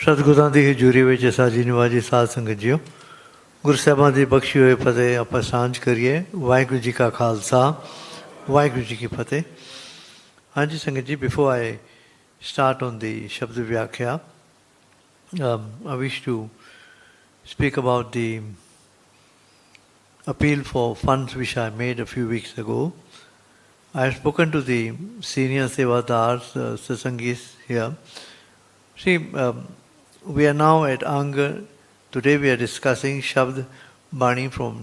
सतगुਰਾਂ ਦੀ ਹਜ਼ੂਰੀ ਵਿੱਚ ਸਾਜੀ ਨਿਵਾਜੀ ਸਾਧ ਸੰਗਤ ਜੀਓ, ਗੁਰੂ ਸਾਹਿਬਾਂ ਦੀ ਬਖਸ਼ੀ ਹੋਏ ਫਤਿਹ ਆਪਾਂ ਸਾਂਝ ਕਰੀਏ। ਵਾਹਿਗੁਰੂ ਜੀ ਕਾ ਖਾਲਸਾ, ਵਾਹਿਗੁਰੂ ਜੀ ਕੀ ਫਤਿਹ। ਹਾਂਜੀ ਸੰਗਤ ਜੀ, before I start on the Shabd Viakhia, I wish to speak about the appeal for funds which I made a few weeks ago. I have spoken to the senior Sevadars, Satsangis here. See, we are now at Angg. Today we are discussing Shabd Bani from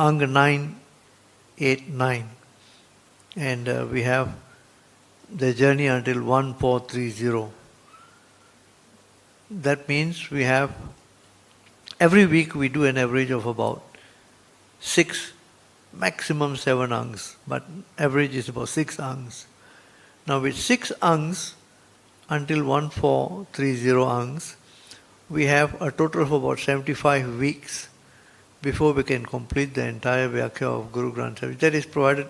Angg 989. And we have the journey until 1430. That means we have, every week we do an average of about 6, maximum 7 Anggs, but average is about 6 Anggs. Now with 6 Anggs, until 1430 Anggs, we have a total of about 75 weeks before we can complete the entire Viakhia of Guru Granth Sahib. That is provided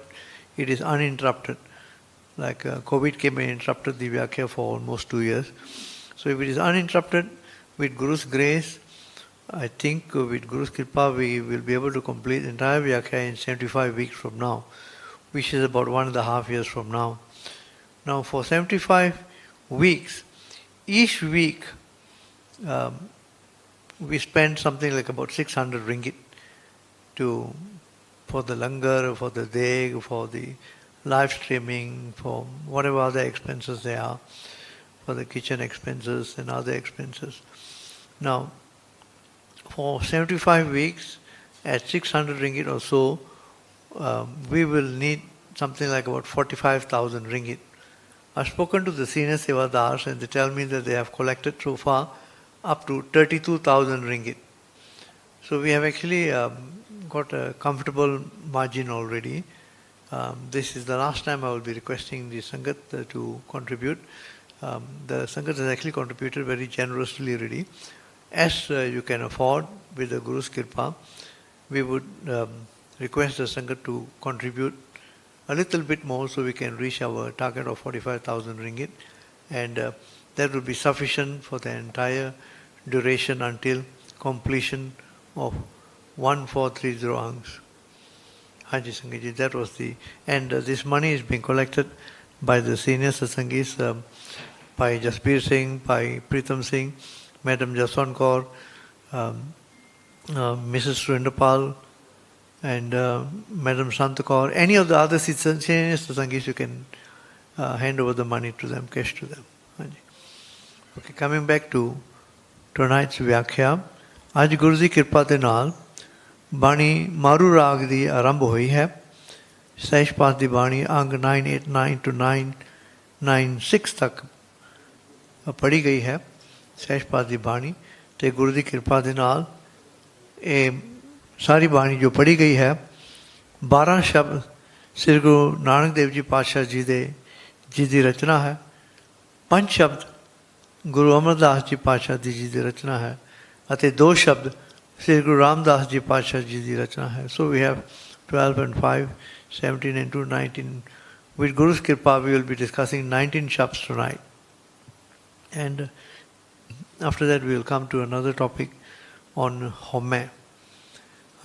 it is uninterrupted. Like COVID came and interrupted the Viakhia for almost 2 years. So if it is uninterrupted, with Guru's grace, I think with Guru's Kripa we will be able to complete the entire Viakhia in 75 weeks from now, which is about 1.5 years from now. Now for 75 weeks, each week we spend something like about 600 ringgit for the langar, for the deg, for the live streaming, for whatever other expenses there are, for the kitchen expenses and other expenses. Now, for 75 weeks, at 600 ringgit or so, we will need something like about 45,000 ringgit. I've spoken to the senior Sevadars and they tell me that they have collected so far up to 32,000 ringgit. So we have actually got a comfortable margin already. This is the last time I will be requesting the Sangat to contribute. The Sangat has actually contributed very generously already. As you can afford with the Guru's Kirpa, we would request the Sangat to contribute a little bit more so we can reach our target of 45,000 ringgit, and that will be sufficient for the entire duration until completion of 1430 Anggs. Haji Sangaji, that was and this money is being collected by the senior Satsangis, by Jaspir Singh, by Pritam Singh, Madam Jaswan Kaur, Mrs. Surendapal, and Madam Santakaur, any of the other senior Satsangis, you can hand over the money to them, cash to them. Okay, coming back to tonight's Viakhia, आज गुरु जी कृपा के नाल बाणी मारू राग दी आरंभ हुई है। सहज पाठ दी बाणी अंग 989 to 996 तक पढ़ी गई है। सहज पाठ दी बाणी ते गुरु दी कृपा के नाल ये सारी बाणी जो पढ़ी गई है, 12 शब्द श्री गुरु नानक देव जी पातशाह जी दी रचना है, 5 शब्द गुरु अमरदास जी पातशाह जी दी रचना है, अते 2 शब्द श्री गुरु रामदास जी पातशाह जी दी रचना है. So we have 12 and 5, 17 and 2, 19. With Guru's Kripa we will be discussing 19 shabds tonight. And after that we will come to another topic on haumai.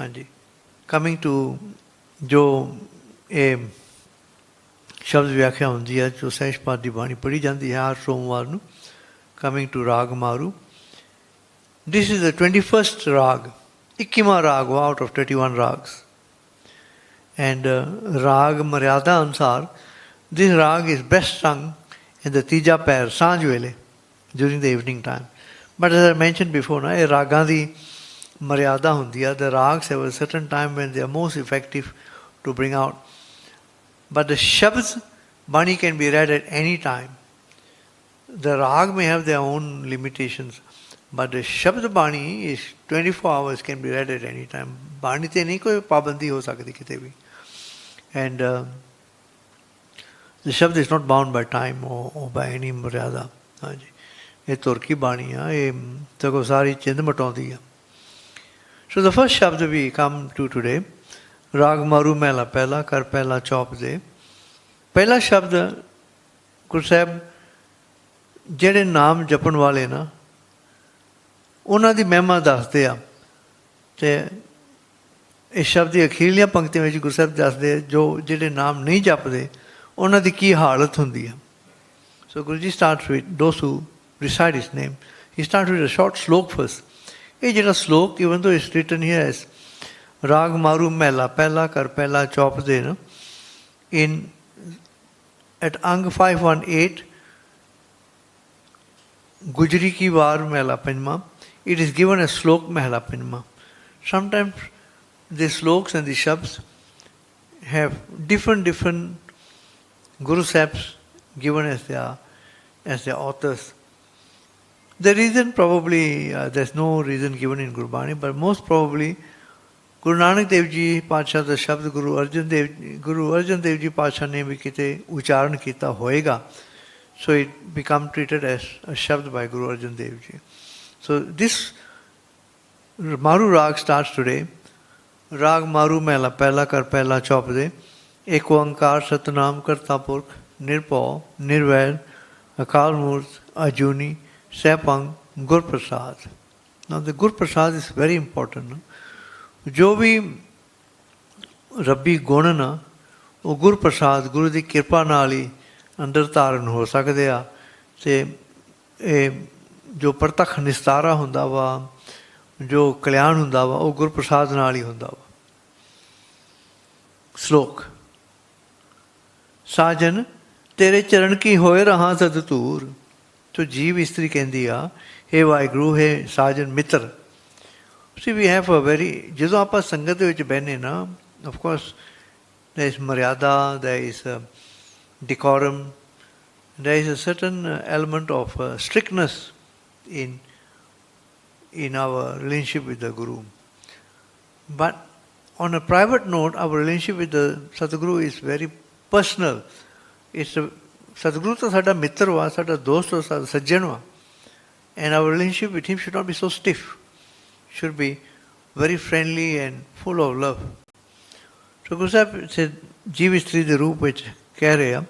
Hanji. Coming to जो ये शब्द व्याख्या होती है जो सहज पाठ की बाणी पढ़ी जाती है हर सोमवार को. Coming to Raag Maroo. This is the 21st Raag, 21वां Raag out of 31 Raags. And Raag Maryada Ansar, this Raag is best sung in the Tija Pair, Sanj Vele, during the evening time. But as I mentioned before, na, ये रागां दी मर्यादा होती है. The Raags have a certain time when they are most effective to bring out. But the Shabds Bani can be read at any time. The Raag may have their own limitations, but the Shabd Bani is 24 hours, can be read at any time. Bani te nahi koi pabandi ho sakti kite bhi. And the Shabd is not bound by time or by any maryada. Ye Turki Bani hai, ye tago sari chind mataundi hai. So the first Shabd we come to today, Raag Maroo Mehla Pehla, Kar Pehla Chop De. Pehla Shabd, Guru Sahib ਜਿਹੜੇ ਨਾਮ ਜਪਣ ਵਾਲੇ ਨਾ ਉਹਨਾਂ ਦੀ ਮਹਿਮਾ ਦੱਸਦੇ ਆ। ਅਤੇ ਇਸ ਸ਼ਬਦ ਦੀ ਅਖੀਰਲੀਆਂ ਪੰਕਤੀਆਂ ਵਿੱਚ ਗੁਰੂ ਸਾਹਿਬ ਦੱਸਦੇ ਆ ਜੋ ਜਿਹੜੇ ਨਾਮ ਨਹੀਂ ਜਪਦੇ ਉਹਨਾਂ ਦੀ ਕੀ ਹਾਲਤ ਹੁੰਦੀ ਆ। So Guru ji starts with those who recite his name, he start with a short salok first. ਇਹ ਜਿਹੜਾ ਸਲੋਕ ਇਵਨ ਦੋ ਇਟਸ ਰਿਟਨ ਹੀਅਰ ਐਜ਼ ਰਾਗ ਮਾਰੂ ਮਹਿਲਾ ਪਹਿਲਾ ਕਰ ਪਹਿਲਾ ਚੌਪ ਦੇ ਨਾ in at Angg 518 Gujri ki Var Mehla Panjma, it is given as Slok Mehla Panjma. Sometimes the sloks and the shabds have different Guru Sahibs given as their authors. The reason probably, there's no reason given in Gurbani, but most probably Guru Nanak Dev Ji Paatshah ਦਾ ਸ਼ਬਦ ਗੁਰੂ ਅਰਜਨ ਦੇਵ ਜੀ ਪਾਤਸ਼ਾਹ ਨੇ ਵੀ ਕਿਤੇ ਉਚਾਰਨ ਕੀਤਾ ਹੋਏਗਾ, so it become treated as a shabd by Guru Arjan Dev Ji. So this Maroo Raag starts today. Raag Maroo Mehla Pehla Kar Pehla Chop De Ek Oankar Satnam Karta Purkh Nirpau Nirvair Akal Murt Ajuni Sehpang Gur Parsad. Now the Gur Parsad is very important. No? ਜੋ ਵੀ ਰੱਬੀ ਗੁਣ ਨਾ ਉਹ ਗੁਰ ਪ੍ਰਸਾਦ ਗੁਰੂ ਦੀ ਕਿਰਪਾ ਨਾਲ ਹੀ ਅੰਦਰ ਧਾਰਨ ਹੋ ਸਕਦੇ ਆ। ਅਤੇ ਇਹ ਜੋ ਪ੍ਰਤੱਖ ਨਿਸਤਾਰਾ ਹੁੰਦਾ ਵਾ, ਜੋ ਕਲਿਆਣ ਹੁੰਦਾ ਵਾ, ਉਹ ਗੁਰ ਪ੍ਰਸਾਦ ਨਾਲ ਹੀ ਹੁੰਦਾ ਵਾ। ਸ਼ਲੋਕ ਸਾਜਨ ਤੇਰੇ ਚਰਨ ਕੀ ਹੋਏ ਰਹਾ ਸਦ ਧੂਰ। ਤੋ ਜੀਵ ਇਸਤਰੀ ਕਹਿੰਦੀ ਆ, ਹੇ ਵਾਹਿਗੁਰੂ, ਹੇ ਸਾਜਨ ਮਿੱਤਰ। See, we have a very, ਜਦੋਂ ਆਪਾਂ ਸੰਗਤ ਦੇ ਵਿੱਚ ਬਹਿਨੇ ਨਾ, of course there is ਮਰਿਆਦਾ, there is decorum, there is a certain element of strictness in our relationship with the Guru. But on a private note, our relationship with the Sadguru is very personal. Sadguru ਤਾਂ ਸਾਡਾ ਮਿੱਤਰ ਵਾ, ਸਾਡਾ ਦੋਸਤ ਵਾ, ਸਾਡਾ ਸੱਜਣ ਵਾ, and our relationship with him should not be so stiff. Should be very friendly and full of love. So Guru Sahib said, ਜੀਵ ਇਸਤਰੀ ਦੇ ਰੂਪ ਵਿੱਚ ਕਹਿ ਰਹੇ ਆ,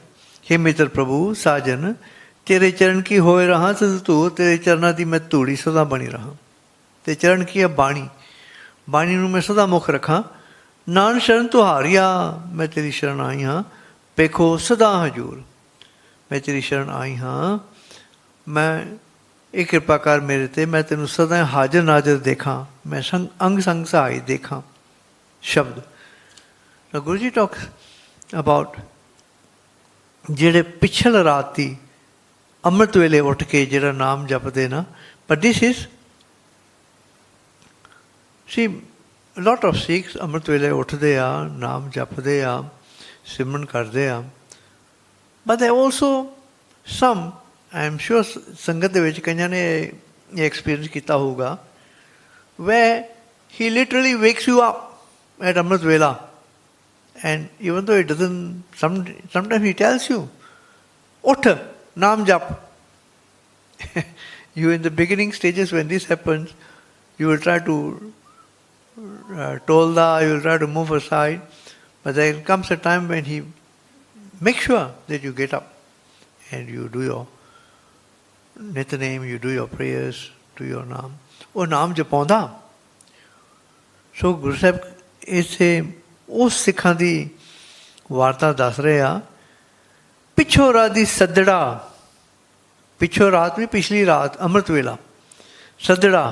ਹੇ ਮਿੱਤਰ ਪ੍ਰਭੂ ਸਾਜਨ ਤੇਰੇ ਚਰਨ ਕੀ ਹੋਏ ਰਹਾ ਸਦ ਧੂਰ। ਤੇਰੇ ਚਰਨਾਂ ਦੀ ਮੈਂ ਧੂੜੀ ਸਦਾ ਬਣੀ ਰਹਾ। ਤੇ ਚਰਨ ਕੀ ਹੈ? ਬਾਣੀ। ਬਾਣੀ ਨੂੰ ਮੈਂ ਸਦਾ ਮੁੱਖ ਰੱਖਾਂ। ਨਾਨ ਸ਼ਰਨ ਤੁਹਾਰੀਆ, ਮੈਂ ਤੇਰੀ ਸ਼ਰਨ ਆਈ ਹਾਂ। ਵੇਖੋ ਸਦਾ ਹਜੂਰ, ਮੈਂ ਤੇਰੀ ਸ਼ਰਨ ਆਈ ਹਾਂ। ਮੈਂ ਇਹ ਕਿਰਪਾ ਕਰ ਮੇਰੇ 'ਤੇ, ਮੈਂ ਤੈਨੂੰ ਸਦਾ ਹਾਜ਼ਰ ਨਾਜ਼ਰ ਦੇਖਾਂ, ਮੈਂ ਅੰਗ ਸੰਗ ਸਹਾਈ ਦੇਖਾਂ। ਸ਼ਬਦ ਗੁਰੂ ਜੀ ਟਾਕ ਅਬਾਊਟ ਜਿਹੜੇ ਪਿਛਲ ਰਾਤੀ ਅੰਮ੍ਰਿਤ ਵੇਲੇ ਉੱਠ ਕੇ ਜਿਹੜਾ ਨਾਮ ਜਪਦੇ ਨਾ, but this is see lot of Sikhs ਅੰਮ੍ਰਿਤ ਵੇਲੇ ਉੱਠਦੇ ਆ, ਨਾਮ ਜਪਦੇ ਆ, ਸਿਮਰਨ ਕਰਦੇ ਆ, but they also some I am sure ਸੰਗਤ ਦੇ ਵਿੱਚ ਕਈਆਂ ਨੇ ਇਹ ਐਕਸਪੀਰੀਅੰਸ ਕੀਤਾ ਹੋਊਗਾ, where he literally wakes you up at Amrit Vela, and even though it doesn't, sometimes he tells you, ਉੱਠ ਨਾਮ ਜਪ। You in the beginning stages when this happens, you will try to tolda, you will try to move aside, but there comes a time when he makes sure that you get up and you do your ਨਿਤਨੇਮ, you do your prayers, do your ਨਾਮ। ਉਹ ਨਾਮ ਜਪਾਉਂਦਾ। ਸੋ ਗੁਰੂ ਸਾਹਿਬ ਇਸੇ ਉਸ ਸਿੱਖਾਂ ਦੀ ਵਾਰਤਾ ਦੱਸ ਰਹੇ ਆ। ਪਿੱਛੋਂ ਰਾਤ ਦੀ ਸੱਦੜਾ, ਪਿੱਛੋਂ ਰਾਤ ਵੀ ਪਿਛਲੀ ਰਾਤ ਅੰਮ੍ਰਿਤ ਵੇਲਾ ਸੱਦੜਾ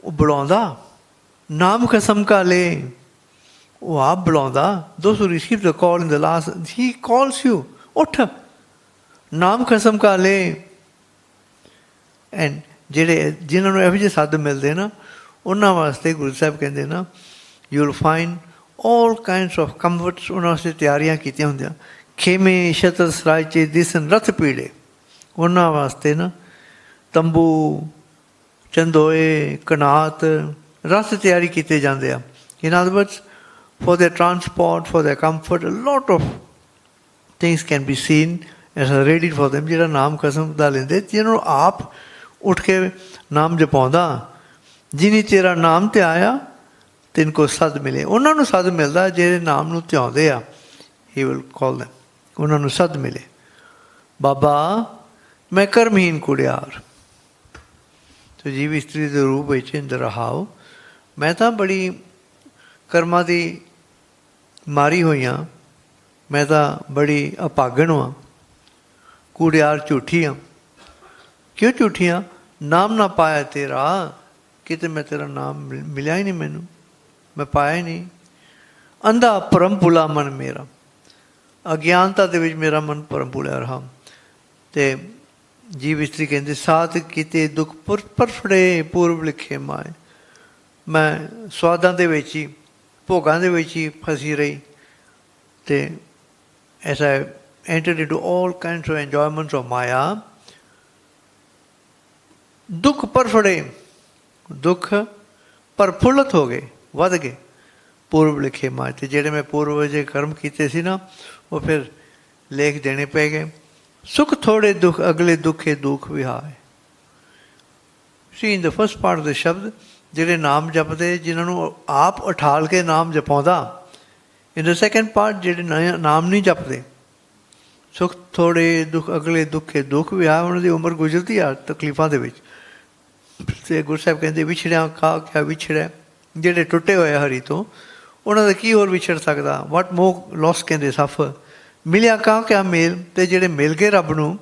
ਉਹ ਬੁਲਾਉਂਦਾ। ਨਾਮ ਕਸਮ ਕਾ ਲੈ, ਉਹ ਆਪ ਬੁਲਾਉਂਦਾ। those who receive the call in the last, he calls you, ਉੱਠ ਨਾਮ ਕਸਮ ਕਾ ਲੈ। ਐਂਡ ਜਿਨ੍ਹਾਂ ਨੂੰ ਇਹੋ ਜਿਹੇ ਸੱਦ ਮਿਲਦੇ ਨਾ, ਉਹਨਾਂ ਵਾਸਤੇ ਗੁਰੂ ਸਾਹਿਬ ਕਹਿੰਦੇ ਨਾ, you will find all kinds of comforts. ਉਹਨਾਂ ਵਾਸਤੇ ਤਿਆਰੀਆਂ ਕੀਤੀਆਂ ਹੁੰਦੀਆਂ। ਖੇਮੇ ਛਤਰ ਸਰਾਏ 'ਚ ਦਿਸਣ ਰਥ ਪੀੜੇ, ਉਹਨਾਂ ਵਾਸਤੇ ਨਾ ਤੰਬੂ, ਚੰਦੋਏ, ਕਨਾਤ, ਰਥ ਤਿਆਰੀ ਕੀਤੇ ਜਾਂਦੇ ਆ। ਇਨ other words, for their transport, for their comfort, a lot of things can be seen as ready for them। ਜਿਹੜਾ ਨਾਮ ਕਸਮ ਦਾ ਲੈਂਦੇ, ਜਿਹਨਾਂ ਨੂੰ ਆਪ ਉੱਠ ਕੇ ਨਾਮ ਜਪਾਉਂਦਾ। ਜਿਹਨੀ ਤੇਰਾ ਨਾਮ ਤੇ ਆਇਆ ਤਿੰਨ ਕੋ ਸੱਦ ਮਿਲੇ। ਉਹਨਾਂ ਨੂੰ ਸੱਦ ਮਿਲਦਾ ਜਿਹੜੇ ਨਾਮ ਨੂੰ ਧਿਆਉਂਦੇ ਆ। ਹੀ ਵਿਲ ਕਾਲ them, ਉਹਨਾਂ ਨੂੰ ਸੱਦ ਮਿਲੇ। ਬਾਬਾ मैं कर्महीन कुड़ियार। तो जीव इस्त्री के रूप में इंद रहाओ, मैं तो बड़ी कर्मां दी मारी हुई हाँ, मैं तो बड़ी अभागन हाँ, कूड़ियार झूठी हाँ। क्यों झूठी हाँ? नाम ना पाया तेरा, किते मैं तेरा नाम मिलिया ही नहीं, मैनू मैं पाया ही नहीं। अंधा परम भुला मन मेरा, अज्ञानता दे विच मेरा मन परम भुलिया रहा। ते जीव इस्त्री कहते साथ किते दुख पर फड़े पूर्व लिखे माए। मैं स्वादां दे विच ही, भोगां दे विच ही फसी रही। ते as I entered into all kinds of enjoyments of Maya, दुख पर फड़े, दुख प्रफुल्लत हो गए, वध गए पूर्व लिखे माए। ते जेड़े मैं पूर्व जे कर्म कीते सी ना, वो फिर लेख देने पै गए। सुख थोड़े दुख अगले दुखे दुख विहाय। See in the first part of the शब्द, जेड़े नाम जपदे, जिन्होंने आप उठाल के नाम जपाउंदा। इन द सैकेंड पार्ट, जेड़े नाम नहीं जपदे, सुख थोड़े दुख अगले दुखे दुख विहाय। उन्होंने उम्र गुजरती आ तकलीफां दे विच। ते गुरु साहिब कहते विछड़िया का क्या विछड़िया, जेड़े टुटे होए हरी तो उन्होंने की होर विछड़ सकता। वट मोह लॉस कहते सफर, मिलिया का क्या मेल, ते जेड़े मिल गए रब नूं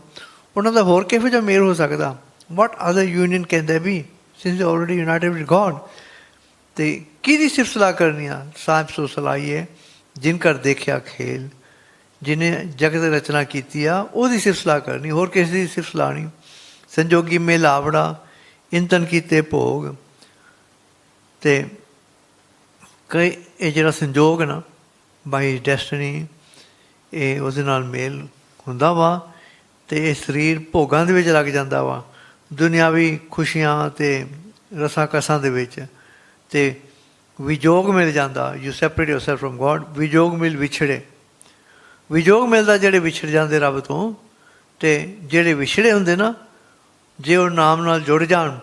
उन्होंने होर किहो जिहा मेल हो सकता। वट अदर यूनियन कहते भी since already United with God. ते किहदी सिफत सलाह करनी आ? साहिब सो सलाहिए जिन कर देखिया खेल, जिन्हें जगत रचना की ओहदी सिफत सलाह करनी, होर किसी की सिफत सलाह नहीं। संजोगी में लावड़ा इंतन कीते भोग। ते कई ये जिहड़ा संजोग ना, बाई डैसटनी, ये उसदे नाल मेल हुंदा वा। ते ये शरीर भोगां दे विच लग जांदा वा, दुनियावी खुशियां ते रसां कसां दे विच। ते विजोग मिल जांदा, यू सैपरेट योरसैल्फ फ्रॉम गॉड। विजोग मिल विछड़े, विजोग मिलदा जेड़े विछड़ जांदे रब तो। ते जेड़े विछड़े हुंदे ना, जे वो नाम नाल जुड़ जान,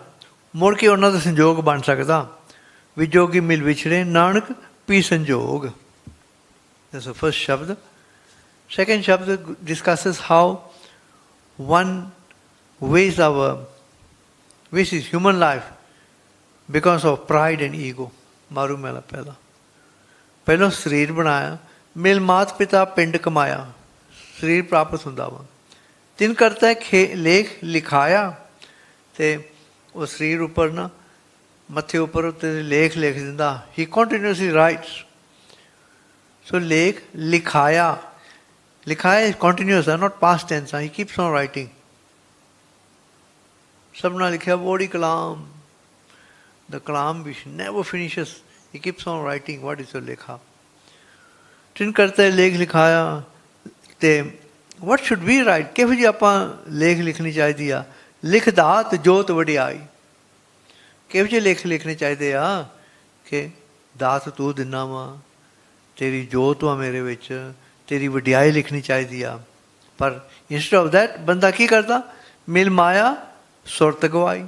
मुड़ के उन्हां दा संजोग बन सकदा। विजोगी मिल विछड़े नानक पी संजोग। दैट्स द फर्स्ट शब्द। सेकेंड शब्द discusses how one wastes his human life because of pride and ego. मारू मेला पहला पहलों शरीर बनाया, मिल मात पिता पिंड कमाया, शरीर प्राप्त हुंदा वा। तिन करता है लेख लिखाया, ते वो शरीर उपर ना मथे उपर लेख लिख दिंदा। ही कंटिन्यूअसली राइट्स। सो लेख लिखाया, लिखाया is continuous, not past tense. He keeps on writing. सबना लिखा बड़ी कलाम, the kalam which never finishes. He keeps on writing. What is your lekha? Tin करते हैं लेख लिखाया। ते what should we write? किहो जी आपां लेख लिखनी चाहिदी आ? लिख दात जोत वडियाई। किहो जी लेख लिखने चाहिदे आ कि दात तू दिना वा, तेरी जोत वा मेरे विच, तेरी वडियाई लिखनी चाहिदी आ। पर इंस्टेड ऑफ दैट बंदा की करता? मिल माया सुरत गवाई।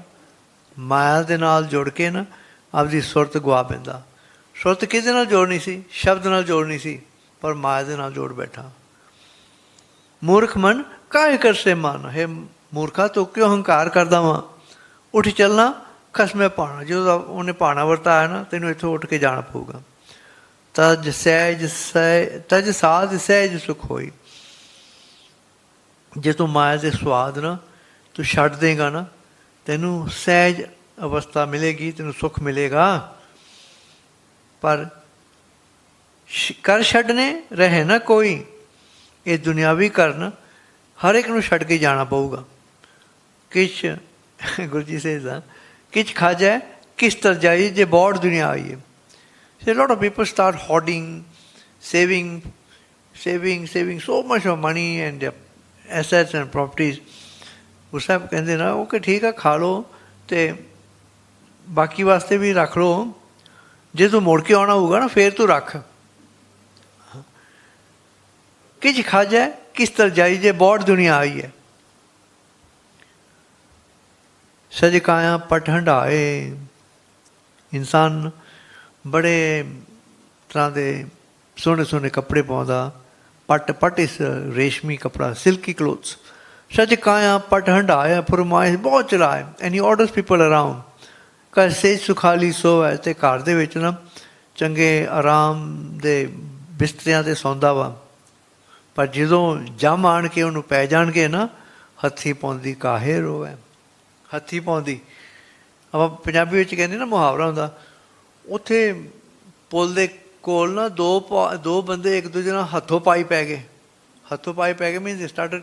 माया दे नाल जुड़ के ना आपदी सुरत गवा पैंदा। सुरत किहदे नाल जोड़नी सी? शब्द नाल जोड़नी सी, पर माया दे नाल जोड़ बैठा। मूर्ख मन काहे कर से मान, है मूर्खा तो क्यों हंकार करदा वा? उठ चलना खसमे पाना। जो उन्हें पाना वरताया ना, तेनों इत्थों उठ के जाना पऊगा। तज सहज तज साध सहज सुख होई। जे तू माया दे स्वाद ना तू छड्ड देगा ना, तेनू सहज अवस्था मिलेगी, तेनू सुख मिलेगा। पर कर छड्डने रहे ना कोई, ये दुनियावी करन हर एक नू छड्ड के जाना पऊगा। किछ गुरु जी से किछ खा जाए किस तर जाइए जे बौड़ दुनिया आई है। So a lot of people start hoarding, saving so much of money and assets and properties. उस साहब कहते ना ओके ठीक है खा लो ते बाकी वास्ते भी रख लो, जे तू मुड़ के आना होगा ना फिर तू रख। किछ खा जाए किस तरह जाई जे बौड़ दुनिया आई है। सजकाया पट हंडाए। इंसान बड़े तरह के सोहने सोहने कपड़े पाउंदा। पट इस रेशमी कपड़ा, silky clothes. Saj kaya pat handaya furmaਇਸ਼ ਬਹੁਤ ਚਲਾਏ, and he orders people around. ਘਰ ਸੇਜ ਸੁਖਾਲੀ ਸੋਵੈ, ਤੇ ਘਰ ਦੇ ਵਿੱਚ ਨਾ ਚੰਗੇ ਆਰਾਮ ਦੇ ਬਿਸਤਰਿਆਂ 'ਤੇ ਸੌਂਦਾ ਵਾ, ਪਰ ਜਦੋਂ ਜੰਮ ਆਣ ਕੇ ਉਹਨੂੰ ਪੈ ਜਾਣਗੇ ਨਾ, ਹੱਥੀ ਪਾਉਂਦੀ ਕਾਹੇ ਰੋਵੈ। ਹੱਥੀ ਪਾਉਂਦੀ ਆਪਾਂ ਪੰਜਾਬੀ ਵਿੱਚ ਕਹਿੰਦੇ ਨਾ, ਮੁਹਾਵਰਾ ਹੁੰਦਾ, ਉੱਥੇ ਪੁੱਲ ਦੇ ਕੋਲ ਨਾ ਦੋ ਬੰਦੇ ਇੱਕ ਦੂਜੇ ਨਾਲ ਹੱਥੋਂ ਪਾਈ ਪੈ ਗਏ। ਹੱਥੋਂ ਪਾਈ ਪੈ ਗਏ ਮੀਨਸ ਦੇ started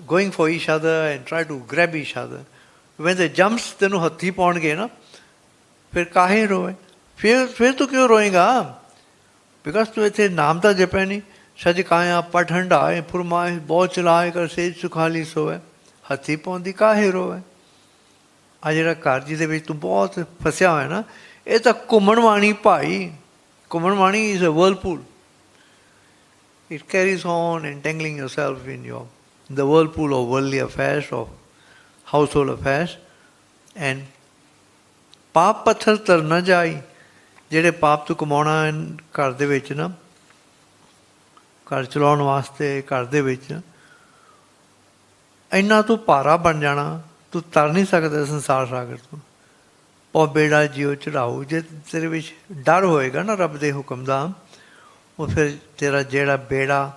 going for each other and try to grab each other. When they jumps, ਤੈਨੂੰ ਹੱਥੀ ਪਾਉਣਗੇ ਨਾ, ਫਿਰ ਕਾਹੇ ਰੋਏ। ਫਿਰ ਤੂੰ ਕਿਉਂ ਰੋਏਗਾ? ਬਿਕਾਜ਼ ਤੂੰ ਇੱਥੇ ਨਾਮ ਤਾਂ ਜਪਿਆ ਨਹੀਂ। ਸਜ ਕਾਇਆ ਪਟ ਹੰਡਾਏ ਫੁਰਮਾਇਸ਼ ਬਹੁਤ ਚਲਾਏ, ਕਰ ਸੇਜ ਸੁਖਾਲੀ ਸੋਏ, ਹੱਥੀ ਪਾਉਂਦੀ ਕਾਹੇ ਰੋਏ। ਆ ਜਿਹੜਾ ਘਰ ਜਿਹਦੇ ਵਿੱਚ ਤੂੰ ਬਹੁਤ ਫਸਿਆ ਹੋਇਆ ਨਾ, ਇਹ ਤਾਂ ਘੁੰਮਣ ਵਾਣੀ ਭਾਈ। ਘੁੰਮਣ ਵਾਣੀ is a whirlpool. It carries on entangling yourself in the whirlpool of worldly affairs, of household affairs. And ਪਾਪ ਪੱਥਰ ਤਰ ਨਾ ਜਾਈ, ਜਿਹੜੇ ਪਾਪ ਤੂੰ ਕਮਾਉਣਾ ਘਰ ਦੇ ਵਿੱਚ ਨਾ, ਘਰ ਚਲਾਉਣ ਵਾਸਤੇ ਘਰ ਦੇ ਵਿੱਚ ਇੰਨਾ ਤੂੰ ਭਾਰਾ ਬਣ ਜਾਣਾ, ਤੂੰ ਤਰ ਨਹੀਂ ਸਕਦਾ ਸੰਸਾਰ ਸਾਗਰ ਤੋਂ। ਪੋ ਬੇੜਾ ਜਿਉ ਚੜਾਓ। ਜੇ ਤੇਰੇ ਵਿੱਚ ਡਰ ਹੋਏਗਾ ਨਾ ਰੱਬ ਦੇ ਹੁਕਮ ਦਾ, ਉਹ ਫਿਰ ਤੇਰਾ ਜਿਹੜਾ ਬੇੜਾ,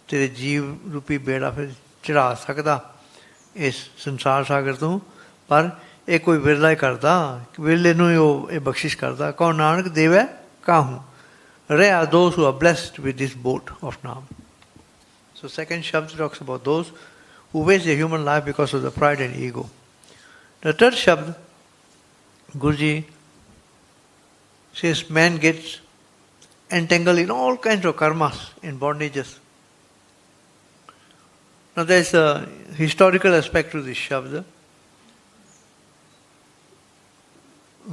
ਤੇਰੇ ਜੀਵ ਰੂਪੀ ਬੇੜਾ ਫਿਰ ਚੜਾ ਸਕਦਾ ਇਸ ਸੰਸਾਰ ਸਾਗਰ ਤੋਂ। ਪਰ ਇਹ ਕੋਈ ਵਿਰਲਾ ਹੀ ਕਰਦਾ, ਵਿਰਲੇ ਨੂੰ ਹੀ ਉਹ ਇਹ ਬਖਸ਼ਿਸ਼ ਕਰਦਾ। ਕਹੋ ਨਾਨਕ ਦੇਵੈ ਕਾਹੂ ਰਹਿ those who are blessed with this boat of Naam. So second Shabd talks about those who waste their human life because of the pride and ego. The third Shabd, Guruji says, man gets entangled in all kinds of karmas, in bondages. Now there is a historical aspect to this Shabd.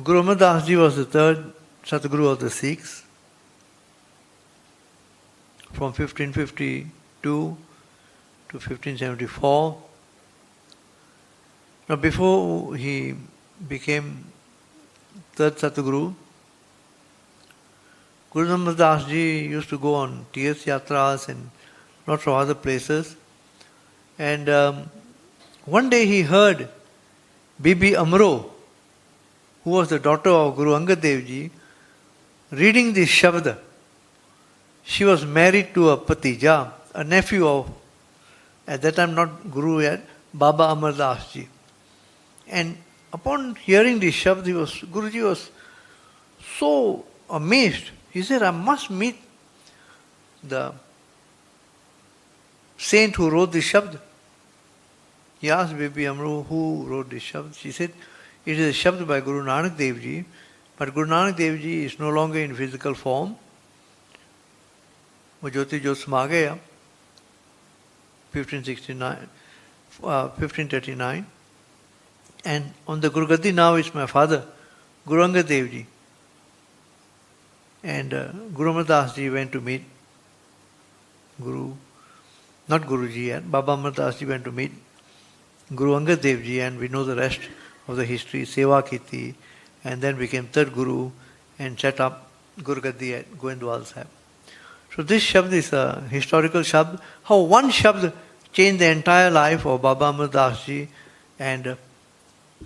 Guru Amar Das Ji was the third Satguru of the Sikhs from 1552 to 1574. Now before he became third Satguru, Guru Amar Das Ji used to go on Tirth Yatras and lots of other places. And one day he heard Bibi Amro, who was the daughter of Guru Angad Dev Ji, reading this Shabd. She was married to a Patija, a nephew of, at that time not Guru yet, Baba Amar Das Ji. And upon hearing this Shabd, Guruji was so amazed. He said, I must meet the saint who wrote this Shabd. He asked Bibi Amro who wrote this Shabd. She said, it is a Shabd by Guru Nanak Dev Ji, but Guru Nanak Dev Ji is no longer in physical form. वो ज्योति जो समा गया 1539, and on the Gurugadi now is my father, Guru Angad Dev Ji. And Guru Amar Das Ji went to meet not Guruji yet, Baba Amar Das Ji went to meet Guru Angad Dev Ji, and we know the rest of the history. Seva Kiti, and then became third Guru and set up Gurugadi at Gurdwara Sahib. So this Shabd is a historical Shabd, how one Shabd changed the entire life of Baba Amar Das Ji and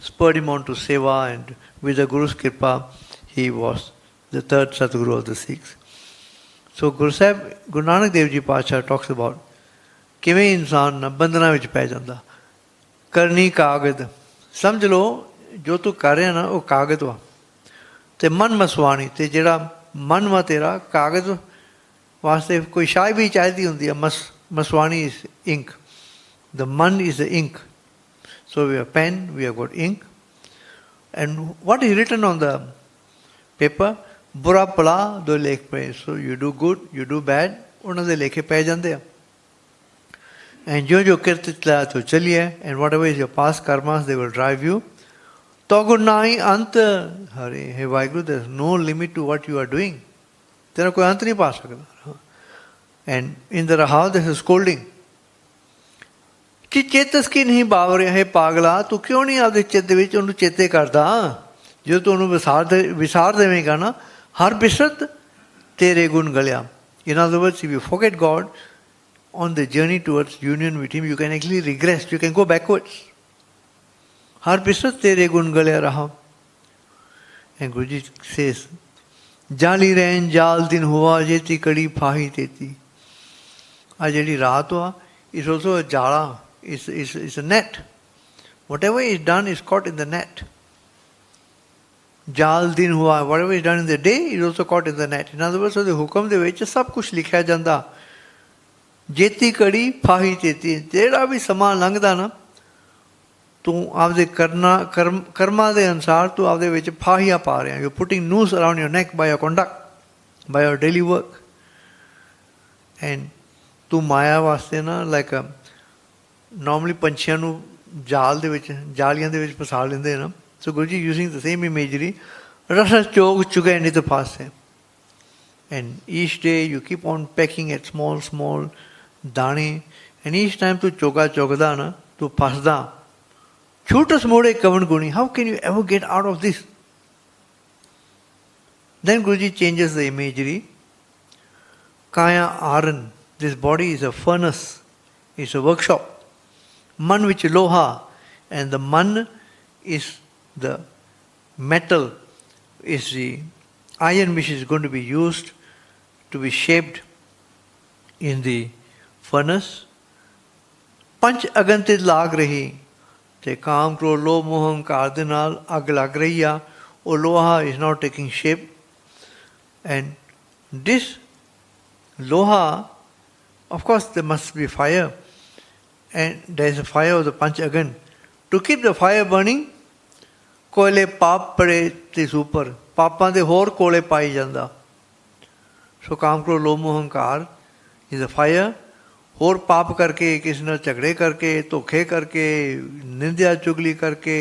spurred him on to Seva, and with the Guru's Kripa, he was the third Satguru of the Sikhs. So Guru Nanak Dev Ji Pacha talks about ਕਿਵੇਂ ਇਨਸਾਨ ਬੰਧਨਾਂ ਵਿੱਚ ਪੈ ਜਾਂਦਾ। ਕਰਨੀ ਕਾਗਦ, ਸਮਝ ਲਓ ਜੋ ਤੂੰ ਕਰ ਰਿਹਾ ਨਾ ਉਹ ਕਾਗਜ਼ ਵਾ, ਤੇ ਮਨ ਮਸਵਾਣੀ, ਤੇ ਜਿਹੜਾ ਮਨ ਵਾ ਤੇਰਾ ਕਾਗਜ਼ ਵਾਸਤੇ ਕੋਈ ਸ਼ਾਈ ਵੀ ਚਾਹੀਦੀ ਹੁੰਦੀ ਹੈ। ਮਸਵਾਣੀ is ink, the man is the ink. So we have pen, we have got ink, and what is written on the paper, ਬੁਰਾ ਭਲਾ ਦੋ ਲੇਖ ਪਏ. So you do good, you do bad, ਉਹਨਾਂ ਦੇ ਲੇਖੇ ਪੈ ਜਾਂਦੇ ਆ। And ਜੋ ਕਿਰਤ ਚਲਾ ਤੋ ਚਲੀਏ, and whatever is your past karmas, they will drive you. ਤੋ ਨਾਹੀ ਅੰਤ ਹਰੇ, ਹੈ Waheguru, there is no limit to what you are doing. ਤੇਰਾ ਕੋਈ ਅੰਤ ਨਹੀਂ ਪਾ ਸਕਦਾ। And in the Raag there is a scolding ਕਿ ਚੇਤਸ ਕੀ ਨਹੀਂ ਬਾਵ ਰਿਹਾ ਹੈ ਪਾਗਲਾ, ਤੂੰ ਕਿਉਂ ਨਹੀਂ ਆਪਦੇ ਚਿੱਤ ਦੇ ਵਿੱਚ ਉਹਨੂੰ ਚੇਤੇ ਕਰਦਾ। ਜਦੋਂ ਤੂੰ ਉਹਨੂੰ ਵਿਸਾਰ ਦੇਵੇਂਗਾ ਨਾ, ਹਰ ਬਿਸਰਤ ਤੇਰੇ ਗੁਣ ਗਲਿਆ। In other words, if you forget God, on the journey towards union with Him, you can actually regress, you can go backwards. Har pisat tere gun galya raha. And Guruji says, Jali rain jal din hua jeti kadi phahi teti. Ajali rahat hua is also a jala, is a net. Whatever is done is caught in the net. Jal din hua, whatever is done in the day is also caught in the net. In other words, so the hukam de vich sab kuch likhya janda. Jeti kadi phahi teti. Jehड़ा भी समा लंघदा ना, तू आपदे कर्मा दे अनुसार तू आपदे विच फाहियां पा रहे हैं. You're putting noose around your neck by your conduct, by your daily work. And तू माया वास्ते ना, like normally पंछियां नू जाल दे विच, जालियां दे विच फसा लेंदे ना. So Guruji using the same imagery, rasa chog chuge nit phase. And each day you keep on pecking at small dane, and each time tu choga chogda na, tu phasda. Chutas mode kavan guni. How can you ever get out of this? Then Guruji changes the imagery. Kaya aran. This body is a furnace. It's a workshop. Man which loha. And the man is the metal, is the iron which is going to be used to be shaped in the furnace. Panch agantit lag rahi. Te kaam kro lo moham kardinal ag lag rahiya. O loha is now taking shape. And this loha, of course there must be fire. And there is a fire of the panch agan. To keep the fire burning, कोयले पाप पड़े तिस ऊपर पापां दे होर कोले पाई जांदा. सो काम करो लोभ मोह अहंकार इज अ फायर. होर पाप करके, किसी नाल झगड़े करके, धोखे करके, निंदा चुगली करके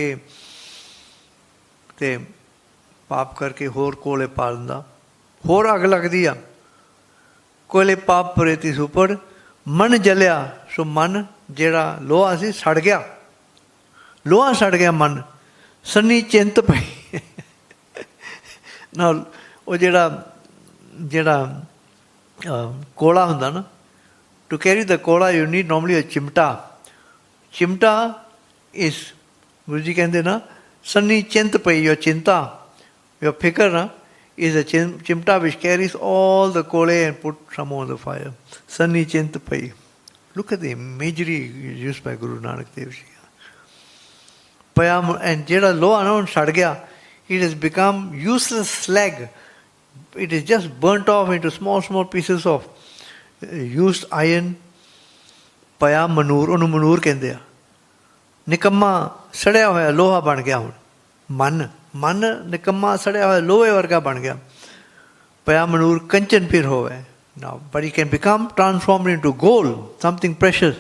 ते पाप करके होर कोले पा लैंदा. होर अग लगदी आ. कोयले पाप पड़े तिस ऊपर मन जलिया. सो मन जेड़ा लोहा सी सड़ गया. लोहा सड़ गया मन. सन्नी चिंत पई. ना वो जेड़ा कोला हुंदा ना, to carry the Cola you need normally a चिमटा. चिमटा is, Guruji कहंदे ना, सन्नी चिंत पई, your चिंता, your fikr na, is a चिमटा which carries all the kole and put some on the fire. Sanni chint pai. Look at the imagery used by Guru Nanak Dev Ji. Payam and jeda loha na sad gaya. It has become useless slag. It is just burnt off into small pieces of used iron. Paya manur, onu manur kehndे ਆ. ਨਿਕੰਮਾ ਸੜਿਆ ਹੋਇਆ ਲੋਹਾ ਬਣ ਗਿਆ. ਹੁਣ ਮਨ ਨਿਕੰਮਾ ਸੜਿਆ ਹੋਇਆ ਲੋਹੇ ਵਰਗਾ ਬਣ ਗਿਆ. ਪਿਆ ਮਨੂਰ ਕੰਚਨ ਫਿਰ ਹੋਵੇ. Now, but it can become transformed into gold, something precious.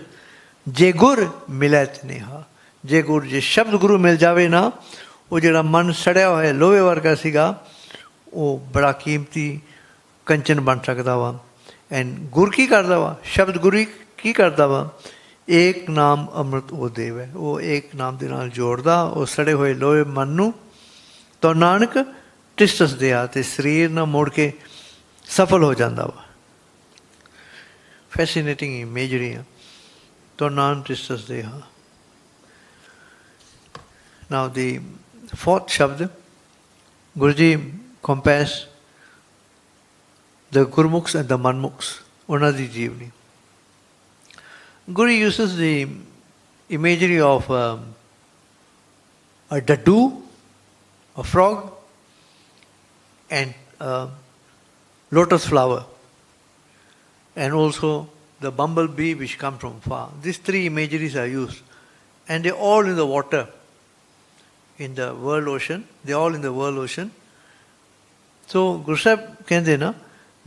ਜੇ ਗੁਰ ਮਿਲੈ ਤਨੇਹਾ. ਜੇ ਗੁਰ, ਜੇ ਸ਼ਬਦ ਗੁਰੂ ਮਿਲ ਜਾਵੇ ਨਾ, ਉਹ ਜਿਹੜਾ ਮਨ ਸੜਿਆ ਹੋਇਆ ਲੋਹੇ ਵਰਗਾ ਸੀਗਾ, ਉਹ ਬੜਾ ਕੀਮਤੀ ਕੰਚਨ ਬਣ ਸਕਦਾ ਵਾ. ਐਂਡ ਗੁਰ ਕੀ ਕਰਦਾ ਵਾ? ਸ਼ਬਦ ਗੁਰੂ ਕੀ ਕਰਦਾ ਵਾ? ਏਕ ਨਾਮ ਅੰਮ੍ਰਿਤ ਉਹ ਦੇਵ ਹੈ. ਉਹ ਏਕ ਨਾਮ ਦੇ ਨਾਲ ਜੋੜਦਾ ਉਹ ਸੜੇ ਹੋਏ ਲੋਹੇ ਮਨ ਨੂੰ. ਤਾਂ ਨਾਨਕ ਟਿਸਟਸ ਦਿਆ ਤੇ ਸਰੀਰ ਨਾ ਮੁੜ ਕੇ ਸਫਲ ਹੋ ਜਾਂਦਾ ਵਾ. ਫੈਸੀਨੇਟਿੰਗ ਇਮੇਜਰੀ ਆ. ਤਾਂ ਨਾਨਕ ਟਿਸਟਸ ਦਿਆ. Now the fourth Shabd, Guruji compares the Gurmukhs and the Manmukhs, ਉਹਨਾਂ ਦੀ ਜੀਵਨੀ. Guru uses the imagery of a daddu, a frog, and a lotus flower, and also the bumblebee which comes from far. These three imageries are used, and they're all in the water, in the world ocean. They're all in the world ocean. So Guru Sahib ਕਹਿੰਦੇ ਨਾ,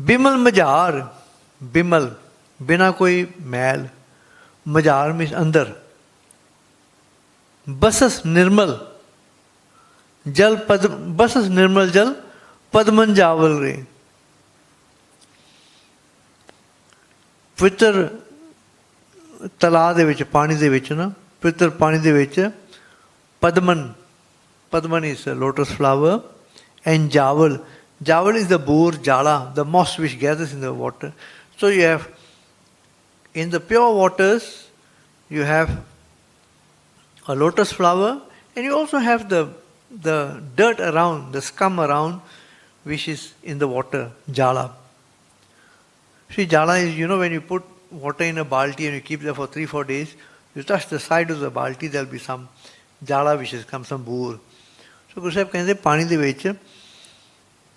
ਬਿਮਲ ਮਝਾਰ, ਬਿਮਲ ਬਿਨਾ ਕੋਈ ਮੈਲ, ਮਝਾਰ means ਅੰਦਰ, buses ਨਿਰਮਲ ਜਲ ਪਦ, buses ਨਿਰਮਲ ਜਲ ਪਦਮਨ ਜਾਵਲ ਰੇ. ਪਵਿੱਤਰ ਤਲਾਅ ਦੇ ਵਿੱਚ, ਪਾਣੀ ਦੇ ਵਿੱਚ ਨਾ, ਪਵਿੱਤਰ ਪਾਣੀ ਦੇ ਵਿੱਚ ਪਦਮਨ, Padman is a lotus flower, and Javal. Javal is the boor, jala, the moss which gathers in the water. So you have in the pure waters, you have a lotus flower, and you also have the dirt around, the scum around, which is in the water, jala. See, jala is, when you put water in a balti and you keep there for 3-4 days, you touch the side of the balti, there will be some jala which has come, some boor. So Guru Sahib ਕਹਿੰਦੇ ਪਾਣੀ ਦੇ ਵਿੱਚ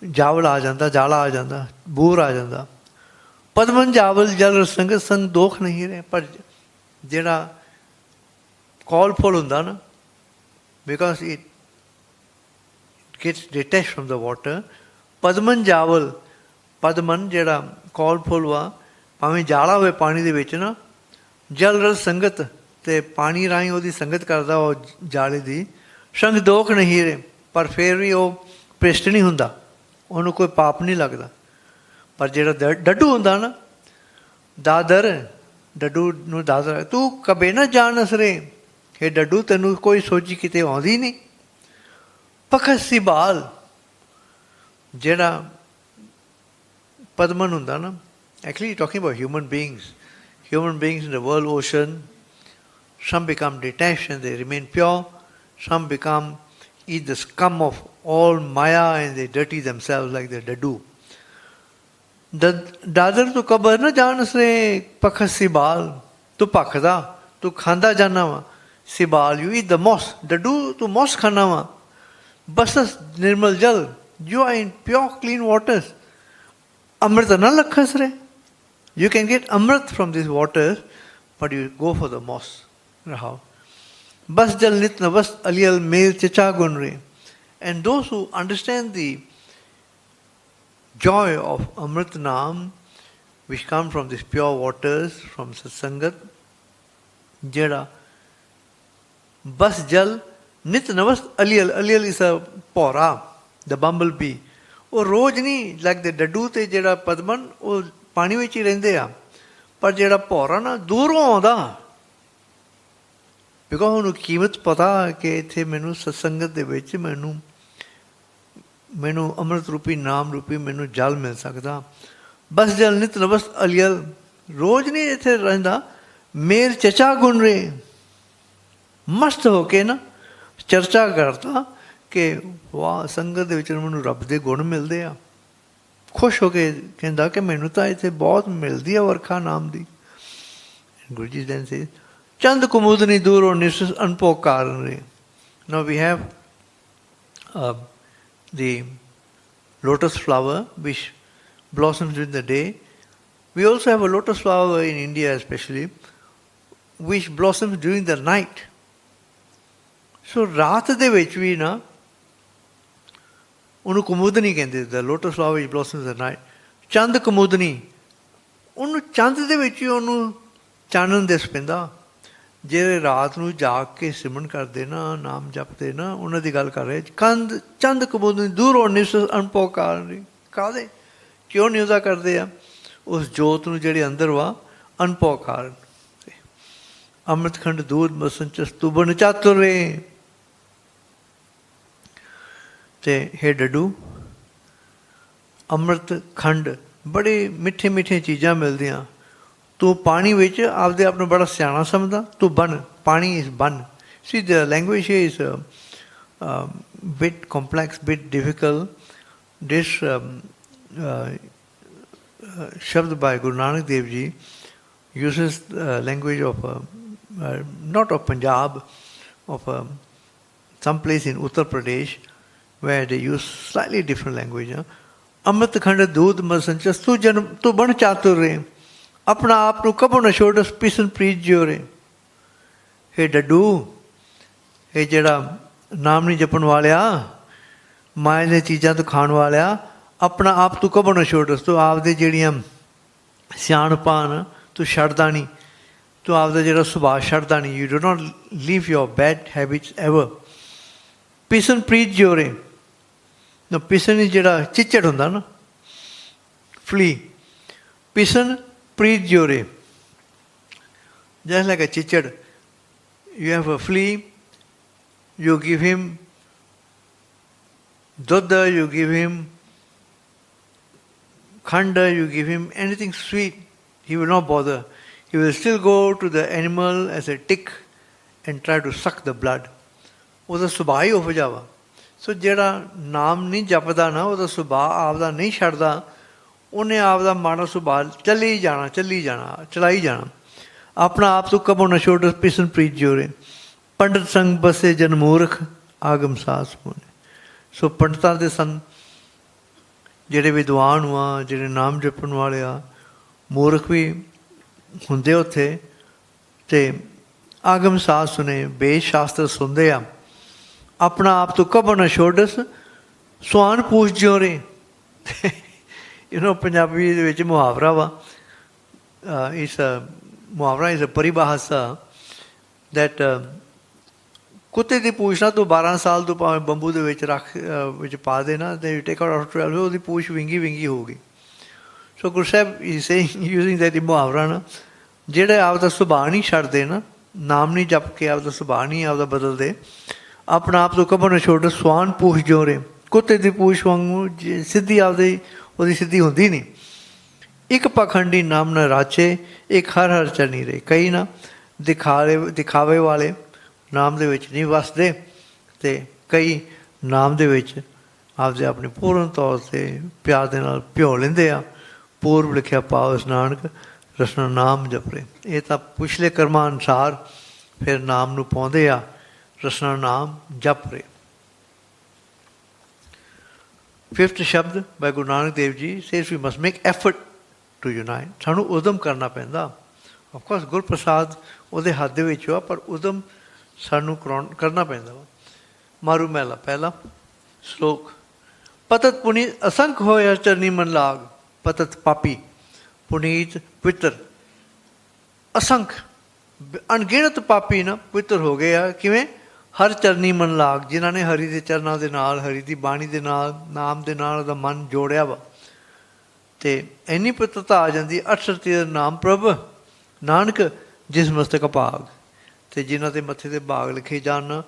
ਜਾਵਲ ਆ ਜਾਂਦਾ, ਜਾਲਾ ਆ ਜਾਂਦਾ, ਬੂਰ ਆ ਜਾਂਦਾ. ਪਦਮਨ ਜਾਵਲ ਜਲ ਸੰਗਤ ਸੰਗ ਦੋਖ ਨਹੀਂ ਰਹੇ. ਪਰ ਜਿਹੜਾ ਕੌਲ ਫੁੱਲ ਹੁੰਦਾ ਨਾ, because it gets detached from the water, ਪਦਮਨ ਜਾਵਲ, ਪਦਮਨ ਜਿਹੜਾ ਕੌਲ ਫੁੱਲ ਵਾ, ਭਾਵੇਂ ਜਾਲਾ ਹੋਵੇ ਪਾਣੀ ਦੇ ਵਿੱਚ ਨਾ, ਜਲ ਰਸ ਸੰਗਤ, ਤੇ ਪਾਣੀ ਰਾਹੀਂ ਉਹਦੀ ਸੰਗਤ ਕਰਦਾ ਉਹ ਜਾਲੇ ਦੀ, ਸੰਗ ਦੋਖ ਨਹੀਂ ਰਹੇ. ਪਰ ਫਿਰ ਵੀ ਉਹ ਭ੍ਰਿਸ਼ਟ ਨਹੀਂ ਹੁੰਦਾ, ਉਹਨੂੰ ਕੋਈ ਪਾਪ ਨਹੀਂ ਲੱਗਦਾ. ਪਰ ਜਿਹੜਾ ਡੱਡੂ ਹੁੰਦਾ ਨਾ, ਦਾਦਰ, ਡੱਡੂ ਨੂੰ ਦਾਦਰ, ਤੂੰ ਕਬੇ ਨਾ ਜਾਣਸ ਰੇ, ਇਹ ਡੱਡੂ ਤੈਨੂੰ ਕੋਈ ਸੋਝੀ ਕਿਤੇ ਆਉਂਦੀ ਨਹੀਂ. ਪਖਤ ਸਿਬਾਲ, ਜਿਹੜਾ ਪਦਮਨ ਹੁੰਦਾ ਨਾ, actually talking about human beings in the world ocean, some become detached and they remain pure, some eat the scum of all maya and they dirty themselves like the dadu. Dadar tu kabar na jaanas re pakhas sibal, tu pakhda, tu khanda jana wa, sibal, you eat the moss, dadu tu moss khana wa, basas nirmal jal, you are in pure clean waters. Amrita na lakhas re. You can get amrit from these waters, but you go for the moss. How? Bas jal nitna vas aliyal mel chacha gunre. And those who understand the joy of Amrit Naam, which come from these pure waters, from Satsangat, Jada, Bas jal nitna vas aliyal. Aliyal is a pora, the bumblebee. ਉਹ ਰੋਜ਼ ਨਹੀਂ, like ਦੇ ਡੱਡੂ ਤੇ ਜਿਹੜਾ ਪਦਮਨ, ਉਹ ਪਾਣੀ ਵਿੱਚ ਹੀ ਰਹਿੰਦੇ ਆ. ਪਰ ਜਿਹੜਾ ਭੌਰਾ ਨਾ ਦੂਰੋਂ ਆਉਂਦਾ, ਬਿਕੋਜ਼ ਉਹਨੂੰ ਕੀਮਤ ਪਤਾ ਕਿ ਇੱਥੇ ਮੈਨੂੰ ਸਤਸੰਗਤ ਦੇ ਵਿੱਚ ਮੈਨੂੰ ਅੰਮ੍ਰਿਤ ਰੂਪੀ ਨਾਮ ਰੂਪੀ ਮੈਨੂੰ ਜਲ ਮਿਲ ਸਕਦਾ. ਬਸ ਜਲ ਨਿਤ ਨਵਸ ਅਲੀਅਲ, ਰੋਜ਼ ਨਹੀਂ ਇੱਥੇ ਰਹਿੰਦਾ, ਮੇਰ ਚਚਾ ਗੁਣ ਰੇ, ਮਸਤ ਹੋ ਕੇ ਨਾ ਚਰਚਾ ਕਰਦਾ ਕਿ ਵਾਹ ਸੰਗਤ ਦੇ ਵਿੱਚ ਮੈਨੂੰ ਰੱਬ ਦੇ ਗੁਣ ਮਿਲਦੇ ਆ. ਖੁਸ਼ ਹੋ ਕੇ ਕਹਿੰਦਾ ਕਿ ਮੈਨੂੰ ਤਾਂ ਇੱਥੇ ਬਹੁਤ ਮਿਲਦੀ ਆ ਵਰਖਾ ਨਾਮ ਦੀ. ਗੁਰੂ ਜੀ then says, ਚੰਦ ਕੁਮੁਦਨੀ ਦੂਰੋਂ ਨਿਸਸ ਅਨਪੋ ਕਾਰਨ ਰੇ. Now we have the lotus flower which blossoms during the day. We also have a lotus flower in India especially, which blossoms during the night. So ਰਾਤ ਦੇ ਵਿੱਚ ਵੀ ਨਾ ਉਹਨੂੰ ਕੁਮੁਦਨੀ ਕਹਿੰਦੇ, the lotus flower which blossoms at night. ਚੰਦ ਕੁਮੁਦਨੀ, ਉਹਨੂੰ ਚੰਦ ਦੇ ਵਿੱਚ ਹੀ ਉਹਨੂੰ ਚਾਨਣ ਦਿਸ ਪੈਂਦਾ. ਜਿਹੜੇ ਰਾਤ ਨੂੰ ਜਾਗ ਕੇ ਸਿਮਰਨ ਕਰਦੇ ਨਾ, ਨਾਮ ਜਪਦੇ ਨਾ, ਉਹਨਾਂ ਦੀ ਗੱਲ ਕਰ ਰਹੇ. ਚੰਦ ਕੁਮੁਦਨੀ ਦੂਰੋਂ ਨਿਸ ਅਨਪੋ ਕਾਰਨ. ਕਾਹਦੇ ਕਿਉਂ ਨਹੀਂ ਉਹਦਾ ਕਰਦੇ ਆ? ਉਸ ਜੋਤ ਨੂੰ ਜਿਹੜੀ ਅੰਦਰ ਵਾ, ਅਨਪੋ ਕਾਰਨ. ਅੰਮ੍ਰਿਤ ਖੰਡ ਦੂਧ ਮਸਨ ਚਸਤੂ ਬਨ ਚਾਤੁਰ ਰੇ. ਤੇ ਹੇ ਡੱਡੂ, ਅੰਮ੍ਰਿਤ ਖੰਡ, ਬੜੇ ਮਿੱਠੇ ਮਿੱਠੀਆਂ ਚੀਜ਼ਾਂ ਮਿਲਦੀਆਂ. ਤੂੰ ਪਾਣੀ ਵਿੱਚ ਆਪਦੇ ਆਪ ਨੂੰ ਬੜਾ ਸਿਆਣਾ ਸਮਝਦਾ. ਤੂੰ ਬਨ, ਪਾਣੀ ਇਸ ਬਨ. See, the language here is bit complex, bit difficult. This Shabd by Guru Nanak Dev Ji uses language of not of Punjab, of some place in Uttar Pradesh, where they use slightly different language. Amrit khand doodh masanchas tu janam tu ban chatur re. ਆਪਣਾ ਆਪ ਨੂੰ ਕਬੋ ਨਾ ਛੋੜ, ਪਿਸਨ ਪ੍ਰੀਤ ਜਿਉ ਰੇ. ਹੇ ਡੱਡੂ, ਇਹ ਜਿਹੜਾ ਨਾਮ ਨਹੀਂ ਜਪਣ ਵਾਲਿਆ, ਮਾਇਆ ਦੀਆਂ ਚੀਜ਼ਾਂ ਤੋਂ ਖਾਣ ਵਾਲਿਆ, ਆਪਣਾ ਆਪ ਤੂੰ ਕਬੋ ਨਾ ਛੋੜ. ਤੂੰ ਆਪਦੇ ਜਿਹੜੀਆਂ ਸਿਆਣਪਾਂ ਤੂੰ ਛੱਡਦਾ ਨਹੀਂ, ਤੂੰ ਆਪਦਾ ਜਿਹੜਾ ਸੁਭਾਅ ਛੱਡਦਾ ਨਹੀਂ. You do not leave your bad habits ever. ਪਿਸਨ ਪ੍ਰੀਤ ਜਿਉ ਰੇ. ਪਿਸਨ ਜਿਹੜਾ ਚਿੱਚੜ ਹੁੰਦਾ ਨਾ, ਫਲੀ, ਪਿਸਨ ਪ੍ਰੀਤ ਜੋਰੇ. Just like a chichad, you have a flea, you give him dodda, you give him khanda, you give him anything sweet, he will not bother. he will still go to the animal as a tick and try to suck the blood. ਉਹਦਾ ਸੁਭਾਅ ਹੀ ਉਹੋ ਜਿਹਾ ਵਾ। ਸੋ ਜਿਹੜਾ ਨਾਮ ਨਹੀਂ ਜਪਦਾ ਨਾ, ਉਹਦਾ ਸੁਭਾਅ ਆਪਦਾ ਨਹੀਂ ਛੱਡਦਾ, ਉਹਨੇ ਆਪਦਾ ਮਾੜਾ ਸੁਭਾਅ ਚੱਲੀ ਜਾਣਾ ਚਲਾਈ ਜਾਣਾ। ਆਪਣਾ ਆਪ ਤੋਂ ਕਬੋ ਨਾ ਛੋੜ ਪਿਸਨ ਪ੍ਰੀਤ ਜੋਰੇ, ਪੰਡਤ ਸੰਗ ਬਸੇ ਜਨ ਮੂਰਖ ਆਗਮ ਸਾਸ ਹੋਣੇ। ਸੋ ਪੰਡਤਾਂ ਦੇ ਸਨ ਜਿਹੜੇ ਵਿਦਵਾਨ ਆ, ਜਿਹੜੇ ਨਾਮ ਜਪਣ ਵਾਲੇ ਆ, ਮੂਰਖ ਵੀ ਹੁੰਦੇ ਉੱਥੇ, ਅਤੇ ਆਗਮ ਸਾਸ ਸੁਣੇ, ਵੇਦ ਸ਼ਾਸਤਰ ਸੁਣਦੇ ਆ। ਆਪਣਾ ਆਪ ਤੋਂ ਕਬੋ ਨਾ ਛੋਡਸ ਸੁਆਨ ਪੂਛ ਜਿਉ ਰੇ। ਪੰਜਾਬੀ ਦੇ ਵਿੱਚ ਮੁਹਾਵਰਾ ਵਾ, ਇਸ ਮੁਹਾਵਰਾ ਇਸ ਪਰਿਭਾਸ਼ਾ ਦੈਟ ਕੁੱਤੇ ਦੀ ਪੂਛ ਨਾ ਤੂੰ 12 ਸਾਲ ਤੋਂ ਭਾਵੇਂ ਬੰਬੂ ਦੇ ਵਿੱਚ ਵਿੱਚ ਪਾ ਦੇ ਨਾ, ਤੇ ਟੇਕ ਆਊਟ ਆਫਟਰ 12 ਉਹਦੀ ਪੂਛ ਵਿੰਗੀ ਹੋਊਗੀ। ਸੋ ਗੁਰੂ ਸਾਹਿਬ ਇਸ ਸੇਇੰਗ ਯੂਜ਼ਿੰਗ ਦੈਟ ਮੁਹਾਵਰਾ ਨਾ, ਜਿਹੜੇ ਆਪਦਾ ਸੁਭਾਅ ਨਹੀਂ ਛੱਡਦੇ ਨਾ, ਨਾਮ ਨਹੀਂ ਜਪ ਕੇ ਆਪਦਾ ਸੁਭਾਅ ਨਹੀਂ ਆਪਦਾ ਬਦਲਦੇ, ਆਪਣਾ ਆਪ ਤੋਂ ਕਬੋ ਨਾ ਛੋੜ ਸਵਾਨ ਪੂਛ ਜਿਉ ਰੇ। ਕੁੱਤੇ ਦੀ ਪੂਛ ਵਾਂਗੂ ਸਿੱਧੀ ਉਹਦੀ ਸਿੱਧੀ ਹੁੰਦੀ ਨਹੀਂ। ਇੱਕ ਪਖੰਡੀ ਨਾਮ ਨਾ ਰਾਚੇ, ਇੱਕ ਹਰ ਚਰਨੀ ਰਹੇ। ਕਈ ਨਾ ਦਿਖਾਵੇ ਵਾਲੇ ਨਾਮ ਦੇ ਵਿੱਚ ਨਹੀਂ ਵਸਦੇ, ਅਤੇ ਕਈ ਨਾਮ ਦੇ ਵਿੱਚ ਆਪਦੇ ਆਪਣੇ ਪੂਰਨ ਤੌਰ 'ਤੇ ਪਿਆਰ ਦੇ ਨਾਲ ਭਿਓ ਲੈਂਦੇ ਆ। ਪੂਰਬ ਲਿਖਿਆ ਪਾਉ ਨਾਨਕ ਰਸਨਾ ਨਾਮ ਜਪਰੇ। ਇਹ ਤਾਂ ਪਿਛਲੇ ਕਰਮਾਂ ਅਨੁਸਾਰ ਫਿਰ ਨਾਮ ਨੂੰ ਪਾਉਂਦੇ ਆ, ਰਸਨਾ ਨਾਮ ਜਪ ਰਹੇ। 5th ਸ਼ਬਦ ਬਾਈ ਗੁਰੂ Nanak Dev ji says we must make effort to unite. ਸਾਨੂੰ ਉਦਮ ਕਰਨਾ ਪੈਂਦਾ। ਅਫਕੋਰਸ ਗੁਰ ਪ੍ਰਸਾਦ ਉਹਦੇ ਹੱਥ ਦੇ ਵਿੱਚ ਆ, ਪਰ ਉਦਮ ਸਾਨੂੰ ਕਰਨਾ ਪੈਂਦਾ ਵਾ। ਮਾਰੂ ਮਹਿਲਾ ਪਹਿਲਾ ਸ਼ਲੋਕ। ਪਤਤ ਪੁਨੀਤ ਅਸੰਖ ਹੋਇਆ ਚਰਨੀ ਮਨ ਲਾਗ, ਪਤਤ ਪਾਪੀ ਪੁਨੀਤ ਪਵਿੱਤਰ। ਅਸੰਖ ਅਣਗਿਣਤ ਪਾਪੀ ਨਾ ਪਵਿੱਤਰ ਹੋ ਗਏ ਆ। ਕਿਵੇਂ? ਹਰ ਚਰਨੀ ਮਨ ਲਾਗ, ਜਿਨ੍ਹਾਂ ਨੇ ਹਰੀ ਦੇ ਚਰਨਾਂ ਦੇ ਨਾਲ, ਹਰੀ ਦੀ ਬਾਣੀ ਦੇ ਨਾਲ, ਨਾਮ ਦੇ ਨਾਲ ਉਹਦਾ ਮਨ ਜੋੜਿਆ ਵਾ, ਅਤੇ ਇੰਨੀ ਪਵਿੱਤਰਤਾ ਆ ਜਾਂਦੀ। ਅਠਸਰਤੀ ਦਾ ਨਾਮ ਪ੍ਰਭ ਨਾਨਕ ਜਿਸ ਮਸਤਕ ਭਾਗ, ਅਤੇ ਜਿਨ੍ਹਾਂ ਦੇ ਮੱਥੇ 'ਤੇ ਭਾਗ ਲਿਖੇ ਜਾਣ,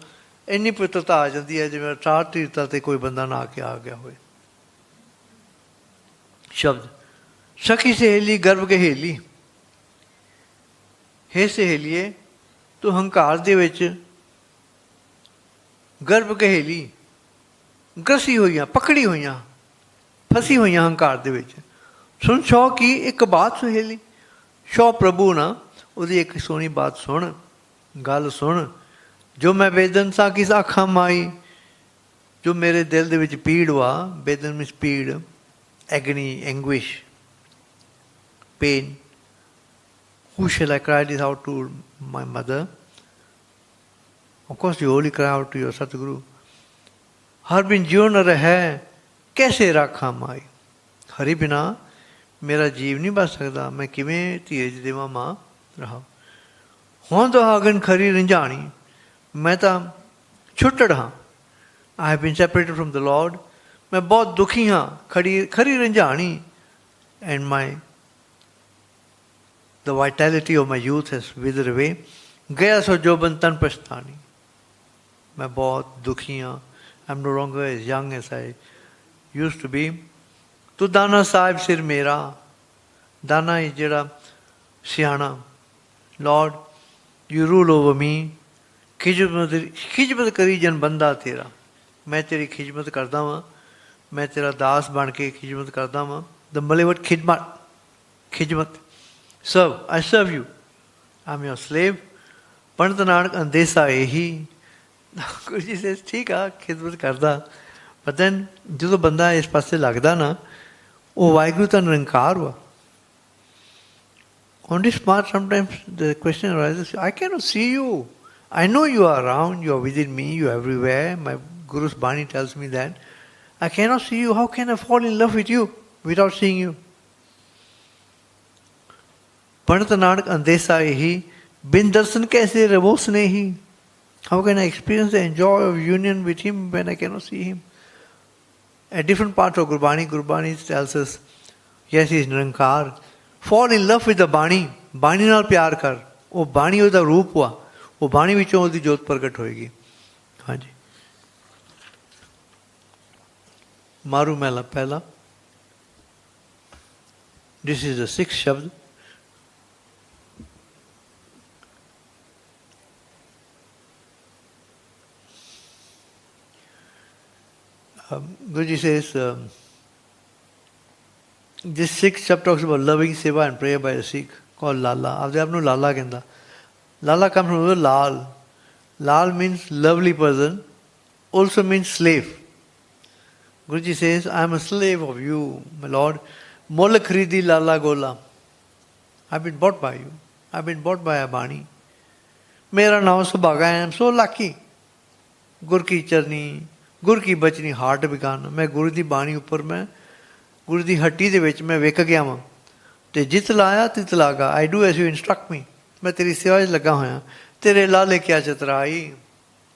ਇੰਨੀ ਪਵਿੱਤਰਤਾ ਆ ਜਾਂਦੀ ਹੈ ਜਿਵੇਂ 4 ਤੀਰਥਾਂ 'ਤੇ ਕੋਈ ਬੰਦਾ ਨਹਾ ਕੇ ਆ ਗਿਆ ਹੋਏ। ਸ਼ਬਦ ਸਖੀ ਸਹੇਲੀ ਗਰਭ ਗਹੇਲੀ। ਹੇ ਸਹੇਲੀਏ, ਤੂੰ ਹੰਕਾਰ ਦੇ ਵਿੱਚ ਗਰਭ ਗਹੇਲੀ, ਗ੍ਰਸੀ ਹੋਈਆਂ, ਪਕੜੀ ਹੋਈਆਂ, ਫਸੀ ਹੋਈਆਂ ਹੰਕਾਰ ਦੇ ਵਿੱਚ। ਸੁਣ ਸ਼ੌ ਕੀ ਇੱਕ ਬਾਤ ਸੁਹੇਲੀ। ਸ਼ੌ ਪ੍ਰਭੂ ਨਾ, ਉਹਦੀ ਇੱਕ ਸੋਹਣੀ ਬਾਤ ਸੁਣ, ਗੱਲ ਸੁਣ। ਜੋ ਮੈਂ ਵੇਦਨ ਸਾਂ ਕਿਸ ਆਖਾਂ ਮਾਈ, ਜੋ ਮੇਰੇ ਦਿਲ ਦੇ ਵਿੱਚ ਪੀੜ ਵਾ। ਵੇਦਨ ਮੀਨਸ ਪੀੜ, ਐਗਨੀ, ਐਂਗੁਇਸ਼, pain. Who shall I cry this out to? My mother. Of course you only cry out to your Satguru. हर बिन जियो न रहे कैसे राखा माई। हरि बिना मेरा जीव नहीं बच सकता, मैं किवें धीरज देवां मां रहा। हुण दुहागन खरी रंझाणी, मैं तो छुट्टड़ हाँ। I have been separated from the Lord. मैं बहुत दुखी हाँ, खरी रंझाणी। And the vitality of my youth has withered away. गया सो जोबन तन पछतानी। मैं बहुत दुखी हाँ। I am no longer as young as I used to be. तू दाना साहिब सिर मेरा। दाना is ਜਿਹੜਾ ਸਿਆਣਾ। Lord, you rule over me. ਖਿਜਮਤ ਕਰੀ ਜਨ ਬੰਦਾ ਤੇਰਾ। ਮੈਂ ਤੇਰੀ ਖਿਜਮਤ ਕਰਦਾ ਵਾਂ, ਮੈਂ ਤੇਰਾ ਦਾਸ ਬਣ ਕੇ ਖਿਜਮਤ ਕਰਦਾ ਵਾਂ। The Malay word ਖਿਜਮਤ, serve, I serve you, I am your slave. ਪੰਡਤ ਨਾਨਕ ਅੰਦੇਸਾ ਇਹੀ। ਗੁਰੂ ਜੀ says ਠੀਕ ਆ, ਖਿਦਮਤ ਕਰਦਾ, but then ਜਦੋਂ ਬੰਦਾ ਇਸ ਪਾਸੇ ਲੱਗਦਾ ਨਾ, ਉਹ ਵਾਹਿਗੁਰੂ ਤਾਂ ਨਿਰੰਕਾਰ ਵਾ। On this part sometimes the question arises, I cannot see you. I know you are around, you are within me, you are everywhere. My Guru's Bani tells me that. I cannot see you. How can I fall in love with you without seeing you? ਪੰਡਤ ਨਾਨਕ ਅੰਦੇਸਾ ਇਹੀ, ਬਿਨ ਦਰਸ਼ਨ ਕੈਸੇ ਰਵੋ Snehi. How can I experience the joy of union with him when I cannot see him? A different part of Gurbani tells us, yes, he is Nirankar. Fall in love with the Bani. Bani ਨਾਲ ਪਿਆਰ ਕਰ। ਉਹ ਬਾਣੀ ਉਹਦਾ ਰੂਪ ਵਾ, ਉਹ ਬਾਣੀ ਵਿੱਚੋਂ ਉਹਦੀ ਜੋਤ ਪ੍ਰਗਟ ਹੋਏਗੀ। ਹਾਂਜੀ, ਮਾਰੂ ਮਹਿਲਾ ਪਹਿਲਾ। This is the 6th Shabd. Guruji says, this sixth chapter talks about loving seva and prayer by a Sikh called Lala. Aapde aap nu Lala kenda. Lala comes from the word Lal. Lal means lovely person, also means slave. Guruji says, I am a slave of you, my Lord. Mol kharidi Lala gola. I have been bought by you. I have been bought by a Bani. Mera naam Subhaga, I am so lucky. Gur ki charni, Gur ki bachni, heart begana. मैं गुरु दी बाणी ऊपर मैं गुरु दी हट्टी दे विच मैं वेख गया वां ते जित लाया तित लागा. I do as you instruct me. मैं तेरी सेवा च लगा होया. तेरे लाले क्या चतराई.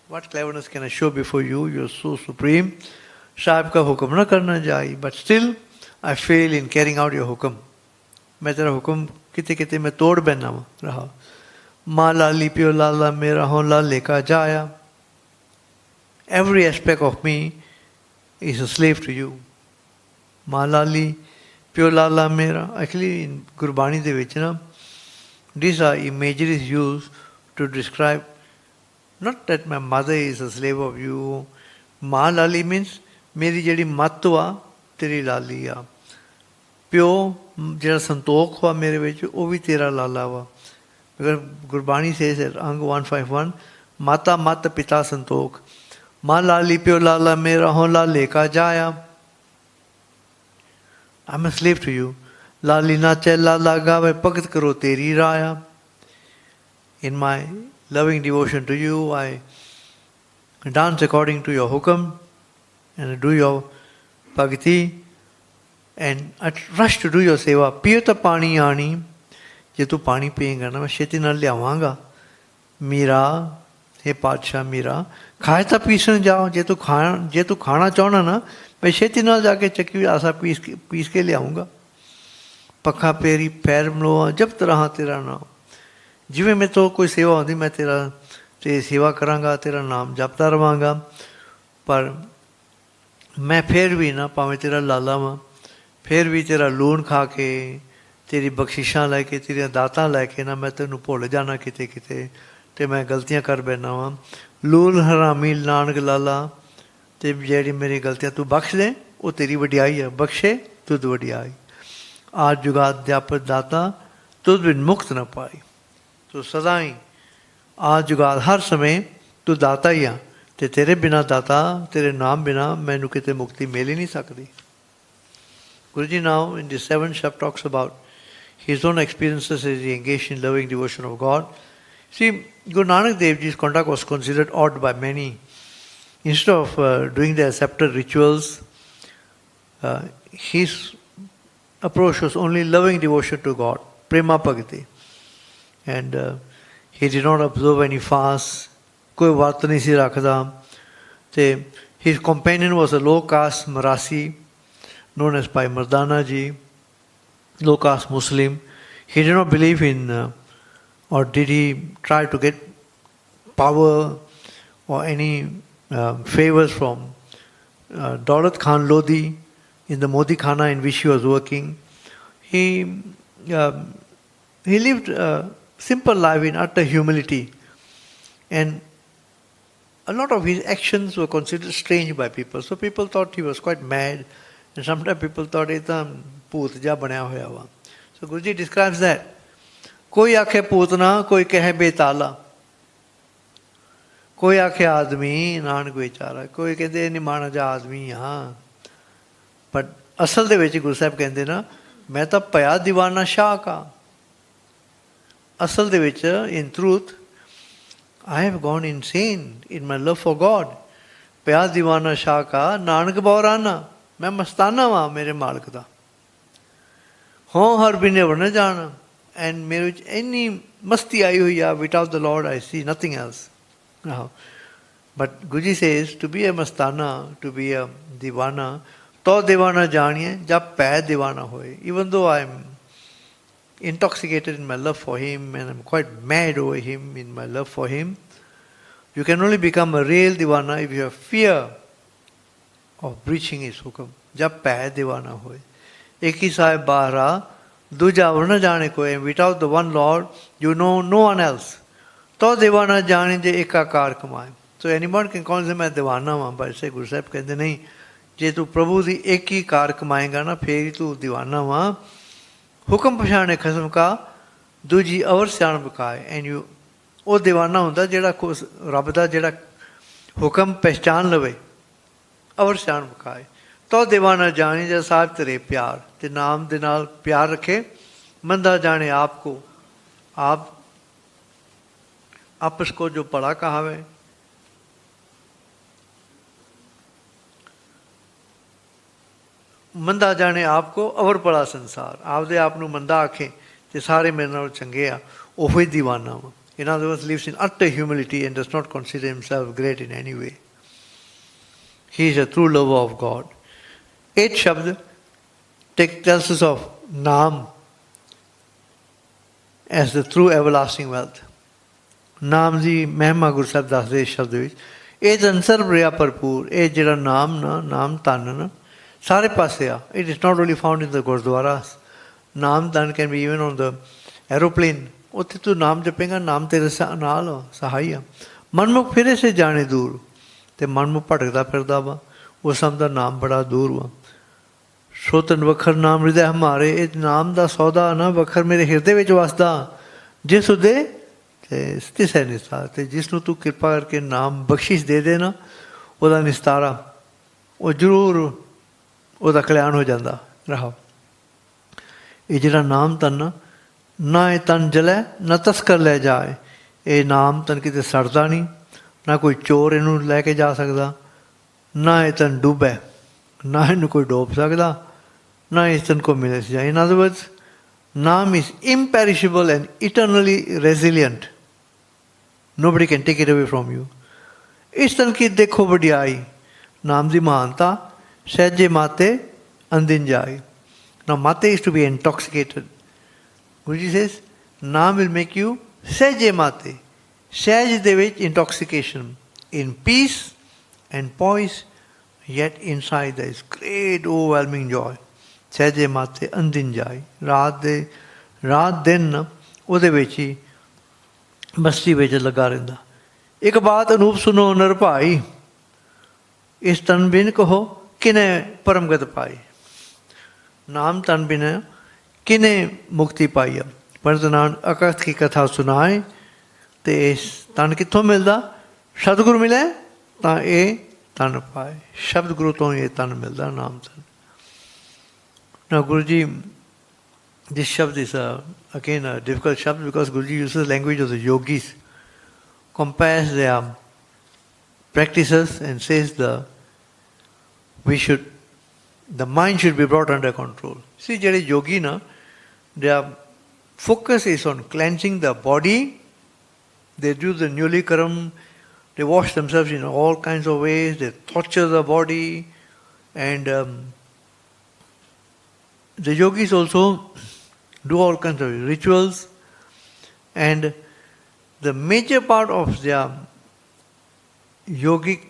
What cleverness can I show before you? You are so supreme. साहब का हुक्म ना करना जाई. But still I fail in carrying out your हुक्म. मैं तेरा हुक्म किते किते मैं तोड़ बैठना रहा. माँ लाली प्यो लाला मेरा हो लाले का जाया. Every aspect of me is a slave to you. माँ लाली प्यो लाला मेरा. Actually in Gurbani de vich na, these are imageries used to describe not that my mother is a slave of you. माँ लाली means मेरी जड़ी मत वा तेरी लाली आ. प्यो ਜਿਹੜਾ ਸੰਤੋਖ ਵਾ ਮੇਰੇ ਵਿੱਚ ਉਹ ਵੀ ਤੇਰਾ ਲਾਲਾ ਵਾ. Because Gurbani says at Angg 151, Mata Mata Pita Santokh. Ma Lali Pyo Lala Mera Ho Lale Ka Jaya. I'm a slave to you. Lali Nache Lala Gave Pagat Karo Teri Raya. In my loving devotion to you, I dance according to your hukam and I do your bhakti. And I rush to do your seva. Piyata pani aani. Je tu pani piyega na, main cheti nal liavanga. Meera, हे पातशाह मीरा खाए तो पीसन जाओ. जे तू खाना चाहना ना मैं छेती नाल जाके चक्की आसा पीस के ले आऊँगा. पखा पेरी पैर मलोआ जब तरह तेरा नाम. जिमें मैं तो कोई सेवा होती मैं तेरी सेवा करांगा, तेरा नाम जपता रवांगा. पर मैं फिर भी ना भावें तेरा लाला वां, फिर भी तेरा लून खा के तेरी बख्शिशां लैके तेरिया दातां लैके ना मैं तेनू भुल जाना किते किते ते मैं गलतियां कर बैठना वां. लून हरामी नानक लाला ते जेड़ी मेरी गलतियां तू बख्श दे वो तेरी वडियाई है. बख्शे तुद वडियाई. आज जुगात अध्यापक दाता तुद बिन मुक्त न पाई. तो सदा ही आज जुगात हर समय तू दाता ही आ ते तेरे बिना दाता तेरे नाम बिना मैनू किते मुक्ति मिल ही नहीं सकती. Guruji now in the 7th chapter talks about his own experiences as he engaged in loving devotion of God. See, Guru Nanak Dev Ji's conduct was considered odd by many. Instead of doing the accepted rituals, his approach was only loving devotion to God, prema bhakti. And he did not observe any fast, koi vart nahi si rakhda. His companion was a low caste Marasi, known as Bhai Mardana Ji, low caste Muslim. He did not believe in, or did he try to get power or any favors from Daulat Khan Lodi in the Modi Khana in which he was working. He lived a simple life in utter humility, and a lot of his actions were considered strange by people. So people thought he was quite mad, and sometimes people thought he was Pooth ja banaya hoya wa. So Guruji describes that. कोई आखे पूतना, कोई कहे बेताला, कोई आखे आदमी नानक बेचारा, कोई कहते निमाना जा आदमी यहाँ. बट असल दे विच गुरु साहब कहते ना मैं तो भया दीवाना शाह का. असल दे विच in truth I have gone insane in my love for God. भया दीवाना शाह का नानक बौराना. मैं मस्ताना वां मेरे मालिक दा. हों हर बिने वरना जाना. And मेरे विच any मस्ती आई हुई है, without the Lord I see nothing else. But Guruji says to be a mastana, to be a divana, to divana janiye jab pay divana hoye. Even though I am intoxicated in my love for him and I am quite mad over him in my love for him, you can only become a real divana if you have fear of breaching his hukam. Jab pay divana hoye. Ek hi sahib bahra, दूजा वरना जाने को है. Without the one Lord, you know no one else. तो दीवाना जाने जे एकाकार कमाए. So anyone can call him a दीवाना, but say Guru Sahib कहते नहीं, जे तू प्रभु दी एक ही कार कमाएगा ना फिर ही तू दीवाना वहाँ हुक्म पछाणे खसम का दूजी अवर सियाण बकाए एंड यू वो दीवाना होंदा जेड़ा रब दा जेड़ा हुक्म पहचान लवे अवर सियाण बकाए तो दीवाना जाने जा साहब तेरे प्यार ते नाम दे नाल प्यार रखे मंदा जाने आपको आप आपस को जो पड़ा कहावे मंदा जाने आपको अवर पड़ा संसार आपदे आप नूं मंदा आखे ते सारे मेरे नाल चंगे आ ओहो ही दीवाना वा in other words lives in utter humility and does not consider himself great in any way. He is a true lover of God. 8 shabd tells us of Naam as the true everlasting wealth. Naam di mehma Guru Sahib dasde shabd vich ਇਹ ਅੰਸਰ ਬਰਿਆ ਭਰਪੂਰ ਇਹ ਜਿਹੜਾ ਨਾਮ ਨਾ ਨਾਮ ਧਨ ਨਾ ਸਾਰੇ ਪਾਸੇ ਆ it is not only found in the Gurdwaras. ਨਾਮ ਧਨ can be even on the aeroplane. ਉੱਥੇ ਤੂੰ ਨਾਮ ਜਪੇਗਾ ਨਾਮ ਤੇਰੇ ਨਾਲ ਸਹਾਈ ਆ ਮਨਮੁਖ ਫਿਰੇ ਸੇ ਜਾਣੇ ਦੂਰ ਤੇ ਮਨਮੁਖ ਭਟਕਦਾ ਫਿਰਦਾ ਵਾ ਉਹ ਸਭ ਦਾ ਨਾਮ ਬੜਾ ਦੂਰ ਵਾ ਸੋਤਨ ਵਖਰ ਨਾਮ ਹਿਰਦੇ ਹਮਾਰੇ ਇਹ ਨਾਮ ਦਾ ਸੌਦਾ ਨਾ ਵਖਰ ਮੇਰੇ ਹਿਰਦੇ ਵਿੱਚ ਵਸਦਾ ਜਿਸ ਉਦੇ ਤੇ ਸਥਿਤ ਹੈ ਨਿਸਤਾਰ ਤੇ ਜਿਸ ਨੂੰ ਤੂੰ ਕਿਰਪਾ ਕਰਕੇ ਨਾਮ ਬਖਸ਼ਿਸ਼ ਦੇ ਦੇ ਨਾ ਉਹਦਾ ਨਿਸਤਾਰਾ ਉਹ ਜ਼ਰੂਰ ਉਹਦਾ ਕਲਿਆਣ ਹੋ ਜਾਂਦਾ ਰਹਾ ਇਹ ਜਿਹੜਾ ਨਾਮ ਧਨ ਨਾ ਇਹ ਤਨ ਜਲੇ ਨਾ ਤਸਕਰ ਲੈ ਜਾਏ ਇਹ ਨਾਮ ਤਨ ਕਿਤੇ ਸੜਦਾ ਨਹੀਂ ਨਾ ਕੋਈ ਚੋਰ ਇਹਨੂੰ ਲੈ ਕੇ ਜਾ ਸਕਦਾ ਨਾ ਇਹ ਤਨ ਡੁੱਬੇ ਨਾ ਇਹਨੂੰ ਕੋਈ ਡੋਬ ਸਕਦਾ ਨਾ ਇਸ ਤਨ ਕੋ ਮਿਲੇ ਜਾਏ ਇਨ ਅਦਰ ਵਰਡਸ ਨਾਮ is imperishable and eternally resilient. Nobody can take it away from you. ਇਸ ਤਨ ਕੀ ਦੇਖੋ ਵਡਿਆਈ ਨਾਮ ਦੀ ਮਹਾਨਤਾ ਸਹਿਜੇ ਮਾਤੇ ਅੰਦਿਨ ਜਾਏ. Now mate is to be intoxicated. Guruji says, Naam will make you Sehje Mate. Sehaj de vich intoxication. In peace and poise, yet inside there is great overwhelming joy. Sehje Mate Andin Jai. Raat din ਉਹਦੇ ਵਿੱਚ ਹੀ ਮਸਤੀ ਵਿੱਚ ਲੱਗਾ ਰਹਿੰਦਾ. ਇੱਕ ਬਾਤ ਅਨੂਪ ਸੁਨੋ ਨਰ ਭਾਈ ਇਸ ਤਨ ਬਿਨ ਕਹੋ ਕਿਨੇ ਪਰਮਗਤ ਪਾਈ. ਨਾਮ ਤਨ ਬਿਨ ਕਿਨੇ ਮੁਕਤੀ ਪਾਈ ਆ ਪੰਡਤ ਨਾਨਕ ਅਕਥ ਕੀ ਕਥਾ ਸੁਣਾਏ ਤੇ ਇਸ ਤਨ ਕਿੱਥੋਂ ਮਿਲਦਾ ਸਤਿਗੁਰੂ ਮਿਲੇ ਤਾਂ ਇਹ ਤਨ ਪਾਏ ਸ਼ਬਦ ਗੁਰੂ ਤੋਂ ਇਹ ਤਨ ਮਿਲਦਾ ਨਾਮ ਤਨ. Now Guruji, this shabd is again a difficult shabd because Guruji uses the language of the yogis, compares their practices and says the mind should be brought under control. See, jehde yogi na, their focus is on cleansing the body. They do the nyulikaram, they wash themselves in all kinds of ways, they torture the body, and the yogis also do all kinds of rituals, and the major part of their yogic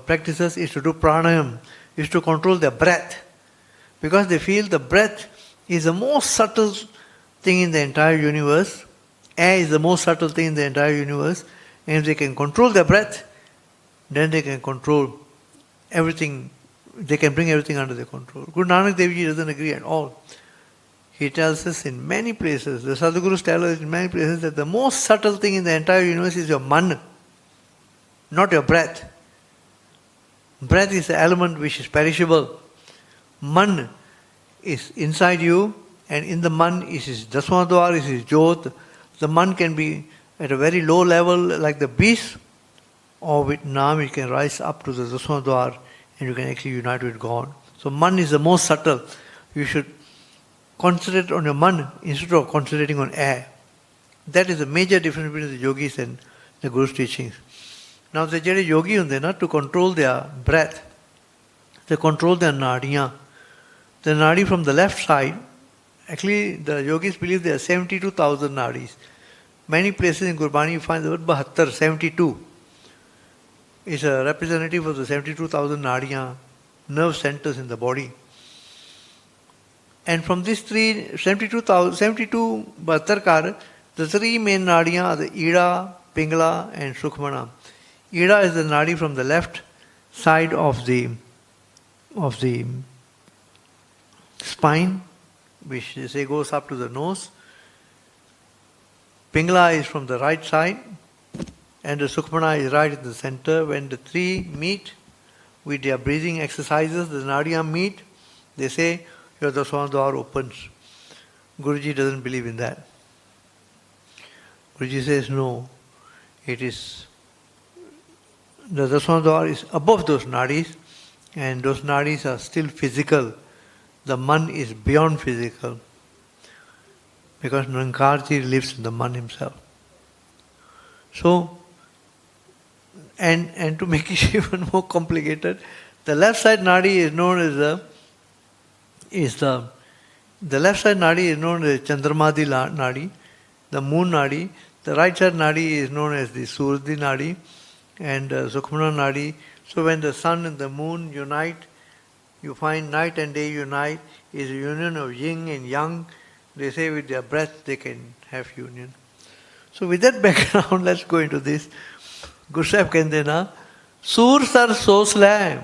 practices is to do pranayam, is to control their breath, because they feel the breath is the most subtle thing in the entire universe. Air is the most subtle thing in the entire universe, and if they can control their breath, then they can control everything. They can bring everything under their control. Guru Nanak Dev Ji doesn't agree at all. He tells us in many places, the Sadhgurus tell us in many places that the most subtle thing in the entire universe is your man, not your breath. Breath is the element which is perishable. Man is inside you, and in the man is his Dasmadwar, is his Jyot. The man can be at a very low level like the beast, or with Naam it can rise up to the Dasmadwar and you can actually unite with God. So man is the most subtle. You should concentrate on your man instead of concentrating on air. That is the major difference between the yogis and the Guru's teachings. Now the jehde yogi hunde na, to control their breath, they control their nadiyan. The nadi from the left side, actually the yogis believe there are 72,000 nadis. Many places in Gurbani you find the word 72, 72. Is a representative of the 72,000 nadiyan, nerve centers in the body. And from these 72 72 the three main nadiyan are the Ida, Pingala and Sukhmana. Ida is the nadi from the left side of the spine, which they say goes up to the nose. Pingala is from the right side, and the Sukhmana is right in the center. When the three meet with their breathing exercises, the Nadiyam meet, they say your Daswanadwar opens. Guruji doesn't believe in that. Guruji says no, it is the Daswanadwar is above those nadis, and those nadis are still physical. The man is beyond physical, because Nirankar Ji lives in the man himself. So, and to make it even more complicated, the left side nadi is known as the left side nadi is known as Chandramadi nadi, the moon nadi. The right side nadi is known as the Surdi nadi and Sukhmana nadi. So when the sun and the moon unite, you find night and day unite is a union of yin and yang. They say with their breath they can have union. So with that background, let's go into this. Guru Sahib kehndे ना, सूर sir सोच ले,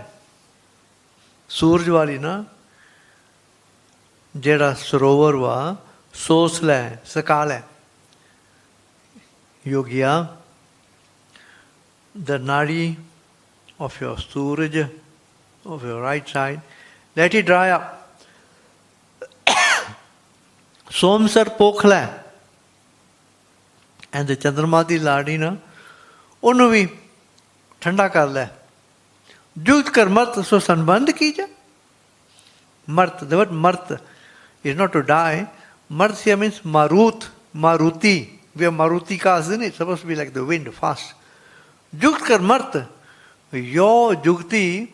सूरज वाली ना, जेड़ा सरोवर वा, सोच ले, सका ले. Yogiya, the nadi of your suraj, of your right side, let it dry up. Somsar pokhle, and the Chandramati ladi na, ਉਹਨੂੰ ਵੀ ਠੰਡਾ ਕਰ ਲੈ. ਜੁਗਤ ਕਰ ਮਰਤ ਸੋ ਸੰਬੰਧ ਕੀਜਾ. Mart, the word Mart is not to die. Mart here means Marut, Maruti. We have Marutikas, isn't it? It's supposed to be like the wind, fast. Jugt kar Mart. Your Jugti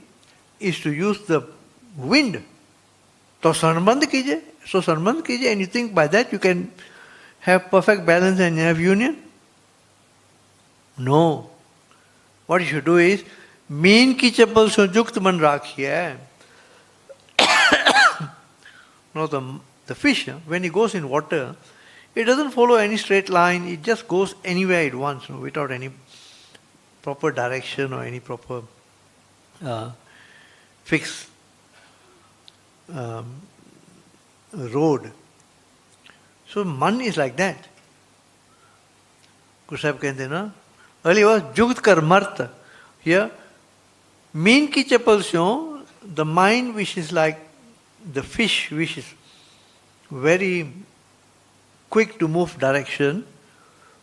is to use the wind. So Sanbandh kije. So Sanbandh kije, and you think by that you can have perfect balance and have union? No. What you should do is, mean की चप्पल से युक्त मन राखिए. No, the fish, when it goes in water, it doesn't follow any straight line. It just goes anywhere it wants, without any proper direction or any proper fixed road. So man is like that. Guru Sahib कहते हैं ना, earlier was जुगत कर मर्त. Here, mean की चप्पल से, the mind which is like the fish, which is very quick to move direction,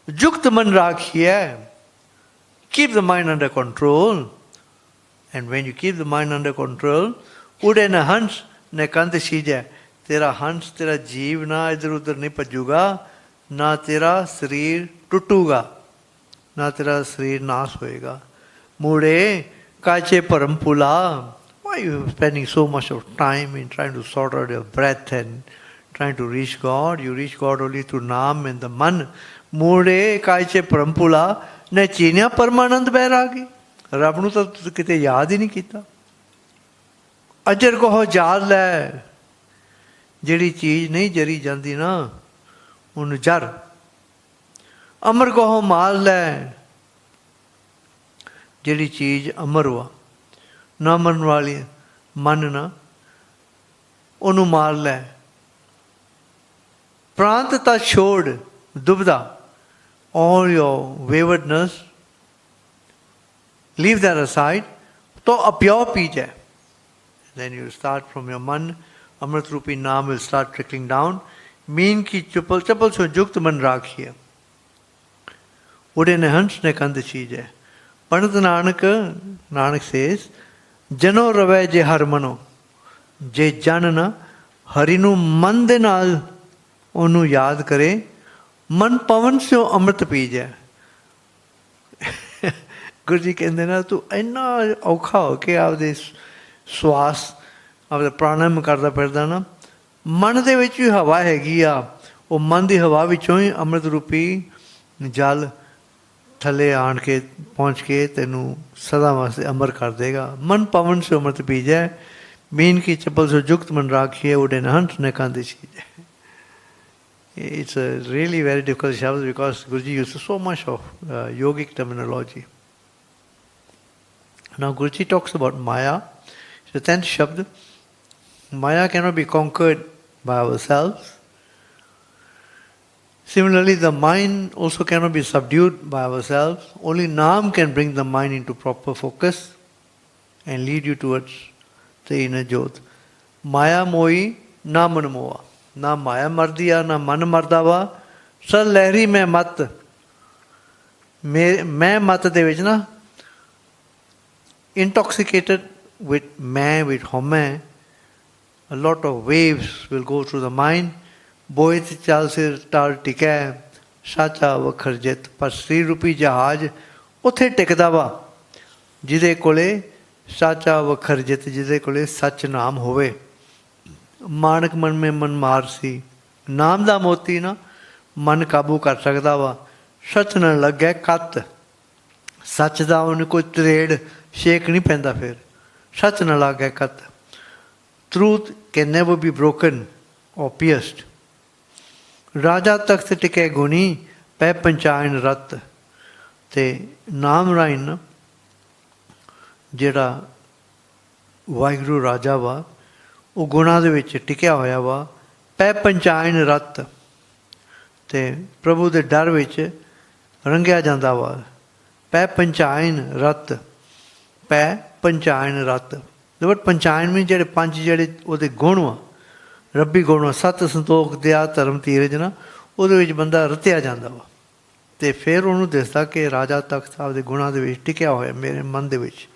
जुक्त मन राखिए. Keep the mind under control. And when you keep the mind under control, उड़े न हंस न कंध सीजे. तेरा हंस, तेरा जीव ना इधर उधर नहीं भजूगा, ना तेरा शरीर टूटूगा, ना तेरा शरीर नाश होएगा. मुड़े काचे परम पुला. Why are you spending so much of time in trying to sort out your breath and trying to reach God? You reach God only through Naam and the Man. Mude kache parampula ne chiniya Paramanand Bairagi. Rab nu ਤਾਂ ਕਿਤੇ ਯਾਦ ਹੀ ਨਹੀਂ ਕੀਤਾ. ਅਜਰ ਕੋ ਯਾਦ ਲੈ. ਜਿਹੜੀ ਚੀਜ਼ ਨਹੀਂ ਜਰੀ ਜਾਂਦੀ ਨਾ, ਉਹਨੂੰ ਜਰ. ਅਮਰ ਕੋ ਮਾਲ ਲੈ. ਜਿਹੜੀ ਚੀਜ਼ ਅਮਰ ਵਾ, ਨਾ ਮਰਨ ਵਾਲੀ ਮਨ ਨਾ, ਉਹਨੂੰ ਮਾਰ ਲੈ. ਪ੍ਰਾਂਤ ਤਾਂ ਛੋੜ ਦੁਬਦਾ. All your waywardness, leave that aside. तो अपयो पी जाए. Then you start from your man. Amrit Rupi Naam will start trickling down. Mean की चप्पल चप्पल से युक्त मन राखिए. उड़े न हंस न कंध चीजे. Pandit Nanak says, Jano rave je har mano. Je janana harinu man de naal onu yaad kare. Man pavan se amrit pੀ ਜਾਏ. ਗੁਰੂ ਜੀ ਕਹਿੰਦੇ ਨਾ, ਤੂੰ ਇੰਨਾ ਔਖਾ ਹੋ ਕੇ ਆਪਦੇ ਸਵਾਸ, ਆਪਦੇ ਪ੍ਰਾਣਾਯਾਮ ਕਰਦਾ ਫਿਰਦਾ ਨਾ, ਮਨ ਦੇ ਵਿੱਚ ਵੀ ਹਵਾ ਹੈਗੀ ਆ. ਉਹ ਮਨ ਦੀ ਹਵਾ ਵਿੱਚੋਂ ਹੀ ਅੰਮ੍ਰਿਤ ਰੂਪੀ ਜਲ ਥੱਲੇ ਆਣ ਕੇ ਪਹੁੰਚ ਕੇ ਤੈਨੂੰ ਸਦਾ ਵਾਸਤੇ ਅਮਰ ਕਰ ਦੇਗਾ. ਮਨ ਪਵਨ ਸੇ ਅੰਮ੍ਰਿਤ ਪੀ ਜਾਏ. ਮੀਨ ਕੀ ਚੱਪਲ ਸੇ ਜੁਗਤ ਮਨ ਰਾਖੀਏ. ਉਡੇ ਨ ਹੰਸ ਨ ਕੰਧ ਛੀਜੇ. It's a really very difficult Shabad because Guruji uses so much of yogic terminology. Now Guruji talks about Maya. The 10th Shabd. Maya cannot be conquered by ourselves. Similarly, the mind also cannot be subdued by ourselves. Only Naam can bring the mind into proper focus and lead you towards the inner Jyot. Maya mohi na man moha. Na Maya mardiya, na man mardava. Sar lehri mein mat. Main mat de vich na, intoxicated with with haumai, a lot of waves will go through the mind. Boit chal sir tar tikੈ, ਸਾਚਾ ਵਖਰ ਜਿਤ ਪਰ ਸ੍ਰੀ ਰੂਪੀ ਜਹਾਜ਼ ਉੱਥੇ ਟਿਕਦਾ ਵਾ ਜਿਹਦੇ ਕੋਲੇ ਸਾਚਾ ਵਖਰ ਜਿਤ, ਜਿਹਦੇ ਕੋਲੇ ਸੱਚ ਨਾਮ ਹੋਵੇ। ਮਾਨਕ ਮਨ ਮੇ ਮਨ ਮਾਰ ਸੀ, ਨਾਮ ਦਾ ਮੋਤੀ ਨਾ ਮਨ ਕਾਬੂ ਕਰ ਸਕਦਾ ਵਾ। ਸੱਚ ਨਾਲ ਲੱਗਿਆ ਕੱਤ, ਸੱਚ ਦਾ ਉਹਨੂੰ ਕੋਈ ਤਰੇੜ ਸ਼ੇਕ ਨਹੀਂ ਪੈਂਦਾ। ਫਿਰ ਸੱਚ ਨਾਲ ਲੱਗ ਗਿਆ ਕੱਤ। Truth can never be broken or pierced. ਰਾਜਾ ਤਖਤ ਟਿਕੇ ਗੁਣੀ ਪੈ ਪੰਚਾਇਨ ਰਤ। ਤੇ ਨਾਮ ਰਾਹੀਂ ਨਾ ਜਿਹੜਾ ਵਾਹਿਗੁਰੂ ਰਾਜਾ ਵਾ ਉਹ ਗੁਣਾਂ ਦੇ ਵਿੱਚ ਟਿਕਿਆ ਹੋਇਆ ਵਾ। ਪੈ ਪੰਚਾਇਨ ਰਤ, ਤੇ ਪ੍ਰਭੂ ਦੇ ਡਰ ਵਿੱਚ ਰੰਗਿਆ ਜਾਂਦਾ ਵਾ। ਪੈ ਪੰਚਾਇਨ ਰਤ, ਪੈ ਪੰਚਾਇਨ ਰਤ। ਬਟ ਪੰਚਾਇਨ ਮੀਨ ਜਿਹੜੇ ਪੰਜ ਜਿਹੜੇ ਉਹਦੇ ਗੁਣ ਵਾ, ਰੱਬੀ ਗੁਣ ਵਾ, ਸੱਤ ਸੰਤੋਖ ਦਇਆ ਧਰਮ ਧੀਰਜ ਨਾ, ਉਹਦੇ ਵਿੱਚ ਬੰਦਾ ਰਤਿਆ ਜਾਂਦਾ ਵਾ। ਅਤੇ ਫਿਰ ਉਹਨੂੰ ਦਿਸਦਾ ਕਿ ਰਾਜਾ ਤਖਤ ਸਾਹਿਬ ਦੇ ਗੁਣਾਂ ਦੇ ਵਿੱਚ ਟਿਕਿਆ ਹੋਇਆ ਮੇਰੇ ਮਨ ਦੇ ਵਿੱਚ।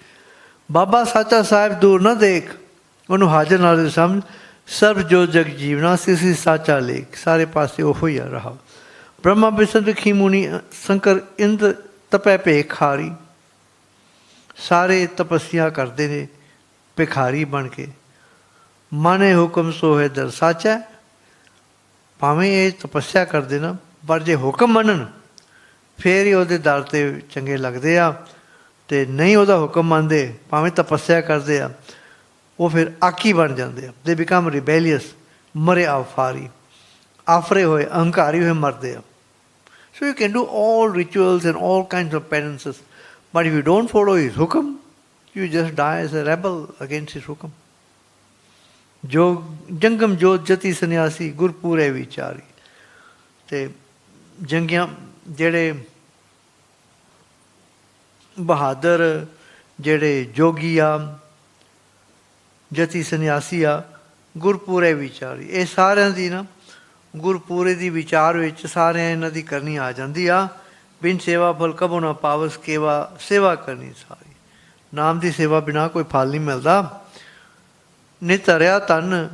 ਬਾਬਾ ਸਾਚਾ ਸਾਹਿਬ ਦੂਰ ਨਾ ਦੇਖ, ਉਹਨੂੰ ਹਾਜ਼ਰ ਨਾਲ ਸਮਝ। ਸਰਬ ਜੋ ਜਗ ਜੀਵਨਾ ਸਿਸੀ ਸਾਚਾ ਲੇਖ, ਸਾਰੇ ਪਾਸੇ ਉਹੋ ਹੀ ਆ ਰਹਾ। ਬ੍ਰਹਮਾ ਵਿਸ਼ਨ ਖੀ ਮੁਨੀ ਸ਼ੰਕਰ ਇੰਦ ਤਪੈ ਭੇਖਾਰੀ। ਸਾਰੇ ਤਪੱਸਿਆ ਕਰਦੇ ਨੇ ਭਿਖਾਰੀ ਬਣ ਕੇ। ਮਾਨੇ ਹੁਕਮ ਸੋਹੇ ਦਰ ਸਾਚਾ। ਭਾਵੇਂ ਇਹ ਤਪੱਸਿਆ ਕਰਦੇ ਨਾ, ਪਰ ਜੇ ਹੁਕਮ ਮੰਨਣ ਫਿਰ ਹੀ ਉਹਦੇ ਦਰ 'ਤੇ ਚੰਗੇ ਲੱਗਦੇ ਆ। ਅਤੇ ਨਹੀਂ ਉਹਦਾ ਹੁਕਮ ਮੰਨਦੇ, ਭਾਵੇਂ ਤਪੱਸਿਆ ਕਰਦੇ ਆ, ਉਹ ਫਿਰ ਆਕੀ ਬਣ ਜਾਂਦੇ ਆ। ਦੇ ਬਿਕਮ ਰਿਬੈਲੀਅਸ, ਮਰੇ ਆਫਾਰੀ, ਆਫਰੇ ਹੋਏ ਅਹੰਕਾਰੀ ਹੋਏ ਮਰਦੇ ਆ। So you can do all rituals and all kinds of penances, but if you don't follow his hukam, you just die as a rebel against his hukam. Jog jangam jot jati sannyasi gur pure vichari. ਤੇ ਜੰਗੀਆਂ ਜਿਹੜੇ ਬਹਾਦਰ ਜਿਹੜੇ ਜੋਗੀ ਆ, ਜਤੀ ਸੰਨਿਆਸੀ ਆ, ਗੁਰਪੂਰੇ ਵਿਚਾਰੀ, ਇਹ ਸਾਰਿਆਂ ਦੀ ਨਾ ਗੁਰਪੂਰੇ ਦੀ ਵਿਚਾਰ ਵਿੱਚ ਸਾਰਿਆਂ ਇਹਨਾਂ ਦੀ ਕਰਨੀ ਆ ਜਾਂਦੀ ਆ। ਬਿਨ ਸੇਵਾ ਫਲ ਕਬੋ ਨਾ ਪਾਵਸ ਕੇਵਾ, ਸੇਵਾ ਕਰਨੀ ਸਾਰੀ। ਨਾਮ ਦੀ ਸੇਵਾ ਬਿਨਾਂ ਕੋਈ ਫਲ ਨਹੀਂ ਮਿਲਦਾ। ਨਿਤਰਿਆ ਤਨ,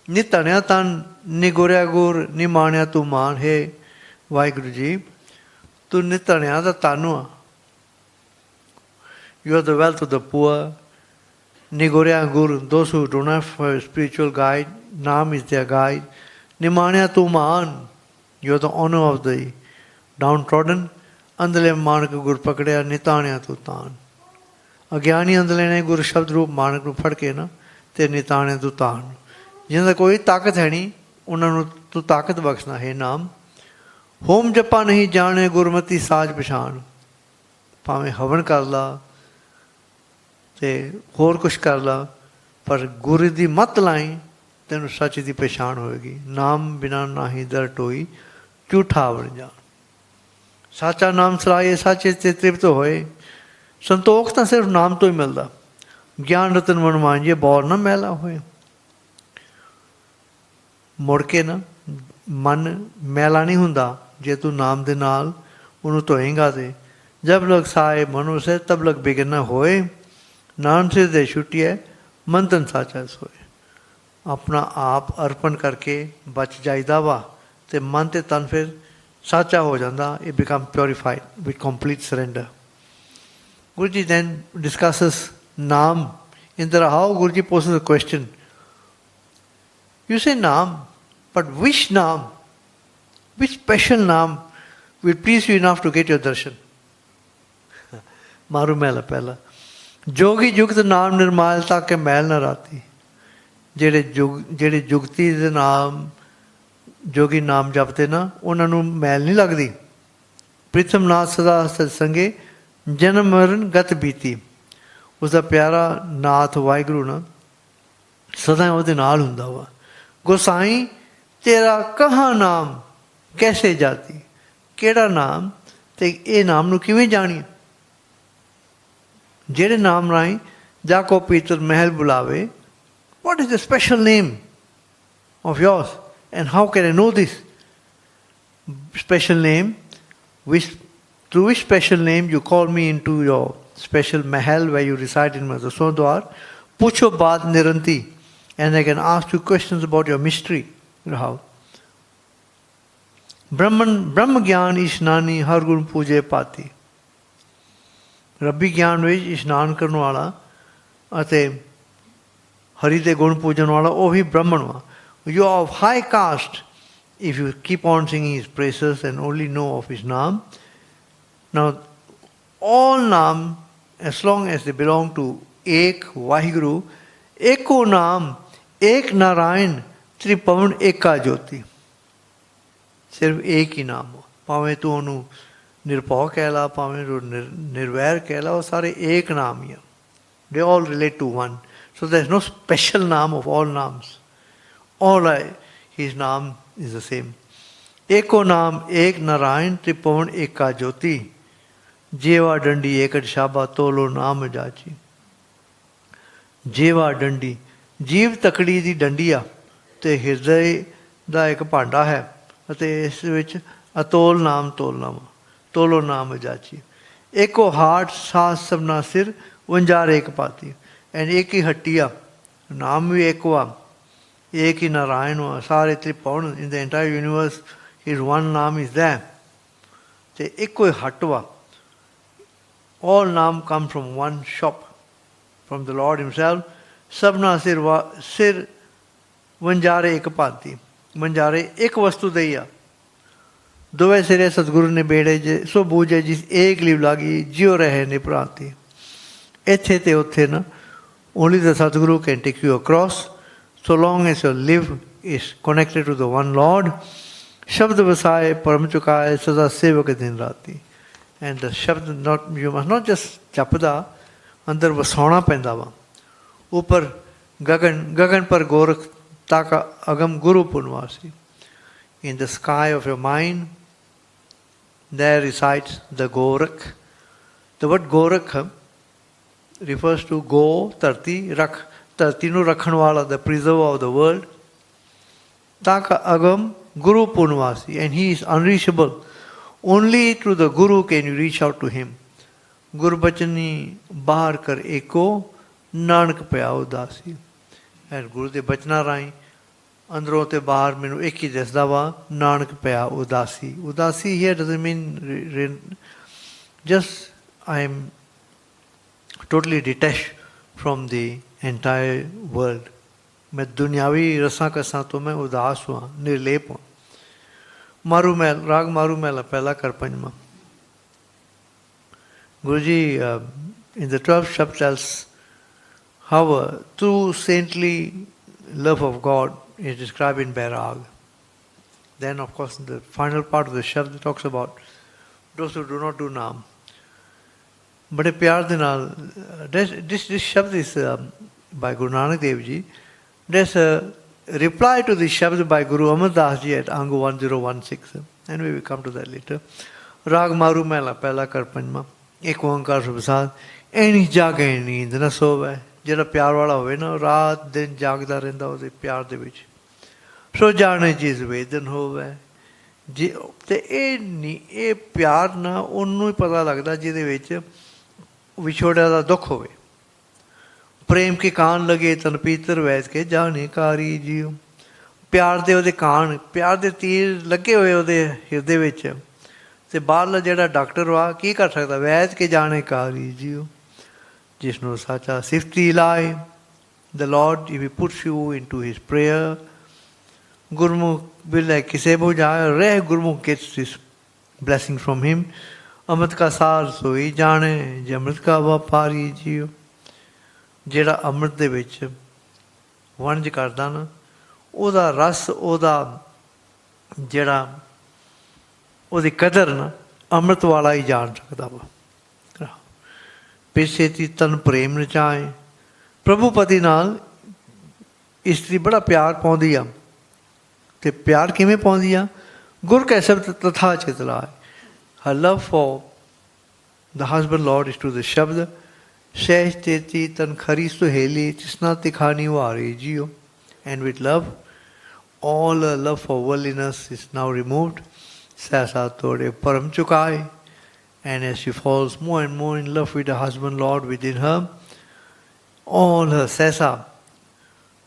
ਨਿਤਣਿਆ ਤਨ, ਨਿਗੁਰਿਆ ਗੁਰ, ਨਿਮਾਣਿਆ ਤੂੰ ਮਾਨ। ਹੈ ਵਾਹਿਗੁਰੂ ਜੀ, ਤੂੰ ਨਿਤਣਿਆ ਦਾ ਤਨ ਆ। You are the wealth of the poor. Nigorya Gur, those who do not have a spiritual guide, Naam is their guide. Nimanya tu maan, you are the honor of the downtrodden. Andale Manak Gur Pakadya, Nitanya tu taan. Agyani andale ne Gur Shabd Roop Manak ਨੂੰ ਫੜ ਕੇ ਨਾ ਤੇ ਨਿਤਾਣੇ ਤੂੰ ਤਾਨ। ਜਿਹਨਾਂ ਦਾ ਕੋਈ ਤਾਕਤ ਹੈ ਨਹੀਂ, ਉਹਨਾਂ ਨੂੰ ਤੂੰ ਤਾਕਤ ਬਖਸ਼ਣਾ ਹੈ ਨਾਮ। ਹੋਮ ਜਪਾ ਨਹੀਂ ਜਾਣੇ ਗੁਰਮਤੀ ਸਾਜ ਪਛਾਣ। ਭਾਵੇਂ ਹਵਨ ਕਰ ਲਾ ਅਤੇ ਹੋਰ ਕੁਛ ਕਰ ਲਾ, ਪਰ ਗੁਰੂ ਦੀ ਮੱਤ ਲਾਈ, ਤੈਨੂੰ ਸੱਚ ਦੀ ਪਛਾਣ ਹੋਏਗੀ। ਨਾਮ ਬਿਨਾਂ ਨਾਹੀ ਦਰ ਟੋਈ, ਝੂਠਾ ਬਣ ਜਾਣ। ਸਾਚਾ ਨਾਮ ਸਲਾਏ, ਸਾਚੇ 'ਤੇ ਤ੍ਰਿਪਤ ਹੋਏ। ਸੰਤੋਖ ਤਾਂ ਸਿਰਫ ਨਾਮ ਤੋਂ ਹੀ ਮਿਲਦਾ। ਗਿਆਨ ਰਤਨ ਮਨ ਮਾਂਜੇ, ਬੌਰ ਨਾ ਮੈਲਾ ਹੋਏ। ਮੁੜ ਕੇ ਨਾ ਮਨ ਮੈਲਾ ਨਹੀਂ ਹੁੰਦਾ ਜੇ ਤੂੰ ਨਾਮ ਦੇ ਨਾਲ ਉਹਨੂੰ ਧੋਏਂਗਾ। ਅਤੇ ਜਬ ਲਗ ਸਾਏ ਮਨੋ ਸੇ ਤਬ ਲਗ ਬਿਗਨ ਹੋਏ। ਨਾਮ ਸੇ ਦੇ ਛੁੱਟੀਏ ਮਨ ਤਨ ਸਾਚਾ ਸੋਏ। ਆਪਣਾ ਆਪ ਅਰਪਣ ਕਰਕੇ ਬਚ ਜਾਈਦਾ ਵਾ, ਅਤੇ ਮਨ ਅਤੇ ਤਨ ਫਿਰ ਸਾਚਾ ਹੋ ਜਾਂਦਾ। ਇਹ become purified with complete surrender. Guru Ji then discusses Naam. In the how Guru Ji poses a question. You say Naam, but which Naam, which special Naam will please you enough to get your darshan? Maroo mehla pehla. Jogi jugt naam nirmal taake mehal na rati. ਜਿਹੜੇ ਜੁਗਤੀ ਦੇ ਨਾਮ ਜੋਗੀ ਨਾਮ ਜਪਦੇ ਨਾ, ਉਹਨਾਂ ਨੂੰ ਮੈਲ ਨਹੀਂ ਲੱਗਦੀ। ਪ੍ਰੀਤਮ ਨਾਥ ਸਦਾ ਸਤਸੰਗੇ ਜਨਮ ਮਰਨ ਗਤ ਬੀਤੀ। उसका प्यारा नाथ वाहिगुरू ना सदा ਉਹਦੇ ਨਾਲ ਹੁੰਦਾ ਵਾ। गोसाई तेरा कहाँ नाम कैसे जाती, ਕਿਹੜਾ ਨਾਮ ਤੇ ਇਹ ਨਾਮ ਨੂੰ ਕਿਵੇਂ ਜਾਣੀਏ। ਜਿਹੜੇ ਨਾਮ ਰਾਹੀਂ ਜਾ ਕੋ ਪੀਤਰ ਮਹਿਲ ਬੁਲਾਵੇ, what is the special name of yours and how can I know this special name, through which special name you call me into your special mahal where you reside in my Dasodwar, pucho baat niranti, and I can ask you questions about your mystery. How? Brahma Gyan Ishnani Har Gun Puje Pati. Rabbi Gyan ਵਿੱਚ ਇਸ਼ਨਾਨ ਕਰਨ ਵਾਲਾ ਅਤੇ ਹਰੀ ਦੇ ਗੁਣ ਪੂਜਣ ਵਾਲਾ ਉਹ ਹੀ ਬ੍ਰਹਮਣ ਵਾ। You are of high caste if you keep on singing his praises and only know of his name. Now, all naam, as long as they belong to Ek Vaheguru, Eko naam, Ek Narayan, Tripavan Eka Jyoti. ਸਿਰਫ ਇੱਕ ਹੀ ਨਾਮ ਹੋ, ਭਾਵੇਂ ਤੂੰ ਉਹਨੂੰ ਨਿਰਭਉ ਕਹਿ ਲਾ, ਭਾਵੇਂ ਤੂੰ ਨਿਰਵੈਰ ਕਹਿ ਲਾ, ਉਹ ਸਾਰੇ ਏਕ ਨਾਮ ਹੀ ਆ। They all relate to one. So there is no special name of all names. All his name is the same. Eko naam ek Narayan Tripavan Eka Jyoti. Jeva dandi ekad shaba tolo naam jachi. Jeva dandi, ਜੀਵ ਤਕੜੀ ਦੀ ਡੰਡੀ ਆ ਤੇ ਹਿਰਦੇ ਦਾ ਇੱਕ ਭਾਂਡਾ ਹੈ ਅਤੇ ਇਸ ਵਿੱਚ ਅਤੋਲ ਨਾਮ ਤੋਲਣਾ ਵਾ, ਤੋਲੋ ਨਾਮ ਜਾਚੀ। ਏਕੋ ਹਾਟ ਸਾਸ ਸਭਨਾ ਸਿਰ ਵੰਜਾਰੇ ਇੱਕ ਪਾਤੀ। ਐਂਡ ਇੱਕ ਹੀ ਹੱਟੀ ਆ, ਨਾਮ ਵੀ ਇੱਕ ਵਾ, ਇੱਕ ਹੀ ਨਾਰਾਇਣ ਵਾ, ਸਾਰੇ ਤ੍ਰਿਭੁਵਨ ਇਨ ਦ ਐਂਟਾਇਰ ਯੂਨੀਵਰਸ ਹਿਜ਼ ਵਨ ਨਾਮ ਇਜ਼ ਦੈਰ ਤੇ ਇੱਕੋ ਹੀ ਹੱਟ ਵਾ। all naam come from one shop, from the Lord himself. Sabna sir vanjare ek panti, vanjare ek vastu deiya. Dove sire Sadguru ne bede je so buje jis ek liv lagi jio rahe ne pranti. Ethe te uthe na, only the Sadguru can take you across, so long as your live is connected to the one Lord. Shabd vasaye param chukaye sada sevak din rati. And the shabd, not, you must not just japada, andar vasauna penda va. Upar gagan par gorakh taka agam guru punvasi. In the sky of your mind, there resides the gorakh. The word gorakh refers to go, tarti, rakh. Tarti nu rakhan wala, the preserver of the world. Taka agam guru punvasi, and he is unreachable. Only through the Guru can you reach out to him. Gurbachani bahar kar eko nanak paya udasi. And Guru de bachna rai andro te bahar menu ek hi dasda va nanak paya udasi. Udasi here doesn't mean just I am totally detached from the entire world. मैं दुनियावी रसा कसा तो मैं उदास हुआ, निर्लेप हूँ. मारू महल, राग मारू महल पहला कर पंजमा. Guruji in the 12th chapter tells how a true saintly love of God is described in Raag. Then of course in the final part of the Shabd talks about those who do not do Naam. Bade pyar de naal, this Shabd is by Guru Nanak Dev Ji. There's a reply to the Shabd by Guru Amar Das Ji at Angg 1016. And we will come to that later. Raag Maru Mela Pehla Kar Panjma. Ek Oankar Prasad. Any jage neend na sove. Jehda pyar wala hove na, raat din jagda rehda ਉਹਦੇ ਪਿਆਰ ਦੇ ਵਿੱਚ. ਸੋ ਜਾਣੇ ਜਿਸ ਵੇਦਨ ਹੋਵੇ. ਤੇ ਇਹ ਪਿਆਰ ਨਾ ਉਹਨੂੰ ਹੀ ਪਤਾ ਲੱਗਦਾ ਜਿਹਦੇ ਵਿੱਚ ਵਿਛੋੜਿਆ ਦਾ ਦੁੱਖ ਹੋਵੇ. ਪ੍ਰੇਮ ਕੇ ਕਾਨ ਲਗੇ ਤਨ ਪੀਤਰ ਵੈਸ ਕੇ ਜਾਣੇ ਕਾਰੀ ਜੀਓ. ਪਿਆਰ ਦੇ ਉਹਦੇ ਕਾਨ, ਪਿਆਰ ਦੇ ਤੀਰ ਲੱਗੇ ਹੋਏ ਉਹਦੇ ਹਿਰਦੇ ਵਿੱਚ. ਤੇ ਬਾਹਰਲਾ ਜਿਹੜਾ ਡਾਕਟਰ ਵਾ ਕੀ ਕਰ ਸਕਦਾ? ਵੈਦ ਕੇ ਜਾਣੇ ਕਾਰੀ ਜੀਓ. ਜਿਸਨੂੰ ਸਾਚਾ ਸਿਫਤੀ ਲਾਏ. The Lord, if he puts you into his prayer, Gurmukh will like ਕਿਸੇ ਬੁਝਾਏ ਰਹਿ. Gurmukh gets this blessing from him. ਅੰਮ੍ਰਿਤ ਕਾ ਸਾਰ ਸੋਈ ਜਾਣੇ ਜੇ ਅੰਮ੍ਰਿਤ ਕਾ ਵਪਾਰੀ ਜੀਓ. ਜਿਹੜਾ ਅੰਮ੍ਰਿਤ ਦੇ ਵਿੱਚ ਵਣਜ ਕਰਦਾ ਨਾ, ਉਹਦਾ ਰਸ, ਉਹਦਾ ਜਿਹੜਾ ਉਹਦੀ ਕਦਰ ਨਾ ਅੰਮ੍ਰਿਤ ਵਾਲਾ ਹੀ ਜਾਣ ਸਕਦਾ ਵਾ. ਪਿਛੇਤੀ ਤਨ ਪ੍ਰੇਮ ਰਚਾਏ। ਪ੍ਰਭੂ ਪਤੀ ਨਾਲ ਇਸਤਰੀ ਬੜਾ ਪਿਆਰ ਪਾਉਂਦੀ ਆ। ਅਤੇ ਪਿਆਰ ਕਿਵੇਂ ਪਾਉਂਦੀ ਆ? ਗੁਰ ਕੈ ਸ਼ਬਦ ਤਥਾ ਚਿਤ ਲਾਏ। Her love for the husband Lord is to the Shabd. Sehaj teti tan khari suheli tisna tikhani wari jio. And with love, all her love for worldliness is now removed. Sasa tode param chukai. And as she falls more and more in love with the husband Lord within her, all her sesa,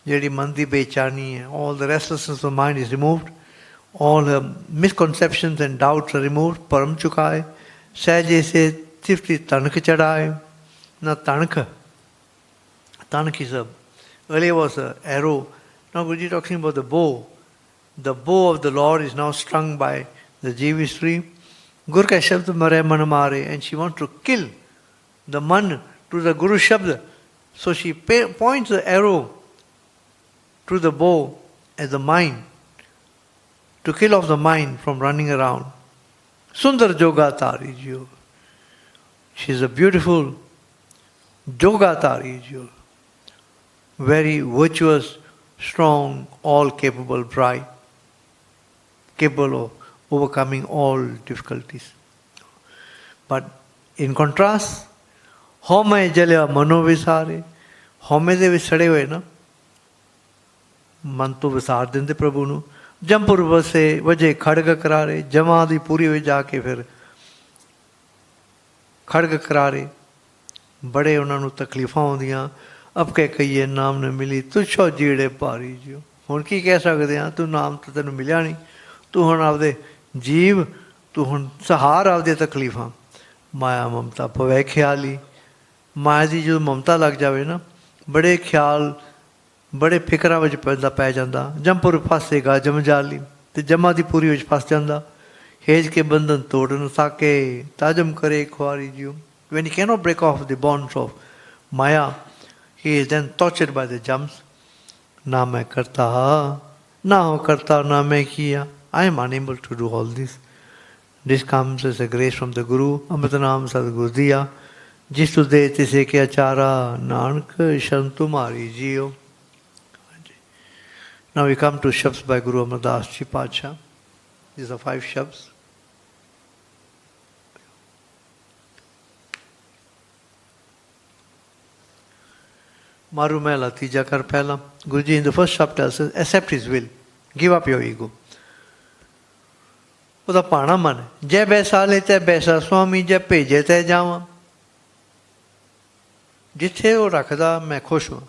jehdi man di bechani hai, all the restlessness of mind is removed. All her misconceptions and doubts are removed. Param chukai. Sehaj se tifti tank chadai. Now tank is earlier was an arrow. Now Guruji talking about the bow. The bow of the Lord is now strung by the Jeevish tree. Gur ka shabd mare man mare. And she wants to kill the man to the Guru Shabd. So she points the arrow to the bow as the mind, to kill off the mind from running around. Sundar Jogatari Jiyo. She is a beautiful Jogatari Jiyo. Very virtuous, strong, all-capable bride. Capable of overcoming all difficulties. But in contrast, haumai jalya mano visare. Haumai de vich sade hoye na, मन तो विसार देंदे प्रभु नू। जमपुर वसे वजे खड़ग करारे। जमा दी पूरी हो जाके फिर खड़ग करारे। बड़े उन्होंने तकलीफां होंदियां। अब कह कहिए नाम ने मिली तुझो जीड़े भारी जियो। हुण की कह सकते हैं? तू नाम तो तेन मिलिया नहीं। तू हुण आपदे जीव, तू हुण सहार आपदे तकलीफां। माया ममता पवै ख्याली। माया की जो ममता लग जाए ना, बड़े ख्याल बड़े फिकरां विच पैदा पै जांदा। जमपुर फासेगा जमजाली। ते जमा दी पूरी विच फस जांदा। हेज के बंधन तोड़ न सके ताजम करे खुआरी जियो। When he cannot break off the bonds of Maya, he is then tortured by the jumps. Na मैं करता, ना हो करता, ना मैं किया. I am unable to do all this. This comes as a grace from the Guru. Amrit Naam Sadguru diya. जिस तू दे तिसे के अचारा नानक शरण तुम्हारी जियो. Now we come to Shabds by Guru Amardas Ji Pacha. These are 5 Shabds. Maroo Mela Tija Kar Pehla. Guruji in the first chapter says, accept his will. Give up your ego. ਉਹਦਾ ਭਾਣਾ ਮਨ ਜੈ ਬੈਸਾ ਲੈ ਤੈ ਬੈਸਾ ਸੁਆਮੀ ਜੈ ਭੇਜੇ ਤੈ ਜਾਵਾਂ ਜਿੱਥੇ ਉਹ ਰੱਖਦਾ ਮੈਂ ਖੁਸ਼ ਹਾਂ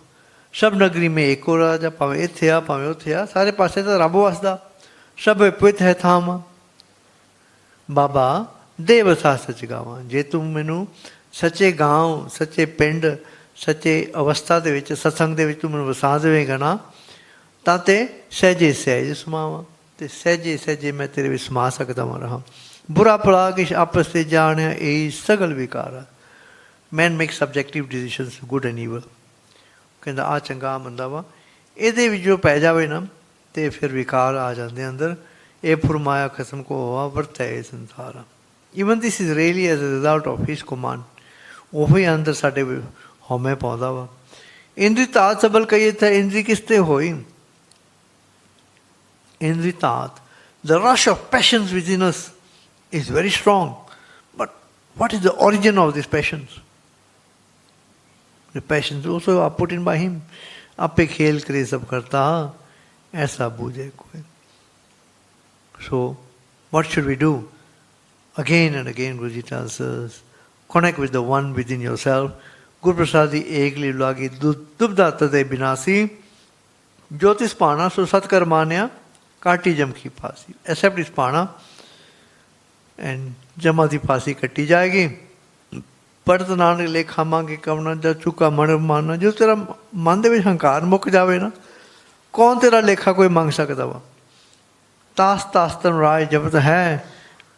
ਸਭ ਨਗਰੀ ਮੇ ਏਕੋ ਰਾਜਾ ਭਾਵੇਂ ਇੱਥੇ ਆ ਭਾਵੇਂ ਉੱਥੇ ਆ ਸਾਰੇ ਪਾਸੇ ਤਾਂ ਰੱਬ ਵਸਦਾ ਸਭ ਪਿਤ ਹੈ ਥਾਵਾਂ ਬਾਬਾ ਦੇ ਵਸਾ ਸੱਚ ਗਾਵਾਂ ਜੇ ਤੂੰ ਮੈਨੂੰ ਸੱਚੇ ਗਾਂਵ ਸੱਚੇ ਪਿੰਡ ਸੱਚੇ ਅਵਸਥਾ ਦੇ ਵਿੱਚ ਸਤਸੰਗ ਦੇ ਵਿੱਚ ਤੂੰ ਮੈਨੂੰ ਵਸਾ ਦੇਵੇਂਗਾ ਨਾ ਤਾਂ ਤੇ ਸਹਿਜੇ ਸਹਿਜ ਸਮਾਵਾਂ ਤੇ ਸਹਿਜੇ ਸਹਿਜੇ ਮੈਂ ਤੇਰੇ ਵਿੱਚ ਸਮਾ ਸਕਦਾ ਵਾਂ ਰਹਾ ਬੁਰਾ ਭਲਾ ਕਿਛ ਆਪਸ ਤੇ ਜਾਣਿਆ ਇਹ ਸਗਲ ਵਿਕਾਰ ਆ man make subjective decisions good and evil ਕਹਿੰਦਾ ਆ ਚੰਗਾ ਮੰਦਾ ਵਾ ਇਹਦੇ ਵਿੱਚ ਜੋ ਪੈ ਜਾਵੇ ਨਾ ਤੇ ਫਿਰ ਵਿਕਾਰ ਆ ਜਾਂਦੇ ਅੰਦਰ ਇਹ ਫਰਮਾਇਆ ਖਸਮ ਕੋ ਹੋਆ ਵਰਤੈ ਇਹ ਸੰਸਾਰ even this is really as a result of his command ਉਹੀ ਅੰਦਰ ਸਾਡੇ ਹਉਮੈ ਪਾਉਂਦਾ ਵਾ ਇੰਦਰੀ ਤਾਤ ਸਬਲ ਕਹੀਏ ਤਾਂ ਇੰਦਰੀ ਕਿਸ ਤੇ ਹੋਈ Indri Tat, the rush of passions within us is very strong. But what is the origin of these passions? The passions also are put in by him. Ape khel kare sab karta, aisa bujhe koi. So, what should we do? Again and again, Guruji tells us, connect with the one within yourself. Gur Parsad ek li lagi dubda tade binasi, jyotis pana so satkar manya, काटी जम की फांसी accept इस पाना and जमा की फांसी कटी जाएगी पड़त नानक लेखा मांगे कवना जा चुका मन माना जो तेरा मन दे विच हंकार मुक जावे ना कौन तेरा लेखा कोई मंग सकता वा तास तास धर्मराज जबत है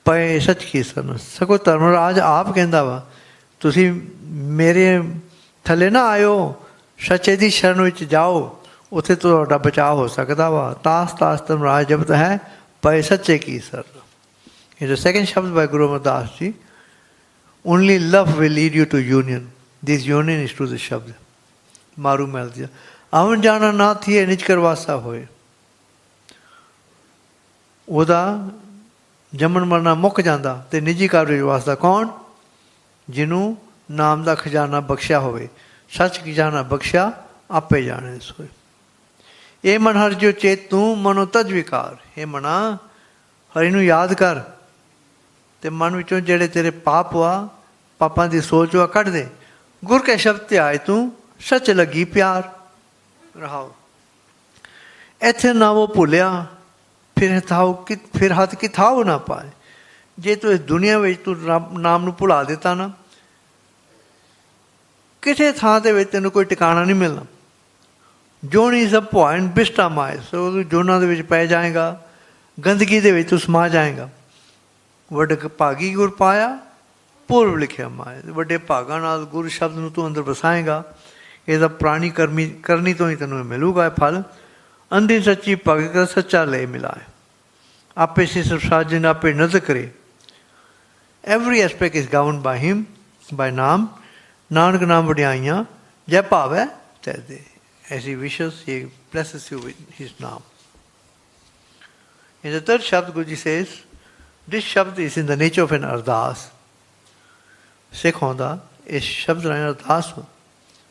पए सच की सन सगो धर्मराज आप कहता वा तुसी मेरे थले ना आयो सच्चे दी शरण विच जाओ ਉੱਥੇ ਤੁਹਾਡਾ ਬਚਾਅ ਹੋ ਸਕਦਾ ਵਾ ਤਾਸ ਤਾਸ ਧਰਮਰਾਜ ਜਪਤ ਹੈ ਪਏ ਸੱਚੇ ਕੀ sir In the second Shabad by Guru Amardas Ji, only love will lead you to union. This union is to the Shabd. Maroo mel diya. Avan jana na thiye nij karwasa hoye. ਉਹਦਾ ਜੰਮਣ ਮਰਨਾ ਮੁੱਕ ਜਾਂਦਾ ਤੇ ਨਿੱਜੀ ਕਾਰਜ ਵਾਸਤਾ ਕੌਣ? ਜਿਹਨੂੰ ਨਾਮ ਦਾ ਖਜ਼ਾਨਾ ਬਖਸ਼ਿਆ ਹੋਵੇ। ਸੱਚ ਖਜ਼ਾਨਾ ਬਖਸ਼ਿਆ ਆਪੇ ਜਾਣੇ ਸੋਏ। ਇਹ ਮਨ ਹਰ ਜੋ ਚੇਤ ਤੂੰ ਮਨੋ ਤਜ ਵਿਕਾਰ। ਇਹ ਮਨਾ ਹਰੀ ਨੂੰ ਯਾਦ ਕਰ ਤੇ ਮਨ ਵਿੱਚੋਂ ਜਿਹੜੇ ਤੇਰੇ ਪਾਪ ਆ ਪਾਪਾਂ ਦੀ ਸੋਚ ਆ ਕੱਢ ਦੇ। ਗੁਰ ਕੇ ਸ਼ਬਦ ਤੇ ਆਏ ਤੂੰ ਸੱਚ ਲੱਗੀ ਪਿਆਰ। ਰਹਾਓ ਇੱਥੇ ਨਾ ਉਹ ਭੁੱਲਿਆ ਫਿਰ ਹੱਥ ਕਿਥਾਓ ਨਾ ਪਾਏ। ਜੇ ਤੂੰ ਇਸ ਦੁਨੀਆ ਵਿੱਚ ਤੂੰ ਨਾਮ ਨੂੰ ਭੁਲਾ ਦਿੱਤਾ ਨਾ, ਕਿਸੇ ਥਾਂ ਦੇ ਵਿੱਚ ਤੈਨੂੰ ਕੋਈ ਟਿਕਾਣਾ ਨਹੀਂ ਮਿਲਣਾ। ਜੋਨੀ ਇਜ਼ ਅ ਪੁਆਇੰਟ ਬਿਸਟਾ ਮਾਏ। ਸੋ ਤੂੰ ਜੋਨਾਂ ਦੇ ਵਿੱਚ ਪੈ ਜਾਏਗਾ, ਗੰਦਗੀ ਦੇ ਵਿੱਚ ਤੂੰ ਸਮਾ ਜਾਏਗਾ। ਵੱਡ ਭਾਗੀ ਗੁਰ ਪਾਇਆ ਪੂਰਵ ਲਿਖਿਆ ਮਾਏ। ਵੱਡੇ ਭਾਗਾਂ ਨਾਲ ਗੁਰ ਸ਼ਬਦ ਨੂੰ ਤੂੰ ਅੰਦਰ ਵਸਾਏਗਾ। ਇਹਦਾ ਪੁਰਾਣੀ ਕਰਨੀ ਤੋਂ ਹੀ ਤੈਨੂੰ ਮਿਲੂਗਾ ਇਹ ਫਲ। ਅੰਧੀ ਸੱਚੀ ਭਗਤ ਦਾ ਸੱਚਾ ਲੈ ਮਿਲਾਏ। ਆਪੇ ਸਿਰਫ ਸਾਜਨ ਆਪੇ ਨਜ਼ਰ ਕਰੇ। ਐਵਰੀ ਐਸਪੈਕਟ ਇਜ਼ ਗਵਰਨ ਬਾਈ ਹਿਮ ਬਾਈ ਨਾਮ। ਨਾਨਕ ਨਾਮ ਵਡਿਆਈਆਂ ਜੈ ਭਾਵੈ ਤੈ ਦੇ। ਐਸੀ ਵਿਸ਼ਸ ਹੀ blesses you with his name. In the third Shabd, Guruji says, this Shabd is in the nature of an ardas. Sikh ਹੁੰਦਾ ਇਸ ਸ਼ਬਦ ਰਾਹੀਂ ਅਰਦਾਸ ਹੋ।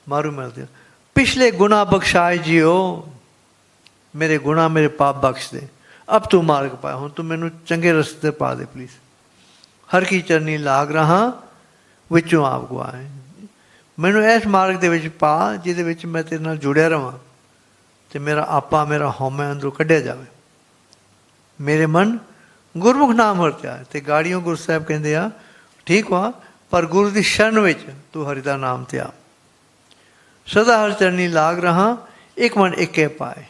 ਮਾਰੂ ਮਿਲਦੇ ਪਿਛਲੇ ਗੁਨਾਹ ਬਖਸ਼ਾਏ ਜੀਓ। ਮੇਰੇ ਗੁਨਾਹ ਮੇਰੇ ਪਾਪ ਬਖਸ਼ ਦੇ। ਅਬ ਤੂੰ ਮਾਰਗ ਪਾਇਆ। ਹੁਣ ਤੂੰ ਮੈਨੂੰ ਚੰਗੇ ਰਸਤੇ 'ਤੇ ਪਾ ਦੇ ਪਲੀਜ਼। ਹਰ ਕੀ ਚਰਨੀ ਲਾਗ ਰਹਾ ਵਿੱਚੋਂ ਆਪ ਗਵਾਏ। ਮੈਨੂੰ ਇਸ ਮਾਰਗ ਦੇ ਵਿੱਚ ਪਾ ਜਿਹਦੇ ਵਿੱਚ ਮੈਂ ਤੇਰੇ ਨਾਲ ਜੁੜਿਆ ਰਹਾਂ ਅਤੇ ਮੇਰਾ ਆਪਾ ਮੇਰਾ ਹਉਮੈ ਅੰਦਰੋਂ ਕੱਢਿਆ ਜਾਵੇ। ਮੇਰੇ ਮਨ ਗੁਰਮੁਖ ਨਾਮ ਵਰਤਿਆ। ਅਤੇ ਗਾੜੀਆਂ ਗੁਰੂ ਸਾਹਿਬ ਕਹਿੰਦੇ ਆ ਠੀਕ ਵਾ, ਪਰ ਗੁਰੂ ਦੀ ਸ਼ਰਨ ਵਿੱਚ ਤੂੰ ਹਰੀ ਦਾ ਨਾਮ ਤੇ ਆ। ਸਦਾ ਹਰ ਚਰਨੀ ਲਾਗ ਰਹਾ ਇੱਕ ਮਨ ਇੱਕੇ ਪਾਏ।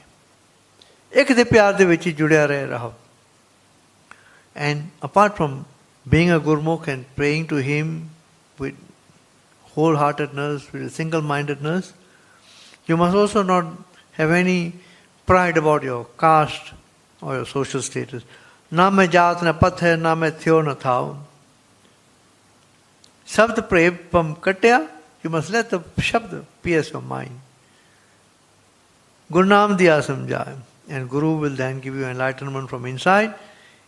ਇੱਕ ਦੇ ਪਿਆਰ ਦੇ ਵਿੱਚ ਹੀ ਜੁੜਿਆ ਰਹੇ ਰਹੋ। And apart from being a Gurmukh and praying to him with wholeheartedness, with a single-mindedness, you must also not have any pride about your caste or your social status. Na main jaat na path hai, na main thyo na thao. Shabd prem katya, you must let the shabd pierce your mind. Gurnam diya samjhaye, and Guru will then give you enlightenment from inside.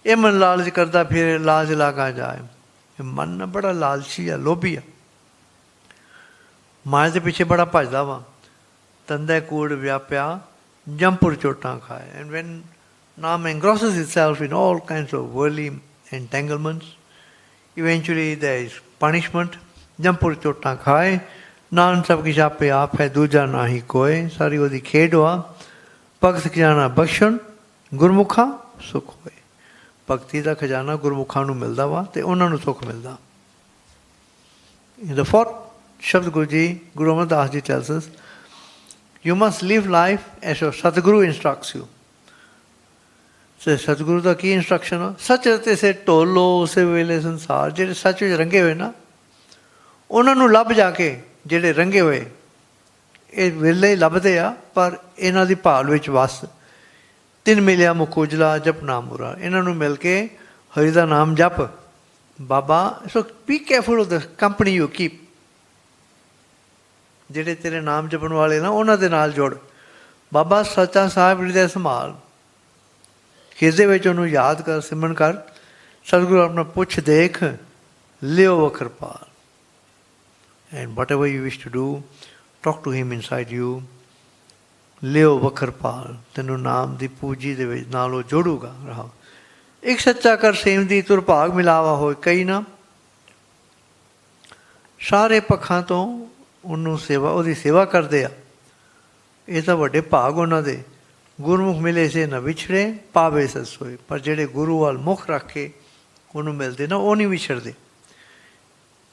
ਇਹ ਮਨ ਲਾਲਚ ਕਰਦਾ ਫਿਰ ਲਾਜ ਲਾਗਾ ਜਾਏ। ਇਹ ਮਨ ਨਾ ਬੜਾ ਲਾਲਚੀ ਆ, ਲੋਭੀ ਆ। ਮਾਇਆ ਦੇ ਪਿੱਛੇ ਬੜਾ ਭੱਜਦਾ ਵਾ। ਤੰਦੇ ਕੂੜ ਵਿਆਪਿਆ ਜੰਪੁਰ ਚੋਟਾਂ ਖਾਏ। ਐਂਡ ਵੈਨ ਨਾਮ engrosses itself in all kinds of worldly entanglements, eventually there is punishment. ਜੰਪੁਰ ਚੋਟਾਂ ਖਾਏ। ਨਾਨ ਸਭ ਕੀ ਛਾਪੇ ਆਪ ਹੈ ਦੂਜਾ ਨਾ ਹੀ ਕੋਏ। ਸਾਰੀ ਉਹਦੀ ਖੇਡ ਵਾ। ਭਗਤ ਖਜ਼ਾਨਾ ਬਖਸ਼ਣ ਗੁਰਮੁਖਾ ਸੁਖ ਹੋਏ। ਭਗਤੀ ਦਾ ਖਜ਼ਾਨਾ ਗੁਰਮੁਖਾਂ ਨੂੰ ਮਿਲਦਾ ਵਾ ਅਤੇ ਉਹਨਾਂ ਨੂੰ ਸੁੱਖ ਮਿਲਦਾ। In the fourth Shabd Guruji, Guru Amar Das Ji tells us, you must live life as your Satguru instructs you. So Satguru the Ki instruction ਆ? ਸੱਚ ਰਤੇ ਸੇ ਢੋਲੋ ਉਸੇ ਵੇਲੇ ਸੰਸਾਰ। ਜਿਹੜੇ ਸੱਚ ਵਿੱਚ ਰੰਗੇ ਹੋਏ ਨਾ ਉਹਨਾਂ ਨੂੰ ਲੱਭ ਜਾ ਕੇ ਜਿਹੜੇ ਰੰਗੇ ਹੋਏ ਇਹ ਵੇਲੇ ਲੱਭਦੇ ਆ, ਪਰ ਇਹਨਾਂ ਦੀ ਭਾਲ ਵਿੱਚ ਵਸ। ਤਿੰਨ ਮਿਲਿਆ ਮੁਖ ਉਜਲਾ ਜਪ ਨਾਮ ਮੁਰਾ। ਇਹਨਾਂ ਨੂੰ ਮਿਲ ਕੇ ਹਰੀ ਦਾ ਨਾਮ ਜਪ ਬਾਬਾ। So be careful of the company you keep. ਜਿਹੜੇ ਤੇਰੇ ਨਾਮ ਜਪਣ ਵਾਲੇ ਨਾ ਉਹਨਾਂ ਦੇ ਨਾਲ ਜੁੜ। ਬਾਬਾ ਸੱਚਾ ਸਾਹਿਬ ਹਿਰਦੇ ਸੰਭਾਲ। ਹਿਰਦੇ ਵਿੱਚ ਉਹਨੂੰ ਯਾਦ ਕਰ, ਸਿਮਰਨ ਕਰ। ਸਤਿਗੁਰੂ ਆਪਣਾ ਪੁੱਛ ਦੇਖ ਲਿਓ ਵਖਰ ਪਾਲ। And whatever you wish to do, talk to him inside you. ਲਿਓ ਵਖਰ ਪਾਲ। ਤੈਨੂੰ ਨਾਮ ਦੀ ਪੂਜੀ ਦੇ ਵਿੱਚ ਨਾਲ ਉਹ ਜੋੜੂਗਾ। ਰਹਾ ਇੱਕ ਸੱਚਾ ਕਰ ਸੇਮ ਦੀ ਤੁਰ ਭਾਗ ਮਿਲਾਵਾ ਹੋਏ। ਕਈ ਨਾ ਸਾਰੇ ਪੱਖਾਂ ਤੋਂ ਉਹਨੂੰ ਸੇਵਾ ਉਹਦੀ ਸੇਵਾ ਕਰਦੇ ਆ। ਇਹ ਤਾਂ ਵੱਡੇ ਭਾਗ ਉਹਨਾਂ ਦੇ। ਗੁਰਮੁਖ ਮਿਲੇ ਸੇ ਨਾ ਵਿਛੜੇ ਪਾਵੇ ਸਸੋਏ। ਪਰ ਜਿਹੜੇ ਗੁਰੂ ਵੱਲ ਮੁੱਖ ਰੱਖ ਕੇ ਉਹਨੂੰ ਮਿਲਦੇ ਨਾ ਉਹ ਨਹੀਂ ਵਿਛੜਦੇ।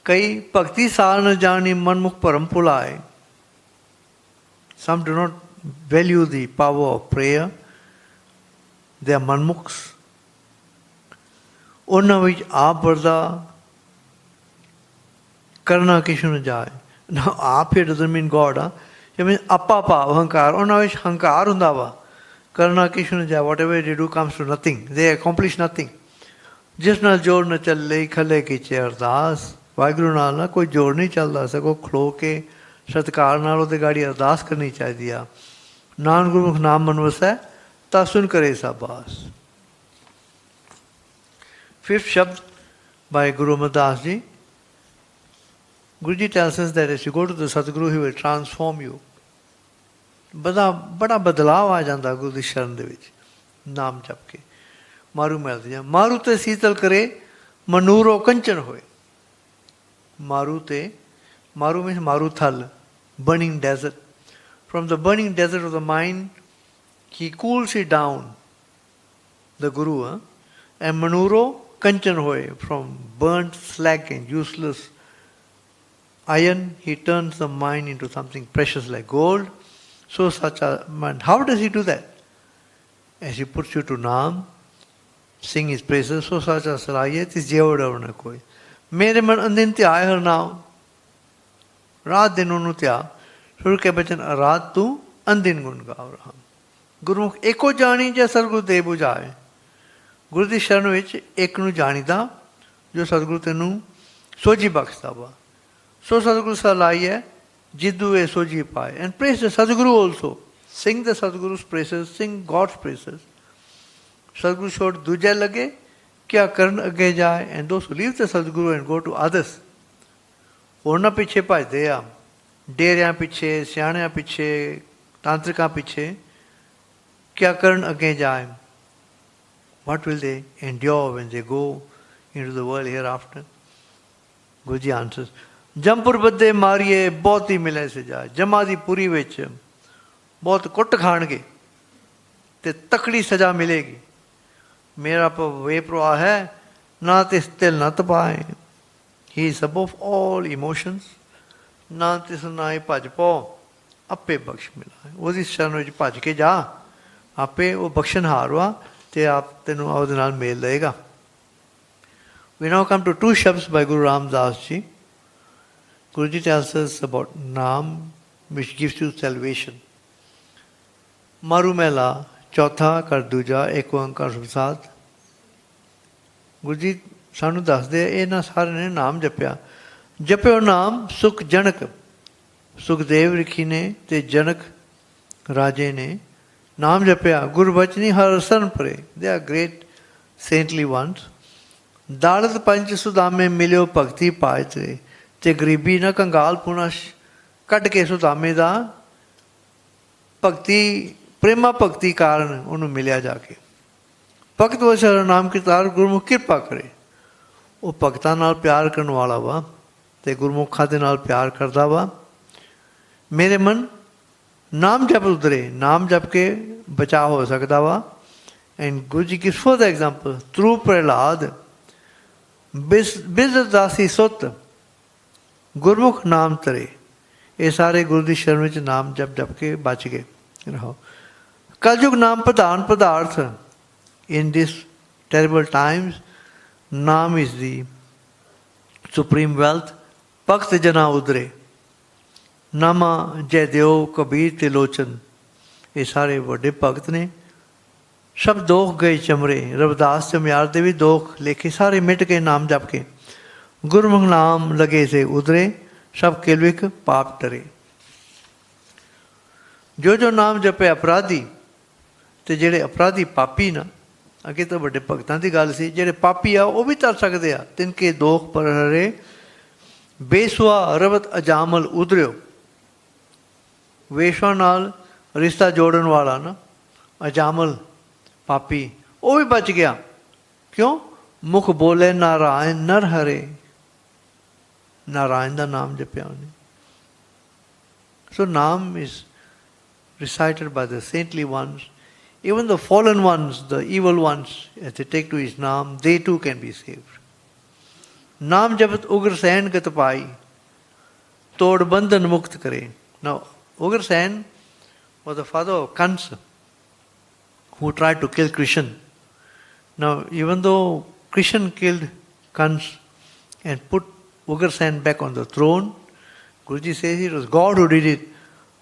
ਕਈ ਭਗਤੀ ਸਾਲ ਨ ਜਾਣੀ ਮਨਮੁਖ ਭਰਮ ਭੁਲਾਏ। Some do not value the power of prayer. They are manmukhs. ਉਹਨਾਂ ਵਿੱਚ ਆਪ ਵਰਦਾ ਕਰਨਾ ਕਿਸੇ ਨੂੰ ਜਾਏ ਨਾ। ਆਪ ਹੀ doesn't mean God ਆ। ਜਿਵੇਂ ਆਪਾ ਭਾਵ ਹੰਕਾਰ, ਉਹਨਾਂ ਵਿੱਚ ਹੰਕਾਰ ਹੁੰਦਾ ਵਾ। ਕਰਨਾ ਕਿਸੇ ਨੂੰ ਜਾਏ। ਵਾਟ ever they do comes to nothing. They accomplish nothing. ਜਿਸ ਨਾਲ ਜੋੜ ਨਾ ਚੱਲੇ ਖਲੇ ਕੀਚੇ ਅਰਦਾਸ। ਵਾਹਿਗੁਰੂ ਨਾਲ ਨਾ ਕੋਈ ਜੋੜ ਨਹੀਂ ਚੱਲਦਾ, ਸਗੋਂ ਖਲੋ ਕੇ ਸਤਿਕਾਰ ਨਾਲ ਉਹਦੇ ਗਾੜੀ ਅਰਦਾਸ ਕਰਨੀ ਚਾਹੀਦੀ ਆ। ਨਾਨਕ ਗੁਰਮੁਖ ਨਾਮ ਮਨ ਵਸੈ ਤਾਂ ਸੁਨ ਕਰੇ ਸਾਬਾਸ। Fifth Shabd by Guru Amardas Ji. Guruji tells us that as you go to the Sadguru, he will transform you. ਬੜਾ ਬਦਲਾਵ ਆ ਜਾਂਦਾ ਗੁਰੂ ਦੀ ਸ਼ਰਨ ਦੇ ਵਿੱਚ ਨਾਮ ਜਪ ਕੇ। ਮਾਰੂ ਮਿਲਦੇ ਜਾਂ ਮਾਰੂ ਤੇ ਸੀਤਲ ਕਰੇ ਮਨੂਰੋ ਕੰਚਨ ਹੋਏ। ਮਾਰੂ ਤੇ ਮਾਰੂ means ਮਾਰੂਥਲ, burning desert. From the burning desert of the mind, he cools it down, the Guru. And manuro kanchan hoye, from burnt slag and useless iron, he turns the mind into something precious like gold. So such a man, how does he do that? As he puts you to Naam, sing his praises, so such a salayet is jevadavana koi. Mere man andin tyay har naam, raat din unu tya, sur ke bachan raat tu andin gun gav raham. Gurmukh eko jani ja sarguru de bujaye. ਗੁਰੂ ਦੀ ਸ਼ਰਨ ਵਿੱਚ ਇੱਕ ਨੂੰ ਜਾਣੀਦਾ ਜੋ ਸਤਿਗੁਰੂ ਤੈਨੂੰ ਸੋਝੀ ਬਖਸ਼ਦਾ ਵਾ। ਸੋ ਸਤਿਗੁਰੂ ਸਲਾਈ ਹੈ ਜਿੱਦੂ ਇਹ ਸੋਝੀ ਪਾਏ। And press the Satguru also, Singh the satgurus ਪ੍ਰੇਸਸ, Singh God's ਪ੍ਰੇਸਸ। ਸਤਿਗੁਰੂ ਛੋੜ ਦੂਜੇ ਲੱਗੇ ਕਿਆ ਕਰਨ ਅੱਗੇ ਜਾਏ। And ਦੋਸ who leave the Satguru and go to others, ਉਹਨਾਂ ਪਿੱਛੇ ਭੱਜਦੇ ਆ, ਡੇਰਿਆਂ ਪਿੱਛੇ, ਸਿਆਣਿਆਂ ਪਿੱਛੇ, ਤਾਂਤਰਿਕਾਂ ਪਿੱਛੇ, ਕਿਆ ਕਰਨ ਅੱਗੇ ਜਾਏ। What will they endure when they go into the world hereafter? Guruji answers, Jampur badde mariye bahut mile se jaye. Jama di puri vich bahut kut khange te takdi saja milegi. Mera वे प्रवाह है ना तिस तिल न तपाए. He is above all emotions. ना तिस नाई भज पौ आपे बख्श मिला. ਉਹਦੀ ਸ਼ਰਨ ਵਿੱਚ ਭੱਜ ਕੇ ਜਾ, ਆਪੇ ਉਹ ਬਖਸ਼ਣਹਾਰ ਵਾ ਤੇ ਆਪ ਤੈਨੂੰ ਉਹਦੇ ਨਾਲ ਮੇਲ ਲਏਗਾ। We now come to two Shabds by Guru Ramdas Ji. Guruji tells us about Naam, which gives you salvation. Maroo Mehla, ਚੌਥਾ ਕਰ ਦੂਜਾ ਏਕ ਓਂਕਾਰ ਪ੍ਰਸਾਦ। ਗੁਰੂ ਜੀ ਸਾਨੂੰ ਦੱਸਦੇ ਇਹਨਾਂ ਸਾਰਿਆਂ ਨੇ ਨਾਮ ਜਪਿਆ। ਜਪਿਓ ਨਾਮ ਸੁਖ ਜਨਕ, ਸੁਖਦੇਵ ਰਿਖੀ ਨੇ ਤੇ ਜਨਕ ਰਾਜੇ ਨੇ ਨਾਮ ਜਪਿਆ। ਗੁਰਬਚਨੀ ਹਰ ਸਰਨ ਪਰੇ, ਦੇ ਆਰ ਗ੍ਰੇਟ ਸੇਂਟਲੀ ਵਨਸ। ਦਾਲਤ ਪੰਚ ਸੁਦਾਮੇ ਮਿਲਿਓ ਭਗਤੀ ਪਾਏ ਤੇ, ਤੇ ਗਰੀਬੀ ਨਾ ਕੰਗਾਲ ਪੁਣਾ ਕੱਢ ਕੇ ਸੁਦਾਮੇ ਦਾ ਭਗਤੀ ਪ੍ਰੇਮਾ ਭਗਤੀ ਕਾਰਨ ਉਹਨੂੰ ਮਿਲਿਆ ਜਾ ਕੇ। ਭਗਤ ਵਸਰ ਨਾਮ ਕੀਰਤਾਰ ਗੁਰਮੁਖ ਕਿਰਪਾ ਕਰੇ। ਉਹ ਭਗਤਾਂ ਨਾਲ ਪਿਆਰ ਕਰਨ ਵਾਲਾ ਵਾ ਤੇ ਗੁਰਮੁਖਾਂ ਦੇ ਨਾਲ ਪਿਆਰ ਕਰਦਾ ਵਾ। ਮੇਰੇ ਮਨ ਨਾਮ ਜਪ ਉਤਰੇ, ਨਾਮ ਜਪ ਕੇ ਬਚਾ ਹੋ ਸਕਦਾ ਵਾ। And Guru ji gives for the example through Prahlad ਬਿਰਧ ਦਾਸੀ ਸੁੱਤ ਗੁਰਮੁਖ ਨਾਮ ਤਰੇ। ਇਹ ਸਾਰੇ ਗੁਰੂ ਦੀ ਸ਼ਰਨ ਵਿੱਚ ਨਾਮ ਜਪ ਜਪ ਕੇ ਬਚ ਗਏ ਰਹੋ। ਕਲਯੁਗ ਨਾਮ ਪ੍ਰਧਾਨ ਪਦਾਰਥ। In this terrible times, ਨਾਮ is the supreme wealth. ਭਗਤ ਜਨਾ ਉਦਰੇ ਨਾਮਾ ਜੈ ਦਿਓ ਕਬੀਰ ਤੇ ਲੋਚਨ। ਇਹ ਸਾਰੇ ਵੱਡੇ ਭਗਤ ਨੇ। ਸਭ ਦੋਖ ਗਏ ਚਮਰੇ। ਰਵਿਦਾਸ ਚਮਿਆਰ ਦੇ ਵੀ ਦੋਖ ਲੇਖੇ ਸਾਰੇ ਮਿਟ ਕੇ ਨਾਮ ਜਪ ਕੇ। ਗੁਰਮੁਖ ਨਾਮ ਲਗੇ ਸੇ ਉਦਰੇ, ਸਭ ਕਿਲਵਿਕ ਪਾਪ ਟਰੇ। ਜੋ ਨਾਮ ਜਪੇ ਅਪਰਾਧੀ, ਤੇ ਜਿਹੜੇ ਅਪਰਾਧੀ ਪਾਪੀ ਨਾ, ਅੱਗੇ ਤਾਂ ਵੱਡੇ ਭਗਤਾਂ ਦੀ ਗੱਲ ਸੀ, ਜਿਹੜੇ ਪਾਪੀ ਆ ਉਹ ਵੀ ਤਰ ਸਕਦੇ ਆ। ਤਿਨਕੇ ਦੋਖ ਪਰ ਹਰੇ ਬੇਸੁਆ ਰਵਤ ਅਜਾਮਲ ਉਦਰਿਓ। ਵੇਸ਼ਵਾ ਨਾਲ ਰਿਸ਼ਤਾ ਜੋੜਨ ਵਾਲਾ ਨਾ ਅਜਾਮਲ ਪਾਪੀ, ਉਹ ਵੀ ਬਚ ਗਿਆ। ਕਿਉਂ? ਮੁਖ ਬੋਲੇ ਨਾਰਾਇਣ ਨਰ ਹਰੇ। ਨਾਰਾਇਣ ਦਾ ਨਾਮ ਜਪਿਆ ਉਹਨੇ। ਸੋ ਨਾਮ is recited by the saintly ones. Even the fallen ones, the evil ones, as they take to his name, they too can be saved. Naam japat Gur Sain gat pai, tod bandhan mukt kare. Now, Gur Sain was the father of Kansa, who tried to kill Krishan. Now, even though Krishan killed Kans and put Gur Sain back on the throne, Guruji says it was God who did it.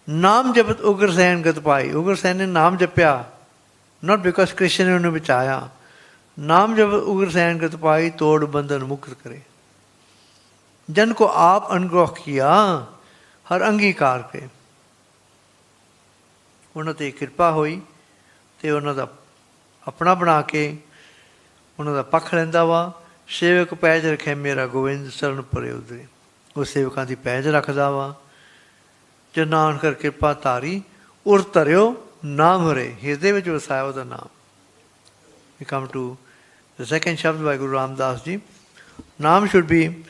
ਨਾਮ ਜਪਤ ਉਗਰ ਸੈਨ ਗਤ ਪਾਈ। ਉਗਰ ਸੈਨ ਨੇ ਨਾਮ ਜਪਿਆ, not because Krishna ਨੇ ਉਹਨੂੰ ਬਚਾਇਆ। ਨਾਮ ਜਪਤ ਉਗਰ ਸੈਨ ਗਤ ਪਾਈ, ਤੋੜ ਬੰਧਨ ਮੁਕਤ ਕਰੇ। जन को आप अनुग्रह किया हर अंगीकार के। उन्हां ते किरपा हुई ते उन्हां दा अपना बना के उन्हां दा पक्ष लैंदा वा। सेवक पैज रखे मेरा गोविंद शरण परे उतरे। वो सेवकां दी पैज रखदा वा। जे नानक किरपा तारी उर धरियो नाम हरे। हिरदे विच वसाया उहदा नाम। We come to the second Shabad by Guru Ramdas Ji. Naam should be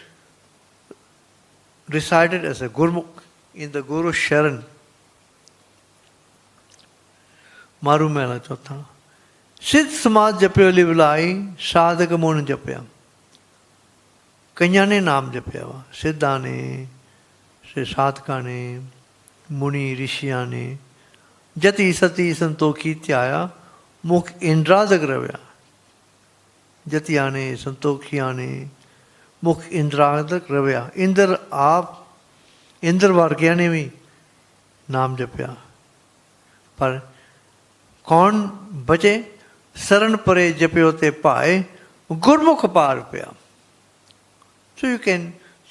recited as a Gurmukh in the Guru Sharan. Maroo Mehla Chautha. Siddh Samad Japyo Livlai Sadhak Mun Japya. ਕਈਆਂ ਨੇ ਨਾਮ ਜਪਿਆ ਵਾ, ਸਿੱਧਾਂ ਨੇ, ਸਾਧਕਾਂ ਨੇ, ਮੁਨੀ ਰਿਸ਼ੀਆਂ ਨੇ। ਜਤੀ ਸਤੀ ਸੰਤੋਖੀ ਧਿਆਇਆ ਮੁਖ ਇੰਦਰਾਦਕ ਰਵਿਆ। ਜਤੀਆਂ ਨੇ, ਸੰਤੋਖੀਆਂ ਨੇ, ਮੁਖ ਇੰਦਰਾਦਕ ਰਵਿਆ। ਇੰਦਰ ਆਪ, ਇੰਦਰ ਵਰਗਿਆਂ ਨੇ ਵੀ ਨਾਮ ਜਪਿਆ। ਪਰ ਕੌਣ ਬਚੇ? ਸਰਨ ਪਰੇ ਜਪਿਓ ਤੇ ਭਾਏ ਗੁਰਮੁਖ ਪਾਰ ਪਿਆ। So you can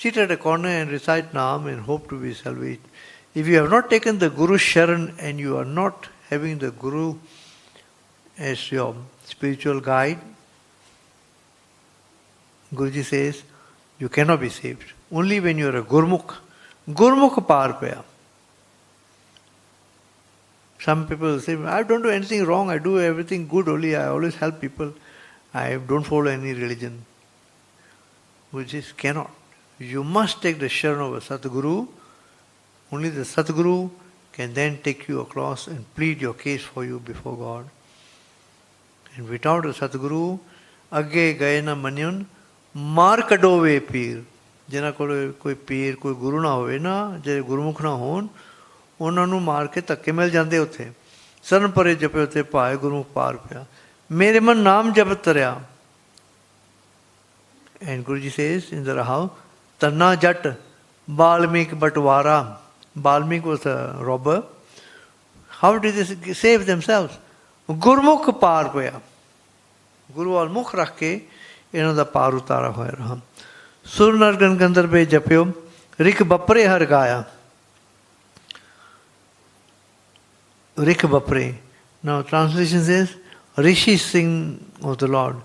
sit at a corner and recite Naam and hope to be salvaged. If you have not taken the Guru Sharan and you are not having the Guru as your spiritual guide, Guruji says, you cannot be saved. Only when you are a Gurmukh. Gurmukh par paya. Some people say, I don't do anything wrong, I do everything good only, I always help people, I don't follow any religion. Which is cannot. You must take the Sharan of a Satguru. Only the Satguru can then take you across and plead your case for you before God. And without a Satguru, Agge Gayana Manyun, Mar Kadove Peer. Jina koi Peer, koi Guru na hoਵੇ ਨਾ, ਜੇ ਗੁਰਮੁਖ ਨਾ ਹੋਣ, ਉਹਨਾਂ ਨੂੰ ਮਾਰ ਕੇ ਧੱਕੇ ਮਿਲ ਜਾਂਦੇ ਉੱਥੇ। ਸਰਨ ਪਰੇ ਜਪੇ ਉੱਤੇ ਭਾਏ ਗੁਰਮੁਖ ਪਾਰ ਪਿਆ। ਮੇਰੇ ਮਨ ਨਾਮ ਜਪਤ ਤਰਿਆ। And Guruji says in the Raag, Tanna Jat, Balmik Batwara. Balmik was a robber. How did they save themselves? Gurmukh Par Paya. Guru al Mukh Rakhe, the Par Utara Hoya. Surnar Gandharbe Japyo, Rik Bapre Har Gaya. Rik Bapre. Now translation says, Rishi sing of the Lord.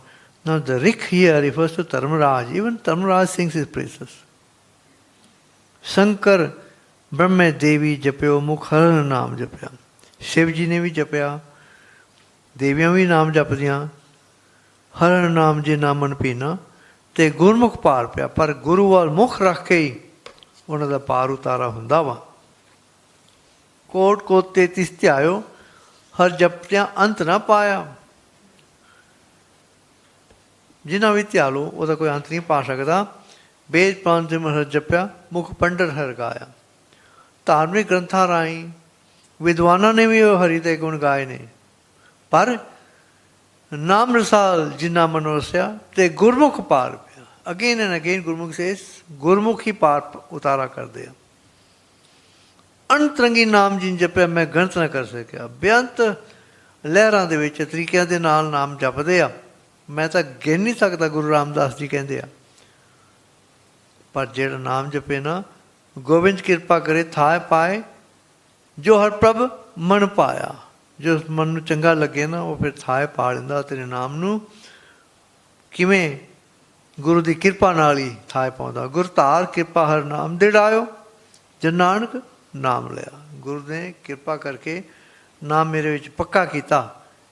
Now the Rik here refers to Dharmaraj. Even Dharmaraj sings his praises. Shankar Brahma Devi Japyo Mukhar Naam Japya. Shivji ne bhi japya. Deviyan bhi naam japdiyan. Har naam je naman pina. Te Gurmukh par pya. Par Guru wal mukh rakh ke hi ਉਹਨਾਂ ਦਾ ਪਾਰ ਉਤਾਰਾ ਹੁੰਦਾ ਵਾ। ਕੋਟ ਕੋਟ 33 ਧਿਆਇਓ ਹਰ ਜਪਿਆ ਅੰਤ ਨਾ ਪਾਇਆ। ਜਿੰਨਾ ਵੀ ਧਿਆ ਲਓ ਉਹਦਾ ਕੋਈ ਅੰਤ ਨਹੀਂ ਪਾ ਸਕਦਾ। ਵੇਦ ਪੰਜ ਹਰ ਜਪਿਆ ਮੁਖ ਪੰਡਤ ਹਰ ਗਾਇਆ। ਧਾਰਮਿਕ ਗ੍ਰੰਥਾਂ ਰਾਹੀਂ ਵਿਦਵਾਨਾਂ ਨੇ ਵੀ ਉਹ ਹਰੀ ਦੇ ਗੁਣ ਗਾਏ ਨੇ, ਪਰ ਨਾਮ ਰਸਾਲ ਜਿੰਨਾ ਮਨੋ ਰਸਿਆ ਤੇ ਗੁਰਮੁਖ ਪਾਰ ਪਿਆ। ਅਗੇਨ ਐਂਡ ਅਗੇਨ ਗੁਰਮੁਖ ਸੇਸ ਗੁਰਮੁਖ ਹੀ ਪਾਰ ਉਤਾਰਾ ਕਰਦੇ ਆ। ਅਣਤਰੰਗੀ ਨਾਮ ਜਿਨ ਜਪਿਆ ਮੈਂ ਗਣਤ ਨਾ ਕਰ ਸਕਿਆ। ਬੇਅੰਤ ਲਹਿਰਾਂ ਦੇ ਵਿੱਚ ਤਰੀਕਿਆਂ ਦੇ ਨਾਲ ਨਾਮ ਜਪਦੇ ਆ, ਮੈਂ ਤਾਂ ਗਿਣ ਨਹੀਂ ਸਕਦਾ। ਗੁਰੂ ਰਾਮਦਾਸ ਜੀ ਕਹਿੰਦੇ ਆ, ਪਰ ਜਿਹੜਾ ਨਾਮ ਜਪੇ ਨਾ ਗੋਬਿੰਦ ਕਿਰਪਾ ਕਰੇ ਥਾਇ ਪਾਏ ਜੋ ਹਰ ਪ੍ਰਭ ਮਨ ਪਾਇਆ। ਜੋ ਮਨ ਨੂੰ ਚੰਗਾ ਲੱਗੇ ਨਾ ਉਹ ਫਿਰ ਥਾਇ ਪਾ ਲੈਂਦਾ ਤੇਰੇ ਨਾਮ ਨੂੰ। ਕਿਵੇਂ? ਗੁਰੂ ਦੀ ਕਿਰਪਾ ਨਾਲ ਹੀ ਥਾਇ ਪਾਉਂਦਾ। ਗੁਰ ਧਾਰ ਕਿਰਪਾ ਹਰ ਨਾਮ ਦਿੜਾਇਓ ਜਨ ਨਾਨਕ ਨਾਮ ਲਿਆ। ਗੁਰੂ ਨੇ ਕਿਰਪਾ ਕਰਕੇ ਨਾਮ ਮੇਰੇ ਵਿੱਚ ਪੱਕਾ ਕੀਤਾ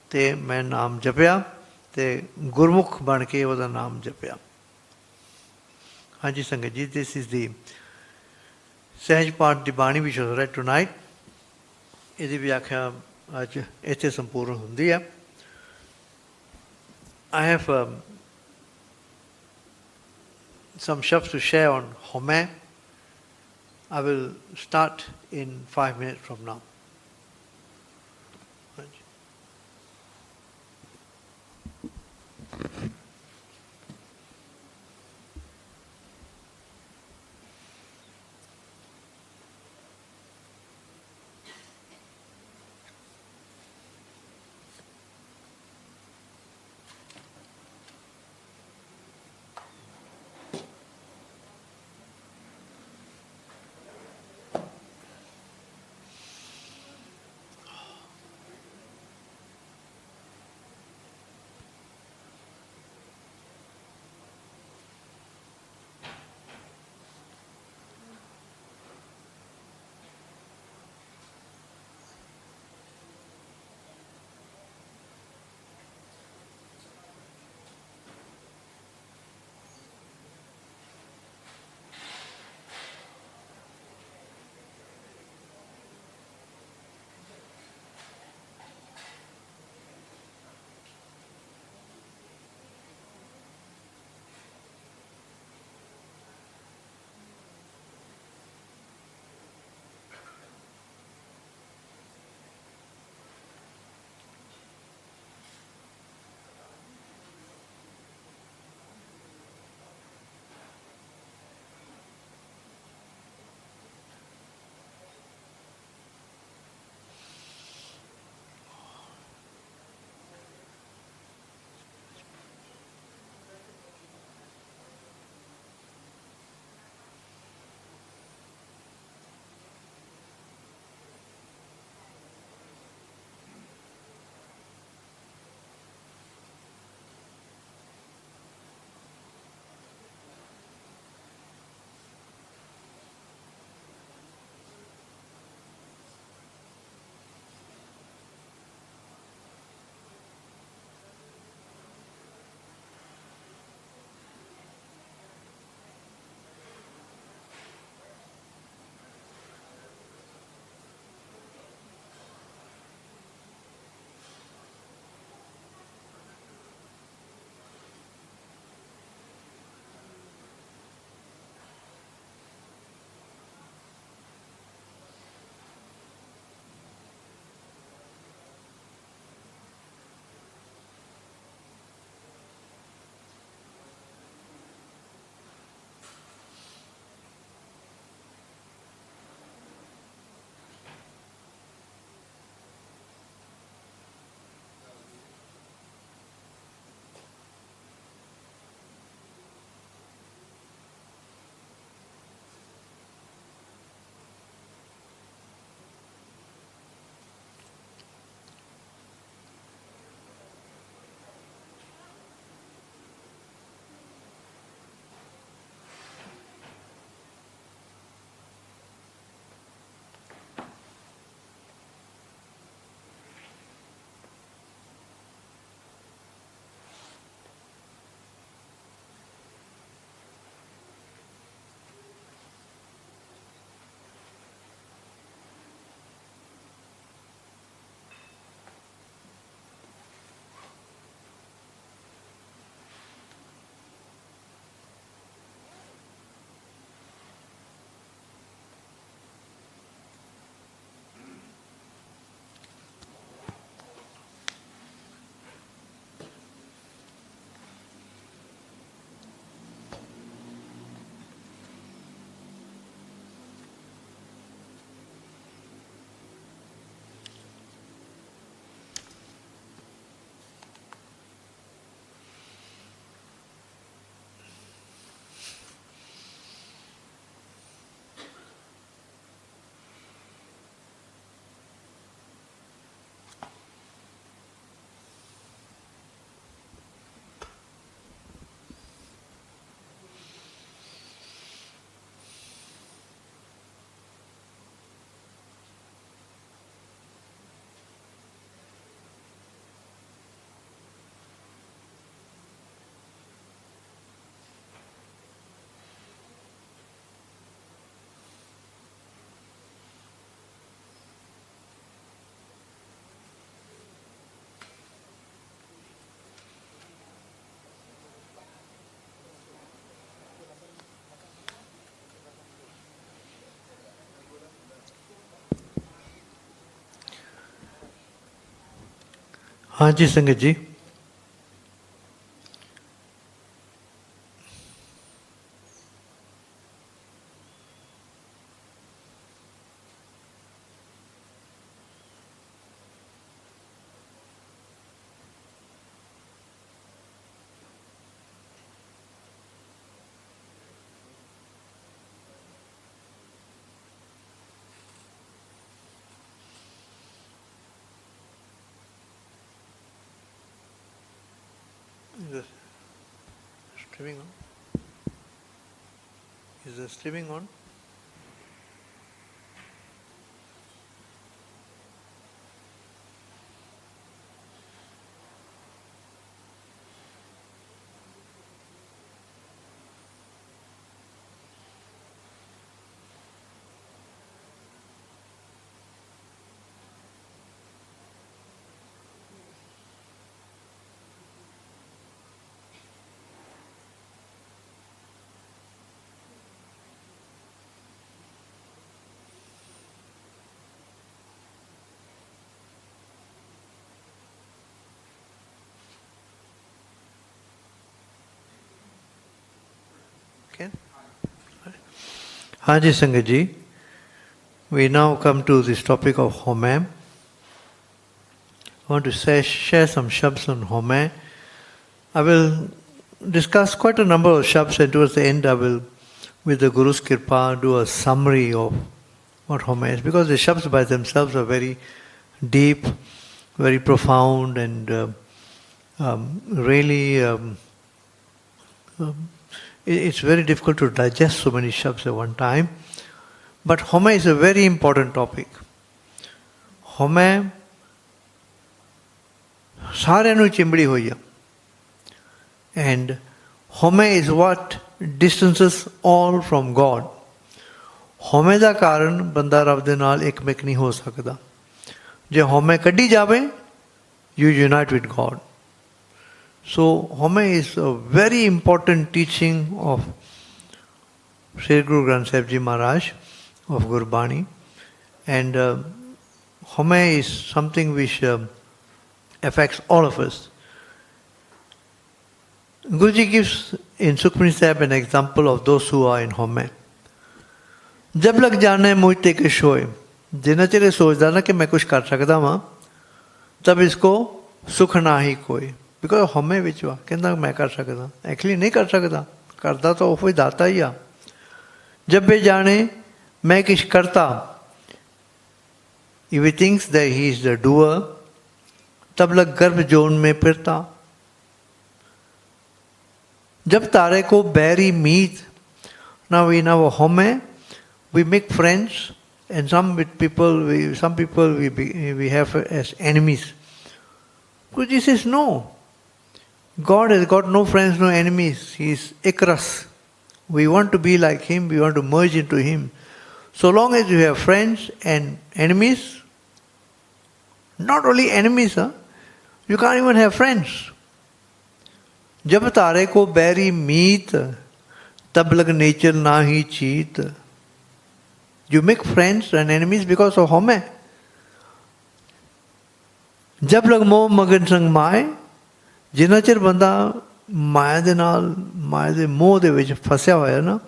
ਅਤੇ ਮੈਂ ਨਾਮ ਜਪਿਆ ਅਤੇ ਗੁਰਮੁਖ ਬਣ ਕੇ ਉਹਦਾ ਨਾਮ ਜਪਿਆ। ਹਾਂਜੀ ਸੰਗਤ ਜੀ, ਦਿਸ ਇਜ਼ ਦੀ ਸਹਿਜ ਪਾਠ ਦੀ ਬਾਣੀ ਵਿਚ ਵਾਸ ਰੈਡ ਟੂਨਾਈਟ। ਇਹਦੀ ਵਿਆਖਿਆ ਅੱਜ ਇੱਥੇ ਸੰਪੂਰਨ ਹੁੰਦੀ ਹੈ। I have some shabds to share on haumai. I will start in 5 minutes from now. हाँ जी संगत जी. Is the streaming on? Is the streaming on? Okay. Haji Sangaji, we now come to this topic of haumai. I want to share some shabds on haumai. I will discuss quite a number of shabds, and towards the end I will, with the Guru's Kirpa, do a summary of what haumai is, because the shabds by themselves are very deep, very profound, and really it's very difficult to digest so many shabds at one time. But haumai is a very important topic. Haumai ਸਾਰਿਆਂ ਨੂੰ ਚਿੰਬੜੀ ਹੋਈ ਆ, and haumai is what distances all from God. haumai ਦਾ ਕਾਰਨ ਬੰਦਾ ਰੱਬ ਦੇ ਨਾਲ ਇੱਕਮਿਕ ਨਹੀਂ ਹੋ ਸਕਦਾ. ਜੇ haumai ਕੱਢੀ ਜਾਵੇ, you unite with God. So haumai is a very important teaching of Sri Guru Granth Sahib Ji Maharaj of Gurbani, and haumai is something which affects all of us. Guruji gives in Sukhmani Sahib an example of those who are in haumai. जब लग जाना है मुझते के शोए, जिना चेरे सोचदा ना कि मैं कुछ कर सकता वां, तब इसको सुख ना ही कोई. Because haumai विच वा कहंदा मैं कर सकदा, एक्चुअली नहीं कर सकदा, करदा तो वो दाता ही आ. जब वे जाने मैं किश करता, if he thinks that he is the doer, तब लग गर्भ जोन में फिरता. जब तारे को बैरी मीत. Now in our haumai we make friends, and some people we have as enemies. Guruji says no. God has got no friends, no enemies. He is Ikras. We want to be like him, we want to merge into him. So long as you have friends and enemies, not only enemies, you can't even have friends. जब तारे को बैरी मीत, तब लग nature ना ही चीत. You make friends and enemies because of haumai. जब लग मोह मगन संग माए, जिन्ना चिर बंदा माया दे नाल, माया दे मोह दे विच फसिया होया ना,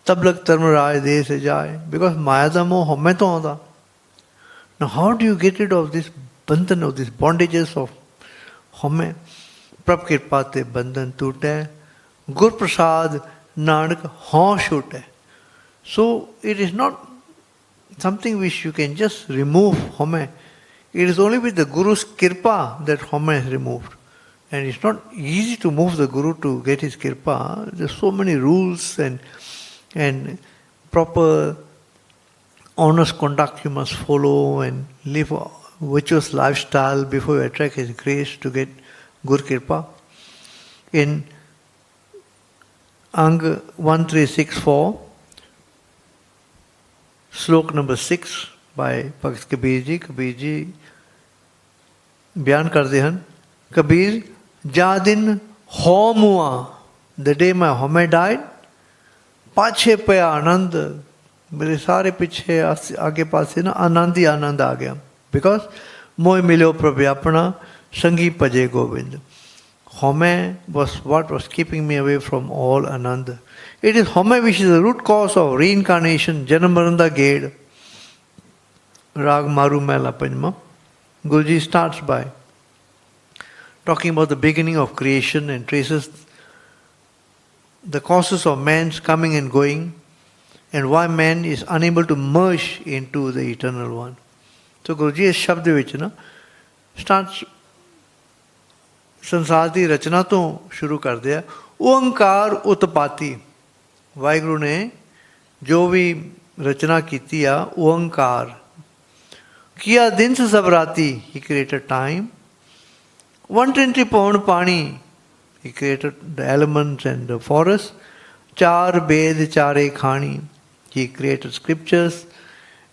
तब लग धर्मराज दे से जाए. Because माया दा मोह haumai तो आंदा. Now how do you get rid of this bandhan, of these bondages of haumai? प्रभ कृपा ते बंधन टूटे, Gur Parsad Nanak haun छूटे. So it is not something which you can just remove haumai. It is only with the Guru's kirpa that haumai is removed. And it's not easy to move the Guru to get his kirpa. There's so many rules and proper honest conduct you must follow and live a virtuous lifestyle before you attract his grace to get Gur Kirpa. In Angg 1364, slok number 6 by Bhagat Kabir Ji बयान करते हैं. Kabir, जा दिन हो मुआ, the day my haumai died, पाछे पे आनंद, मेरे सारे पीछे आगे पासे ना आनंद ही आनंद आ गया. Because मोह मिलो प्रभु अपना, Sangi Paje Govind. Haumai was what was keeping me away from all Anand. It is haumai which is the root cause of reincarnation, Janamaranda Gade. Raag Maroo Mela Panjma. Guruji starts by talking about the beginning of creation and traces the causes of man's coming and going and why man is unable to merge into the Eternal One. So Guruji is Shabd vich na starts ਸੰਸਾਰ ਦੀ ਰਚਨਾ ਤੋਂ ਸ਼ੁਰੂ ਕਰਦੇ ਆ। ਓੰਕਾਰ ਉਤਪਾਤੀ, ਵਾਹਿਗੁਰੂ ਨੇ ਜੋ ਵੀ ਰਚਨਾ ਕੀਤੀ ਆ ਓੰਕਾਰ ਕੀਆ ਦਿਨ ਸਭ ਰਾਤੀ, ਹੀ ਕ੍ਰੀਏਟਡ ਟਾਈਮ। 120 ਪੌਣ ਪਾਣੀ, he created the elements and the forest. ਚਾਰ ਬੇਦ ਚਾਰੇ ਖਾਣੀ, he created scriptures.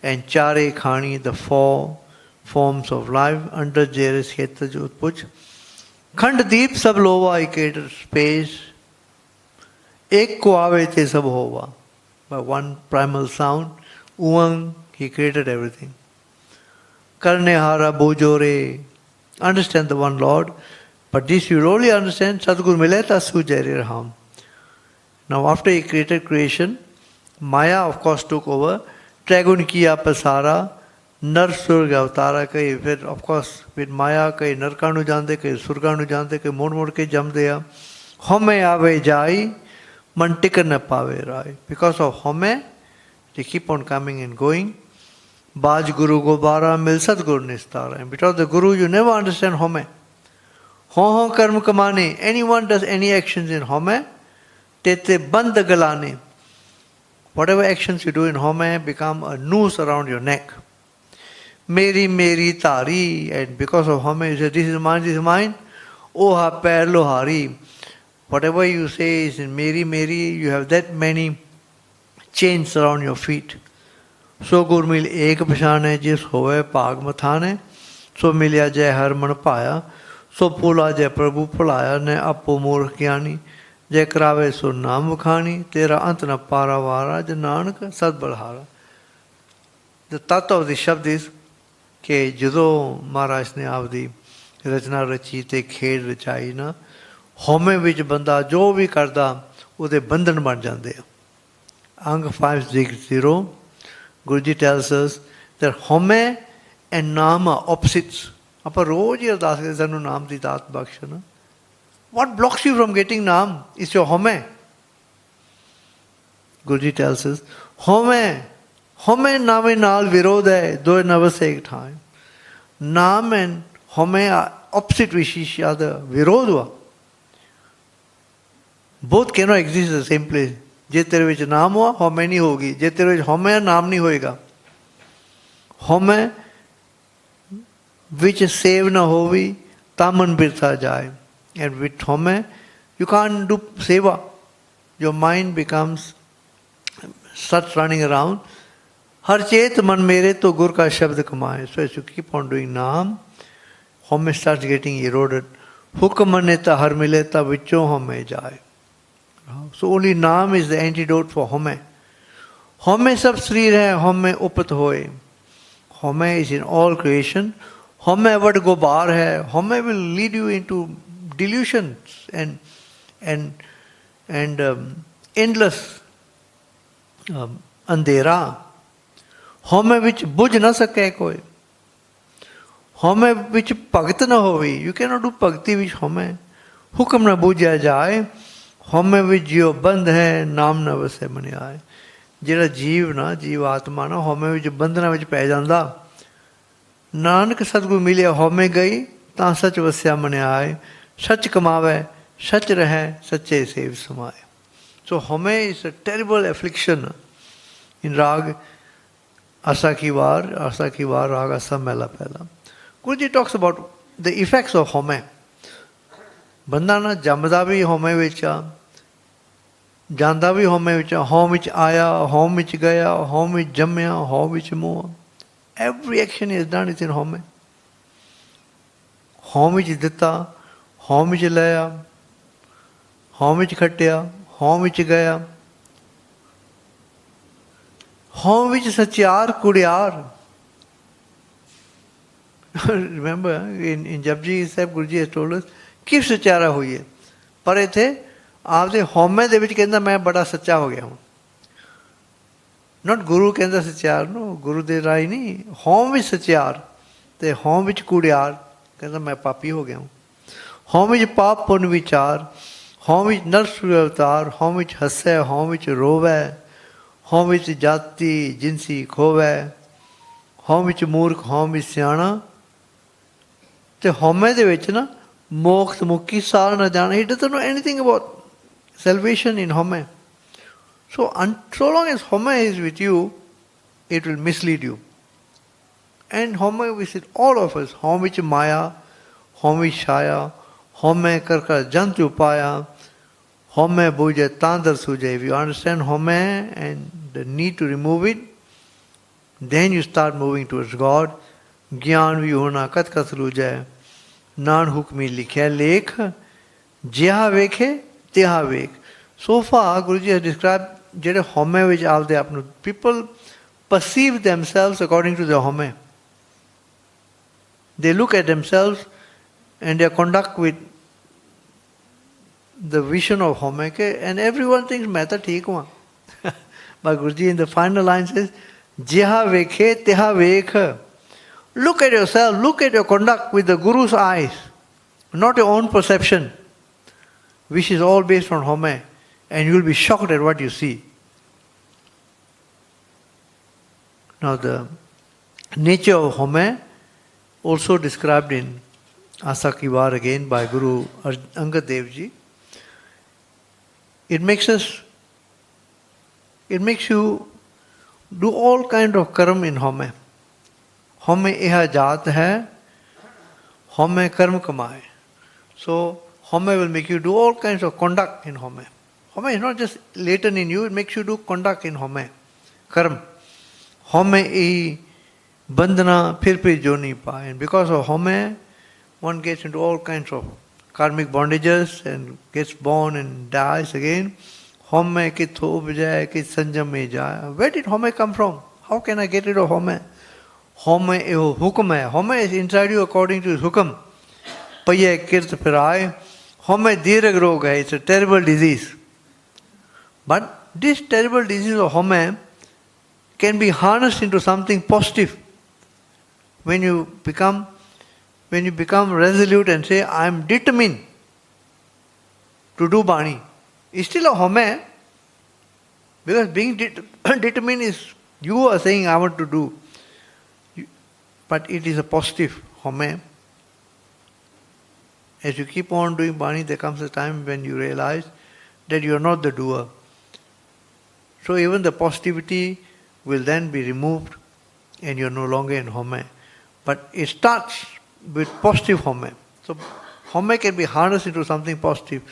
And ਚਾਰੇ ਖਾਣੀ, the four forms of life under Jeris Hetaj Utpuj. खंड दीप सब लोवा, he created space. एक को आवे ते सब होवा, by one primal sound. Uang, he created everything. Karne hara bojore, understand the one Lord. But this you only understand, Sadguru Mileta Sujari Raham. Now after he created creation, Maya of course took over. Tragun kiya pasara, नर सुर्ग अवतारा, कई फिर of course फिर माया कई नरका नू जानते, कई सुरगा नू जानते, कई मोड़ मोड़ के जम दिया। हमें आवे जाई, मन टिक न पावे राय। बिकॉज ऑफ हमें they keep on coming and going. बाज गुरु गोबारा मिल सतगुरु निस्तारा. Because the guru you never understand हमें. हो कर्म कमाने, anyone does any actions in हमें, तेते बंद गलाने. Whatever actions you do in हमें become a noose around your neck. Meri Meri Tari, and because of Haumai you say this is mine, this is mine. Oha Pair Lohari. Whatever you say is in Meri Meri, you have that many chains around your feet. So Gurmil Ek Pashane Jis Hove Pag Mathane. So Milya Jai Harman Paya. So Pula Jai Prabhu Pulaya Ne Apo Murkhyani. Jai Krave So Nam Khani. Tera Antana Paravara Jananak Sadbalhara. The tattva of the Shabd is कि ਜਦੋਂ ਮਹਾਰਾਜ ਨੇ ਆਪਦੀ ਰਚਨਾ ਰਚੀ ਤੇ ਖੇਡ ਰਚਾਈ ਨਾ, ਹਉਮੈ ਵਿੱਚ ਬੰਦਾ ਜੋ ਵੀ ਕਰਦਾ ਉਹਦੇ ਬੰਧਨ ਬਣ ਜਾਂਦੇ ਆ। ਅੰਗ 560 Guru ji tells us that ਹਉਮੈ ਐਂਡ ਨਾਮ are opposites. ਆਪਾਂ ਰੋਜ਼ ਹੀ ਅਰਦਾਸ ਕਰਦੇ ਸਾਨੂੰ ਨਾਮ ਦੀ ਦਾਤ ਬਖਸ਼ ਨਾ। What blocks you from getting ਨਾਮ is your ਹਉਮੈ. ਗੁਰੂ ਜੀ ਟੈਲਸ ਅਸ ਹਉਮੈ ਨਾਮੇ ਨਾਲ ਵਿਰੋਧ ਹੈ, ਦੋਏ ਨਵਸ ਇੱਕ ਥਾਂ। ਨਾਮ ਐਂਡ ਹਉਮੈ are opposite with each other. ਵਿਰੋਧ ਵਾ। both cannot exist in the same place. ਜੇ ਤੇਰੇ ਵਿੱਚ ਨਾਮ ਹੋਆ ਹਉਮੈ ਨਹੀਂ ਹੋਗੀ, ਜੇ ਤੇਰੇ ਵਿੱਚ ਹਉਮੈ ਨਾਮ ਨਹੀਂ ਹੋਏਗਾ। ਹਉਮੈ ਵਿੱਚ ਸੇਵ ਨਾ ਹੋਵੀ ਤਾਂ ਮਨ ਬਿਰਥਾ ਜਾਏ। And with haumai you can't do seva. Your mind becomes starts running around. हर चेत मन मेरे तो गुर का शब्द कमाए. So as you keep on doing नाम, haumai starts getting eroded. हुक्म नेता हर मिले ता विचों हमें जाए. So only नाम is the antidote for haumai. haumai सब शरीर है, haumai उपत होए. haumai is in all creation. haumai what गोबार है. haumai will lead you into delusions and endless अंधेरा. हमें विच बुझ ना सके कोई. हमें विच भगत ना होवी. यू कैन नॉट डू भगती विच हमें. हुक्म ना बूझा जाए. हमें विच जियो बंध है, नाम ना वसे मन आए. जेड़ा जीव ना, जीव आत्मा ना हमें विच बंधना विच पै जांदा. नानक सतगुरु मिलिया हमें गई तां सच वस्या मन आए. सच कमावे सच रहे, सच्चे सेव समाए. So haumai is a terrible affliction. In Raag Asa ki war Raag Asa Mela Pehla. Guruji talks about the effects of haumai. Banda na jamda bhi haumai vich a, janda bhi haumai vich a. Haum vich aaya, haum vich gaya, haum vich jamya, haum vich moa. Every action is done is in haumai. Haum vich ditta, haum vich laya, haum vich khatya, haum vich gaya. How विच सचियार कुड़ियार. Remember, in Japji Sahib, Guruji has told us, किस सच्चारा हुई है, पर इथे आपदे हौमे दे विच कहंदा मैं बड़ा सच्चा हो गया हूँ. Not Guru कहंदा सच्चार, no, Guru दे राही नहीं, हौम विच सच्चार ते हौम विच कूड़ियार कहंदा मैं पापी हो गया हूँ. हौम विच पाप पुण्य विचार, हौम विच नरसुर अवतार, हौम विच हसै, हौम विच रोवै, हौम विच जाति जिनसी खोवै, हौम विच मूर्ख, हौम विच सियाणा, ते हौमे दे विच ना मोक्ष मुक्ति सार न जाना. He doesn't know anything about salvation in home. So long as home is with you, it will mislead you. And home visit all of us. Home which maya, home which shaya, home karka jantu paya, home buje tandar suje. If you understand home and the need to remove it, then you start moving towards God. Gyan vi hona kat kat rujai. नान हुक्मी लिखे लेख जिहा वेखे तिहा वेख. So far, Guruji has described जेड़े हौमे विच आपदे आपनु, people perceive themselves according to their home. They look at themselves and they conduct with the vision of home, and everyone thinks मैं तो ठीक हूँ. But Guruji in the final line says जिहा वेखे तिहा वेख. Look at yourself, look at your conduct with the Guru's eyes, not your own perception, which is all based on home, and you will be shocked at what you see. Now the nature of home also described in Asa Ki War again by Guru Angad Dev Ji. It makes you do all kind of karma in home. हमें यह जात है, हमें कर्म कमाए. So home will make you do all kinds of conduct in home. Home is not just latent in you, it makes you do conduct in home. Karm. Home ही बंधना फिर जो नहीं पाए. And because of home, one gets into all kinds of karmic bondages and gets born and dies again. Home कि थोप जाए कि संजम में जाए. Where did home come from? How can I get rid of home? Home eho hukum hai. Home is inside you according to his hukum. Paye kirt phirai. Home dirag rog hai. It's a terrible disease. But this terrible disease of home can be harnessed into something positive. When you become resolute and say, I am determined to do Bani. It's still a home. Because being determined is, you are saying I want to do. But it is a positive home. As you keep on doing Bani, there comes a time when you realize that you are not the doer. So even the positivity will then be removed and you are no longer in home. But it starts with positive home. So home can be harnessed into something positive.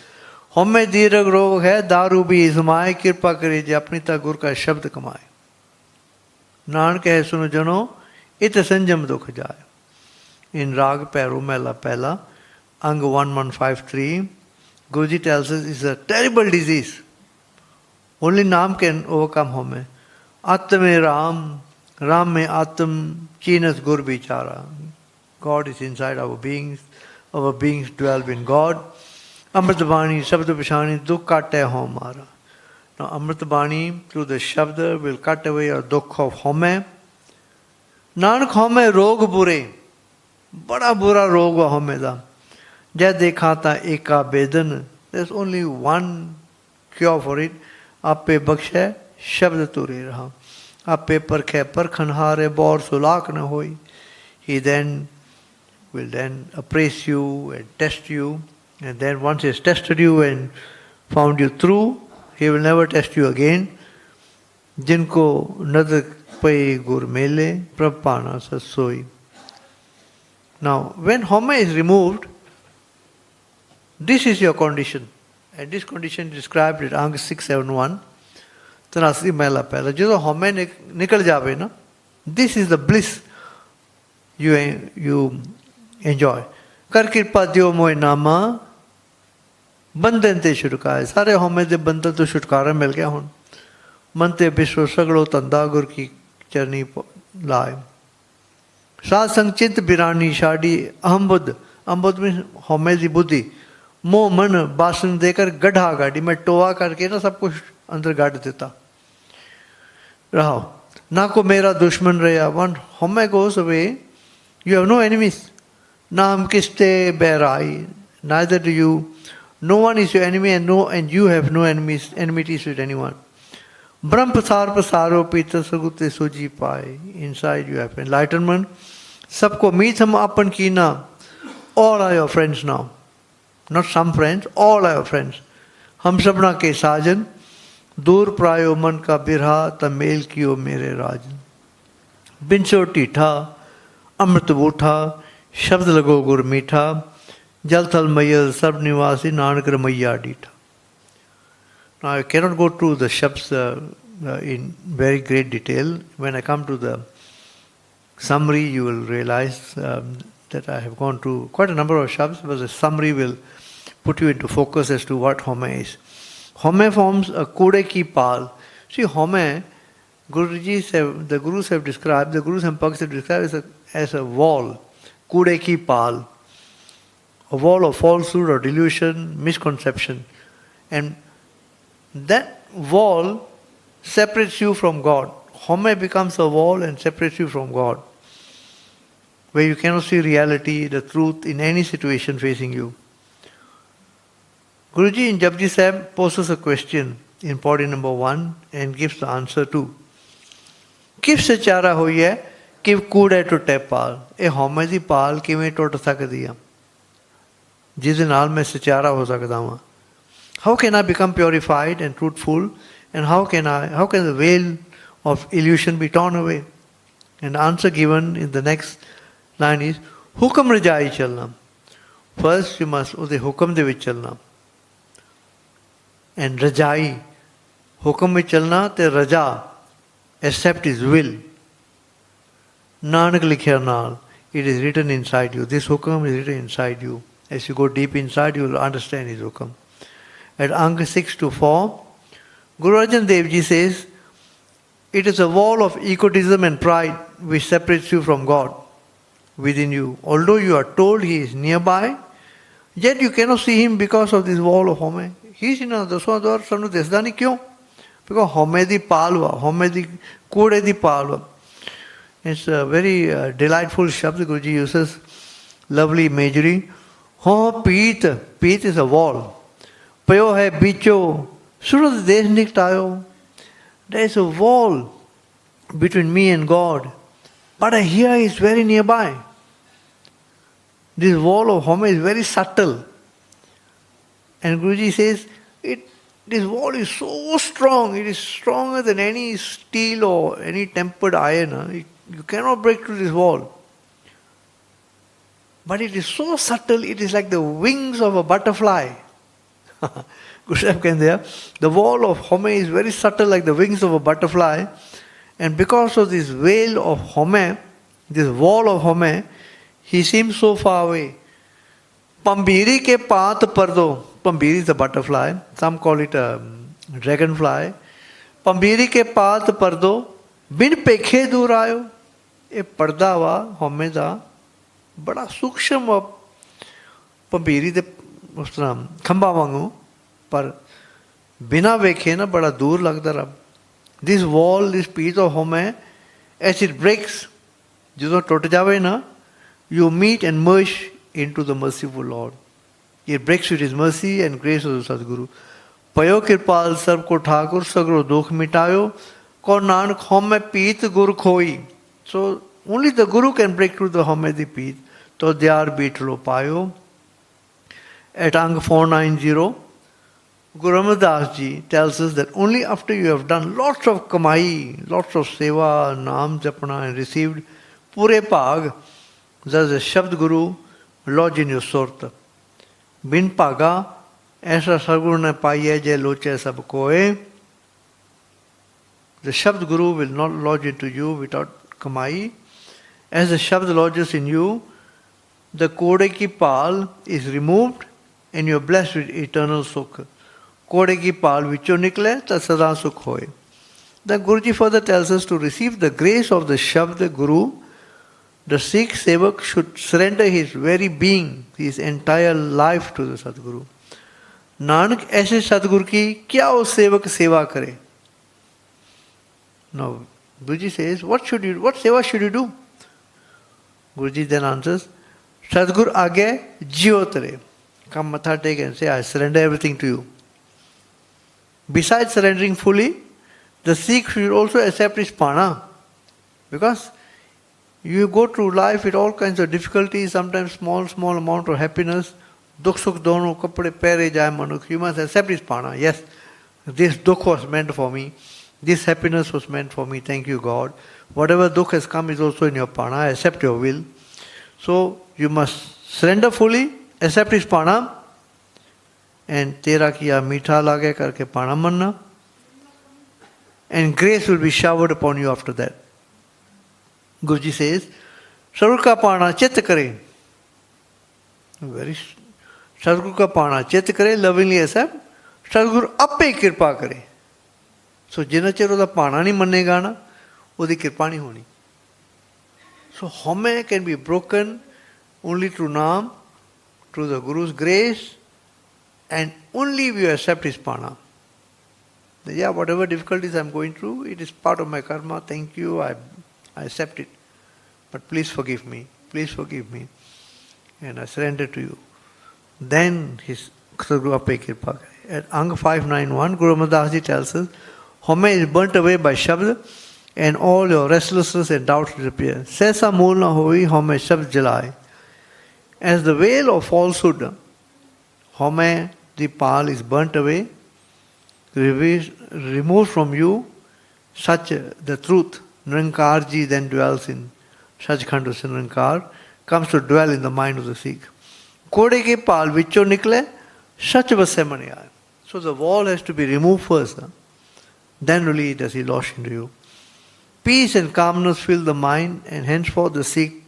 Home dirag rog hai, daru bhi izmaye, kirpa kare je apni ta gur ka shabd kamaye. Nanak hai suno jano, it sanjam dukh jaye. In Raag Paru Mela Pehla, Angg 1153, Guruji tells us it's a terrible disease. Only Naam can overcome home. Atme Ram, Ram mein Atam, Chinas Gur Viechar. God is inside our beings dwell in God. Amrit Bani, Shabda Pishani, Dukh Katte Homara. Now Amrit Bani, through the Shabda, will cut away your Dukh of home. Nanak हमें रोग बुरे, बड़ा बुरा रोग हमें दा. जय देखा था एका बेदन. There's only one cure for it. आपे बख्शे शब्द तुरे रहा. आपे परखे परखनहारे बौर सुलाक न होई. He then will then appraise you and test you, and then once he has tested you and found you true, he will never test you again. जिनको नदर Pai gur mele prapana sasoi. Now, when home is removed, this is your condition. And this condition is described in Angg 671. Tanasri mela pehla. जो home निकल जावे ना, this is the bliss you enjoy. कर कृपा दियो मोय नामा बंधन ते छुटकाए. सारे home दे बंधन तो छुटकारा मिल गया हुन. मन ते विश्व सगड़ो तंदा गुर की चरनी लाए. साध संग चिंत बिरानी शाड़ी अहम बुद्ध, अहम बुद्ध मीन्स हौमे दी बुद्धि, मोह मन बासन देकर गढ़ा गाड़ी, मैं टोआ करके ना सब कुछ अंदर गाड़ देता रहा। ना को मेरा दुश्मन रहा, one हौमे goes away, you have no enemies. ना हम किस्ते बैराई, neither do you, no one is your enemy and you have no enmities with anyone. ब्रह्म प्रसार प्रसारो पीतर सगुते सुजी पाए, inside you have enlightenment. सबको मीत हम अपन कीना, all are your friends now. Not some friends, all are your friends. हम सबना के साजन, दूर प्रायो मन का बिरहा, तमेल कियो मेरे राजन. बिनसो टीठा, अमृत बूठा, शब्द लगो गुर मीठा, जल थल मैयल सर्व निवासी, Nanak Ramaiah डीठा. Now I cannot go through the shabds in very great detail. When I come to the summary, you will realize that I have gone through quite a number of shabds, but the summary will put you into focus as to what haumai is. Haumai forms a kude ki paal. See, haumai, the Gurus have described, the Gurus and Pakhs have described as a wall, kude ki paal, a wall of falsehood or delusion, misconception. And that wall separates you from God. Haumai becomes a wall and separates you from God, where you cannot see reality, the truth in any situation facing you. Guruji in Japji Sahib poses a question in podi number 1 and gives the answer too. Kif se chara hoyi hai, kif kooda tutte paal. A haumai di paal kiਵੇਂ ਟੁੱਟ ਸਕਦੀ ਆ ਜਿਹਦੇ ਨਾਲ ਮੈਂ ਸਚਾਰਾ ਹੋ ਸਕਦਾ ਹਾਂ. How can I become purified and truthful, and how can the veil of illusion be torn away? And the answer given in the next line is hukam rajai chalna. First you must ਉਹਦੇ ਹੁਕਮ ਦੇ ਵਿੱਚ ਚੱਲਣਾ. And rajai, ਹੁਕਮ ਵਿੱਚ ਚੱਲਣਾ ਤੇ ਰਜਾ, accept his will. Nanak ਲਿਖਿਆ ਨਾਲ, it is written inside you. This hukam is written inside you. As you go deep inside, you will understand his hukam. At Angg 6-4, Guru Arjan Dev Ji says, it is a wall of egotism and pride which separates you from God within you. Although you are told he is nearby, yet you cannot see him because of this wall of haumai. He is in a daswadwar sanu desdani kyun? Because haumai di palwa, haumai di kude di palwa. It's a very delightful shabd Guruji uses, lovely imagery. Ho Paath, Paath is a wall. Payo hai bicho, suraj desh niktayo. There is a wall between me and God, but I hear he is very nearby. This wall of haumai is very subtle. And Guruji says, this wall is so strong, it is stronger than any steel or any tempered iron. You cannot break through this wall. But it is so subtle, it is like the wings of a butterfly. The wall of haumai is very subtle, like the wings of a butterfly. And because of this veil of haumai, this wall of haumai, he seems so far away. Pambiri ke Paath pardo. Pambiri is a butterfly. Some call it a dragonfly. Pambiri ke Paath pardo. Bin pekhe dur ayo. A parda wa haumai da. बड़ा सूक्ष्म पंबीरी दे उस तरह खंबा वांगू पर बिना वेखे ना बड़ा दूर लगता रहा. This wall, this piece of haumai, as it breaks, ਜਦੋਂ ਟੁੱਟ ਜਾਵੇ ਨਾ, you meet and merge into the merciful Lord. It breaks with his mercy and grace of the Sadguru. पयो कृपाल सर्व को ठाकुर सगरो दुख मिटायो को नानक haumai पीत गुर खोई. So only the Guru can break through the haumai di peeth. तो द्यार बीठलो पायो. At Angg 490, Guru Amardas Ji tells us that only after you have done lots of kamai, lots of seva, naam japana and received pure bhag, does the Shabd Guru lodge in your surt. Bin bhaga, aisa Sadguru ne paiye je loche sab koe. The Shabd Guru will not lodge into you without kamai. As the Shabd lodges in you, the kode ki paal is removed and you are blessed with eternal sukh. Kode ki paal vicho nikle ta sada sukh hoye. Then Guruji further tells us to receive the grace of the Shabd Guru The Sikh Sevak should surrender his very being, his entire life to the Sadguru. Nanak aise Sadguru ki kya wo Sevak seva kare? Now, Guruji says, what seva should you do? Guruji then answers, Sadguru aage jiyo tare. Come matha take and say, I surrender everything to you. Besides surrendering fully, the Sikh should also accept his pana. Because you go through life with all kinds of difficulties, sometimes small amount of happiness. Dukh sukh dono kapde pehre jaye manukh. You must accept his pana. Yes, this dukh was meant for me. This happiness was meant for me. Thank you, God. Whatever dukh has come is also in your pana. I accept your will. So you must surrender fully, accept his pana, and tera kiya meetha lage karke pana manna. And grace will be showered upon you after that. Guruji says, Sadguru ka pana chit kare. Sadguru ka pana chit kare, lovingly accept. Sadguru appe kirpa kare. So jina chir oda pana nahi mannega na, odi kirpa nahi honi. So haumai can be broken only through Naam, through the Guru's grace, and only if you accept his pana. Yeah, whatever difficulties I'm going through, it is part of my karma. Thank you, I accept it. But please forgive me. Please forgive me. And I surrender to you. Then his Sadguru appe kirpa kare. At Angg 591, Guru Amardas Ji tells us, haumai is burnt away by Shabd, and all your restlessness and doubts disappear. Saisa mool na hoi, haumai Shabd jalai. As the veil of falsehood, haumai, the paal, is burnt away, removed from you, such the truth, Nirankar Ji then dwells in Sachkhand Nirankar, comes to dwell in the mind of the Sikh. Kode ke paal vicho nikle, sach vase mane aaye. So the wall has to be removed first. Then only does he lodge into you. Peace and calmness fill the mind, and henceforth the Sikh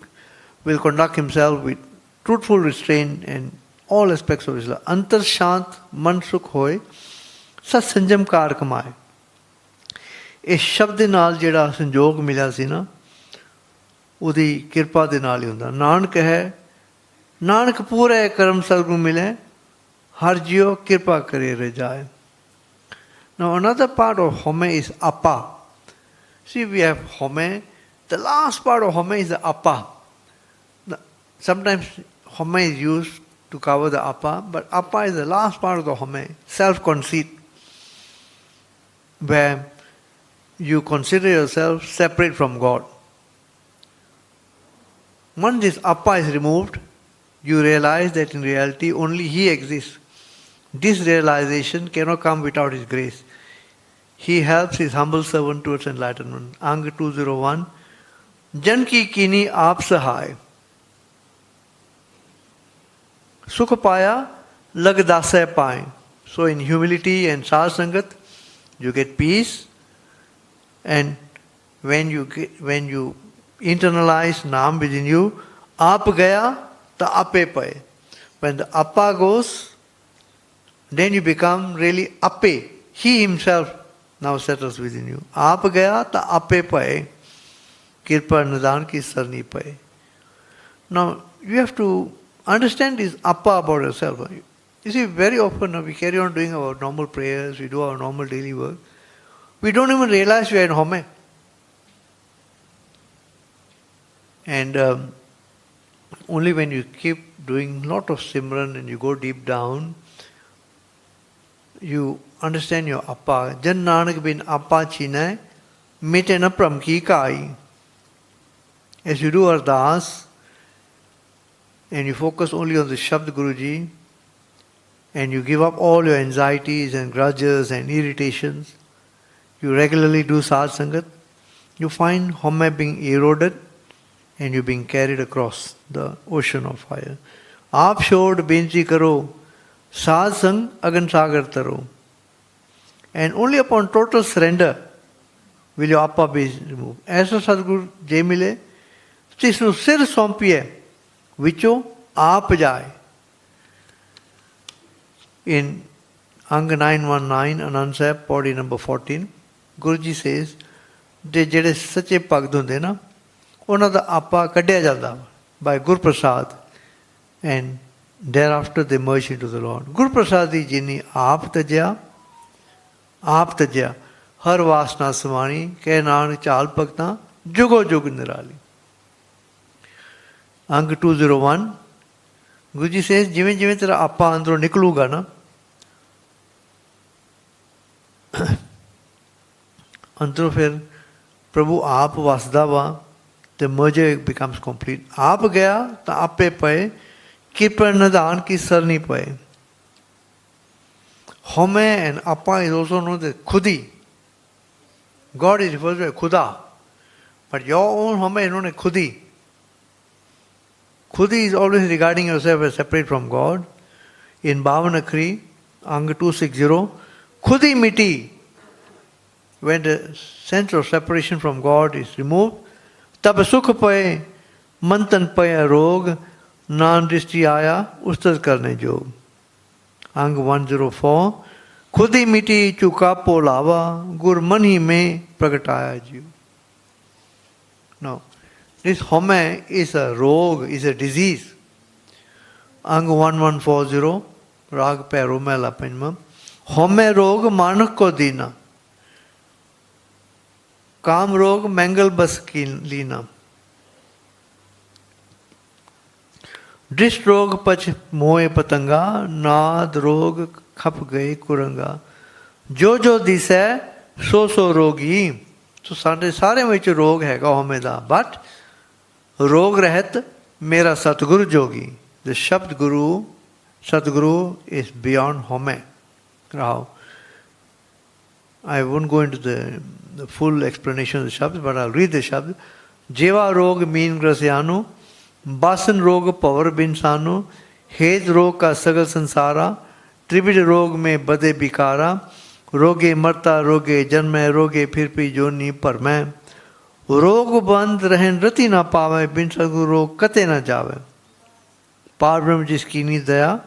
will conduct himself with truthful restraint and all aspects of his life. Antar shant man sukh hoye, ਸਤ ਸੰਜਮ ਕਾਰ ਕਮਾਏ. ਇਸ ਸ਼ਬਦ ਦੇ ਨਾਲ ਜਿਹੜਾ ਸੰਜੋਗ ਮਿਲਿਆ ਸੀ ਨਾ, ਉਹਦੀ ਕਿਰਪਾ ਦੇ ਨਾਲ ਹੀ ਹੁੰਦਾ. ਨਾਨਕ ਹੈ, ਨਾਨਕ ਪੂਰੇ ਕਰਮ ਸਤਿਗੁਰੂ ਮਿਲੇ, ਹਰ ਜਿਉ ਕਿਰਪਾ ਕਰੇ ਰਜਾਏ. Now another part of haumai is appa. See, we have haumai. The last part of haumai is the appa. Sometimes haumai is used to cover the appa, but appa is the last part of the haumai, self-conceit, where you consider yourself separate from God. Once this appa is removed, you realize that in reality only He exists. This realization cannot come without His grace. He helps His humble servant towards enlightenment. Angg 201, Jan ki kini aap sahay, sukh paya lag dasay paye. So in humility and sat sangat, you get peace, and when you internalize Naam within you, aap gaya ta ape paye. When the appa goes, then you become really ape. He himself now settles within you. Aap gaya ta ape paye, kirpa nidan ki sarni paye. Now you have to understand this appa about yourself. You see, very often we carry on doing our normal prayers, we do our normal daily work. We don't even realize we are in haumai. And only when you keep doing lot of simran and you go deep down, you understand your appa. Jan Nanak bin appa chinai, mitena pram ki kai. As you do ardas, and you focus only on the Shabd Guruji, and you give up all your anxieties and grudges and irritations, you regularly do Sat Sangat, you find haumai being eroded and you being carried across the ocean of fire. Aap shod benchi karo, Sat Sang agan sagar taro. And only upon total surrender will your appa be removed. Aisa Sadguru je mile, tisnu sir sompiye, vicho aap jaye. In Angg 919, Anand Sahib, Paudi number 14, Guruji says, जे जेड़े सच्चे भगत होंदे ना, ਉਹਨਾਂ ਦਾ ਆਪਾ ਕੱਢਿਆ ਜਾਂਦਾ by Gur Parsad, and thereafter they merge into the Lord. Gur Parsad ਦੀ ਜਿਨੀ ਆਪ ਤਜਿਆ ਹਰ ਵਾਸਨਾ ਸਮਾਣੀ, ਕਹਿ ਨਾਨਕ ਚਾਲ ਭਗਤਾਂ ਜੁਗੋ ਜੁਗ ਨਿਰਾਲੀ. ਅੰਗ 201, ਗੁਰੂ ਜੀ says ਜਿਵੇਂ ਜਿਵੇਂ ਤੇਰਾ ਆਪਾ ਅੰਦਰੋਂ ਨਿਕਲੂਗਾ ਨਾ, ਅੰਦਰੋਂ ਫਿਰ ਪ੍ਰਭੂ ਆਪ ਵਸਦਾ ਵਾ, the merger becomes complete. ਆਪ ਗਿਆ ਤਾਂ ਆਪੇ ਪਏ, ਕਿਰਪਾ ਨਿਧਾਨ ਕੀ ਸਰਨੀ ਪਏ. haumai and appa is also known as khudi. God is referred to as khuda, but your own haumai is known as khudi. Khudi is always regarding yourself as separate from God. In Bhavanakri, Ang 260, khudi miti, when the sense of separation from God is removed, tab sukh paye, mantan paye rog, nan drishti aya, ustad karne jog. Ang 104, khudi miti chuka polava, gur mani me pragataya jiv. Now, this haumai is a rogue, is a disease. Ang 1140, Raag Paromela Panjma, haumai rog manak ko dina, काम रोग mangle बस की लीना, दृष्ट रोग पच मोए पतंगा, नाद रोग खप गए कुरंगा, जो जो दिसै सो सो रोगी. तो सारे विच रोग हैगा हमें दा, बट रोग रहत मेरा सतगुरु जोगी. The शब्द गुरु, सतगुरु is beyond haumai. Now, I won't go into the full explanation of the shabd, but I'll read the shabd. Jeva rog meen grasyanu, basan rog pavar binsanu, hed rog ka sagal sansara, tribid rog mein bade bikara, roge marta roge janmay roge phir pi joni parmay, rog band rehen rati na pawe, bin sadguru rog kate na jave. पार ब्रह्म जिसकी नी दया,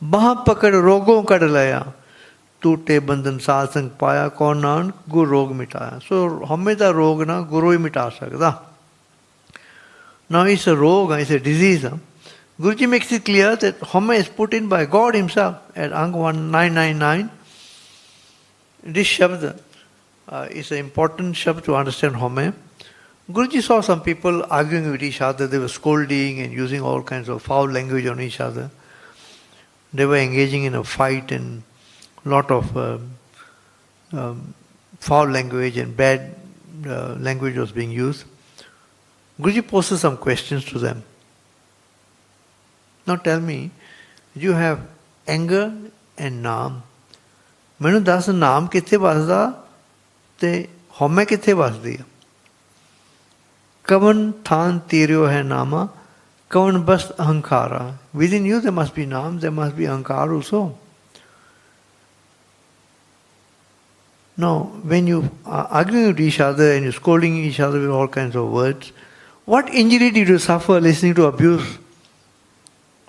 बाह पकड़ रोगों कड़ लया, टूटे बंधन साध संग पाया, कौन नानक गुरु रोग मिटाया. So हमें दा रोग ना गुरु ही मिटा सकता. Now it's a rogue, it's a disease. Guruji makes it clear that haumai is put in by God himself at Ang 1999. This shabd is an important shabd to understand haumai. Guruji saw some people arguing with each other. They were scolding and using all kinds of foul language on each other. They were engaging in a fight, and lot of foul language and bad language was being used. Guruji posed some questions to them. Now tell me, you have anger and naam. Mainu das naam kithe vasda te haumai kithe vasdi? Kavan than tiryo hai nama, kavan bas ahankara. Within you there must be naam, there must be ahankara also. Now, when you are arguing with each other and you're scolding each other with all kinds of words, what injury did you suffer listening to abuse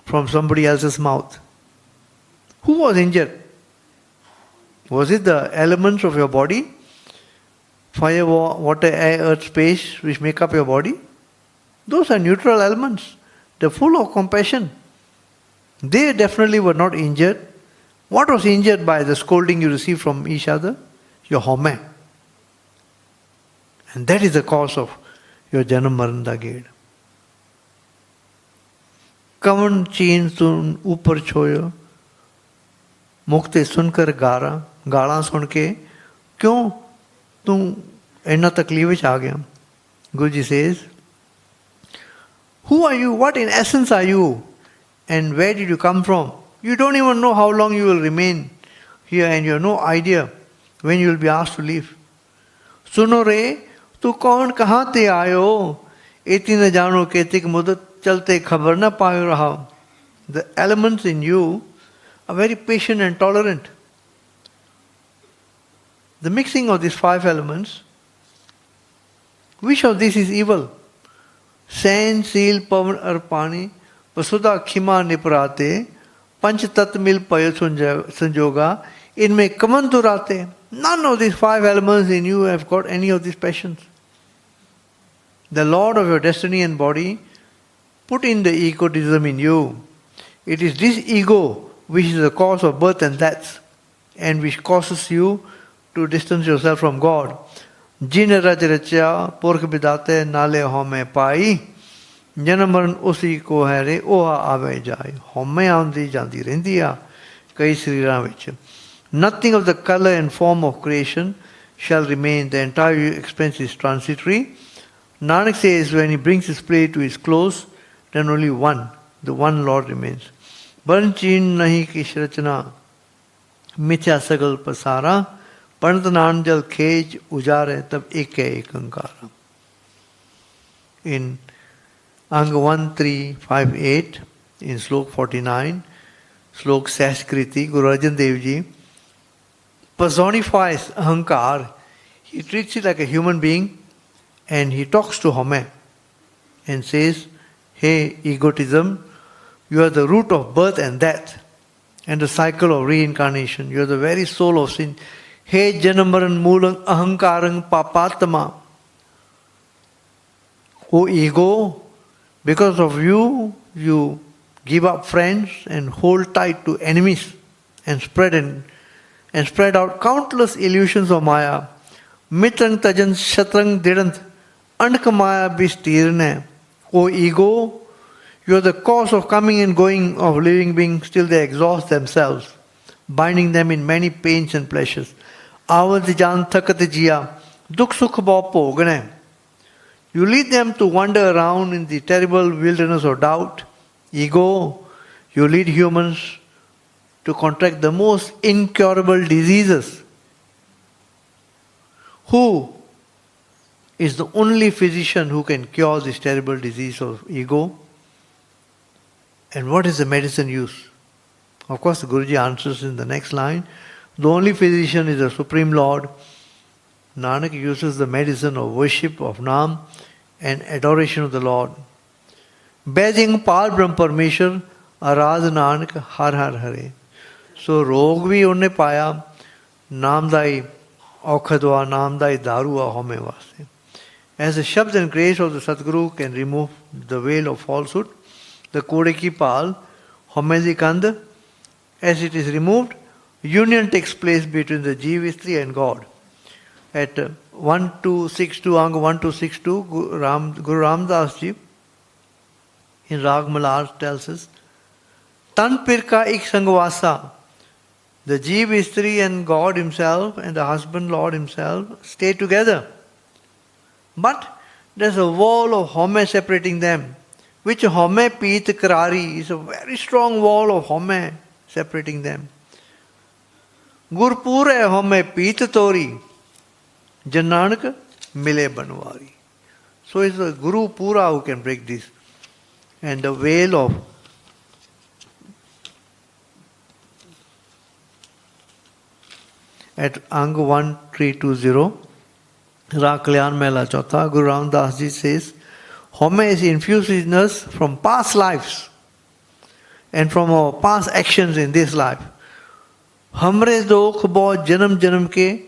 from somebody else's mouth? Who was injured? Was it the elements of your body? Fire, water, air, earth, space, which make up your body? Those are neutral elements. They're full of compassion. They definitely were not injured. What was injured by the scolding you received from each other? Your haumai. And that is the cause of your janam maranda gate. Kavan cheen sun upar choyo, mukte sunkar gara, gala sunke, kyun tu enna takleef vich aa gaya? Guruji says, who are you? What in essence are you? And where did you come from? You don't even know how long you will remain here, and you have no idea when you will be asked to leave. Suno re, tu kaun kahan te aayo? Eti na jano ketik mudat chalte khabar na paayo raha. The elements in you are very patient and tolerant. The mixing of these 5 elements, which of these is evil? Sain, seal, pavan, arpani, vasudha, khima, niprate, panch tat mil payo sanjoga, inme kaman durate. None of these 5 elements in you have got any of these passions. the Lord of your destiny and body, put in the egotism in you. It is this ego which is the cause of birth and death, and which causes you to distance yourself from God. Jin raj rachya purkh bidate nale haumai pai, janam maran usi ko hai re oha aave jaye. Haumai aandi jandi rendi a kai sriran vich. Nothing of the color and form of creation shall remain. The entire expense is transitory. Nanak says when he brings his play to his close, then only one, the one Lord remains. Ban chin nahi kish rachna mithya sagal pasara, panat nanjal khej ujare tab ek hai ekankara. In Angg 1358, in Slok 49, Slok Sahaskriti, Guru Arjan Dev Ji personifies ahankar. He treats it like a human being and he talks to haumai and says, hey egotism, you are the root of birth and death and the cycle of reincarnation. You are the very soul of sin. Hey janamaran moolang ahankarang papatama. O ego, because of you, you give up friends and hold tight to enemies and spread out countless illusions of Maya. Mitrang tajan shatrang didant ankamaya bistirne. O ego, you are the cause of coming and going of living beings till they exhaust themselves, binding them in many pains and pleasures. Avadijan thakatijiya dukh sukh bhav pogne. You lead them to wander around in the terrible wilderness of doubt. Ego, you lead humans to contract the most incurable diseases. Who is the only physician who can cure this terrible disease of ego? And what is the medicine used? Of course, the Guruji answers in the next line. The only physician is the Supreme Lord. Nanak uses the medicine of worship of Naam and adoration of the Lord. Bathing Paal Brahm Parmeshwar, Aradh Nanak Har Har Hare. So rog bhi unne paya, Naamdai Aukhadwa, Naamdai Darua Haumai Vaste. As the Shabd and grace of the Sadguru can remove the veil of falsehood, the Kode ki Paal, Haumai di Kand, as it is removed, union takes place between the Jeevistri and God. At 1262, Angg 1262, Guru Ramdas Ji in Raag Malar tells us, Tan Pirka Ik Sangvasa, the Jeevistri and God himself and the husband Lord himself stay together. But there's a wall of haumai separating them, which haumai peet karari is a very strong wall of haumai separating them. Gur pure haumai peet tori, Jananak mile banwari. So it's the Guru Pura who can break this. And the veil of at Angg 1320, Raag Kalyan Mela Chautha, Guru Ramdas Ji says, haumai is infused in us from past lives and from our past actions in this life. Hamre dokh bo janam janam ke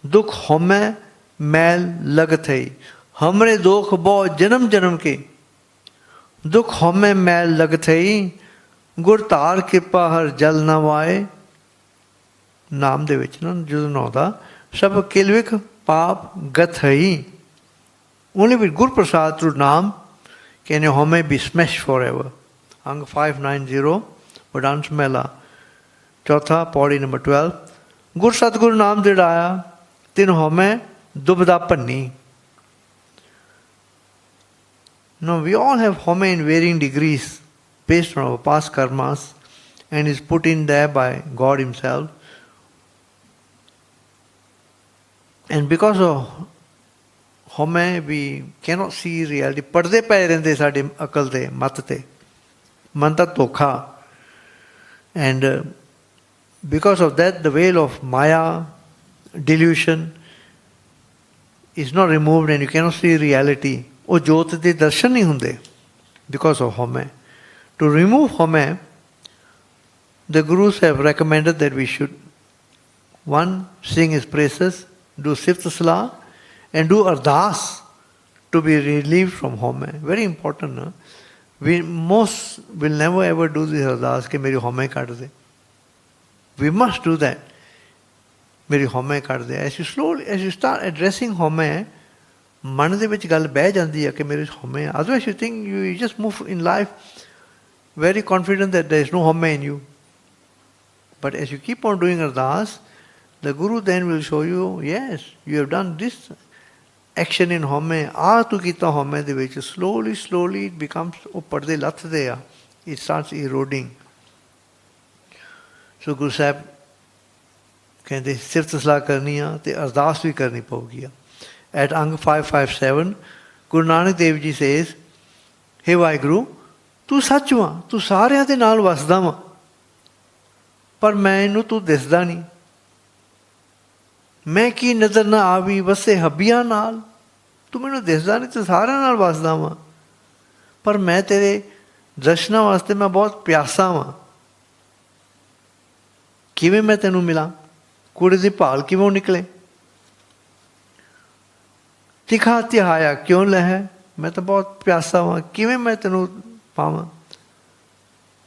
dukh haumai mail lag thai. Hamre dokh bo janam janam ke dukh haumai mail lag thai. Gur tar kripa har jal na vaye. Naam de vich na judo na hoda. Sab kilvik paap gat hai. Only with Gur Parsad through Naam can your haumai be smashed forever. Angg 590, Vadans Mela, Chautha, Pauri number 12. Gur Satguru Naam didaya, tin haumai dubda panni. Now we all have haumai in varying degrees based on our past karmas and is put in there by God himself. And because of haumai we cannot see reality. Parde pay rehende sade akal te, mat te. Manta dhokha. And because of that, the veil of Maya, delusion, is not removed and you cannot see reality. O jyot de darshan nahi hunde because of haumai. To remove haumai, the Gurus have recommended that we should, one, sing his praises, do Sift Salah, and do Ardas to be relieved from haumai. Very important. No? We most will never ever do this ardas ke meri haumai kaat de. We must do that. Meri haumai kaat de. As you start addressing haumai, man de vich gal beh jandi hai ke meri haumai. Otherwise you think you just move in life very confident that there is no haumai in you. But as you keep on doing ardas, the Guru then will show you, yes, you have done this action in haumai. Tu kita haumai de vich. Slowly it becomes, parde lath de, it starts eroding. So Guru Sahib ਕਹਿੰਦੇ ਸਿਫਤ ਸਲਾਹ ਕਰਨੀ ਆ ਤੇ ਅਰਦਾਸ ਵੀ ਕਰਨੀ ਪਊਗੀ ਆ. At Angg 557, Guru Nanak Dev Ji says, Hey Vaheguru, ਤੂੰ ਸੱਚ ਵਾਂ, ਤੂੰ ਸਾਰਿਆਂ ਦੇ ਨਾਲ ਵਸਦਾ ਵਾਂ, ਪਰ ਮੈਨੂੰ ਤੂੰ ਦਿਸਦਾ ਨਹੀਂ. ਮੈਂ ਕੀ ਨਜ਼ਰ ਨਾ ਆਵੀ ਵਸੇ ਹੱਬੀਆਂ ਨਾਲ. ਤੂੰ ਮੈਨੂੰ ਦਿਸਦਾ ਨਹੀਂ, ਤੂੰ ਸਾਰਿਆਂ ਨਾਲ ਵਸਦਾ ਵਾਂ, ਪਰ ਮੈਂ ਤੇਰੇ ਦਰਸ਼ਨਾਂ ਵਾਸਤੇ ਮੈਂ ਬਹੁਤ ਪਿਆਸਾ ਵਾਂ. ਕਿਵੇਂ ਮੈਂ ਤੈਨੂੰ ਮਿਲਾਂ? ਕੂੜੇ ਦੀ ਭਾਲ ਕਿਵੇਂ ਨਿਕਲੇ? ਤਿਖਾ ਤਿਹਾਇਆ ਕਿਉਂ ਲਹਿ? ਮੈਂ ਤਾਂ ਬਹੁਤ ਪਿਆਸਾ ਵਾਂ, ਕਿਵੇਂ ਮੈਂ ਤੈਨੂੰ ਪਾਵਾਂ?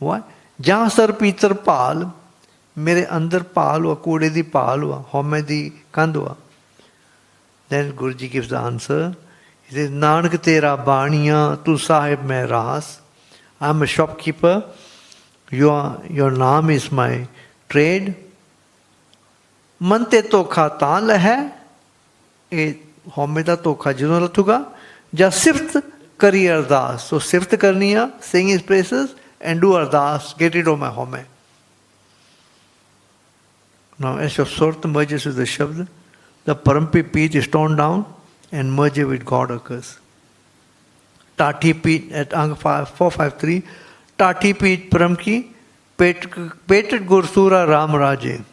ਵਾਹ ਜਾਂ ਸਰ ਪੀਤਰ ਭਾਲ, ਮੇਰੇ ਅੰਦਰ ਭਾਲ ਵਾ, ਕੂੜੇ ਦੀ ਭਾਲ ਵਾ, ਹਉਮੈ ਦੀ ਕੰਧ ਵਾ. Then Guru Ji gives the answer. He says, Nanak tera baaniya, tu sahib mein ras. I am a shopkeeper. Your naam is my trade. Man te ਧੋਖਾ ਤਾਂ ਲਹੈ, ਇਹ ਹਉਮੈ ਦਾ ਧੋਖਾ ਜਦੋਂ ਲੱਥੂਗਾ, ਜਾਂ ਸਿਫਤ ਕਰੀ ਅਰਦਾਸ. ਸੋ ਸਿਫਤ ਕਰਨੀ ਆ, sing his praises and do ardas, get rid of my haumai. Now as your sort merges with the Shabd, the Parampi Peeth is torn down and merges with God occurs. Tati Peeth at Angg 453, Tati Peeth Paramki, Petet Gursura Ram Raje.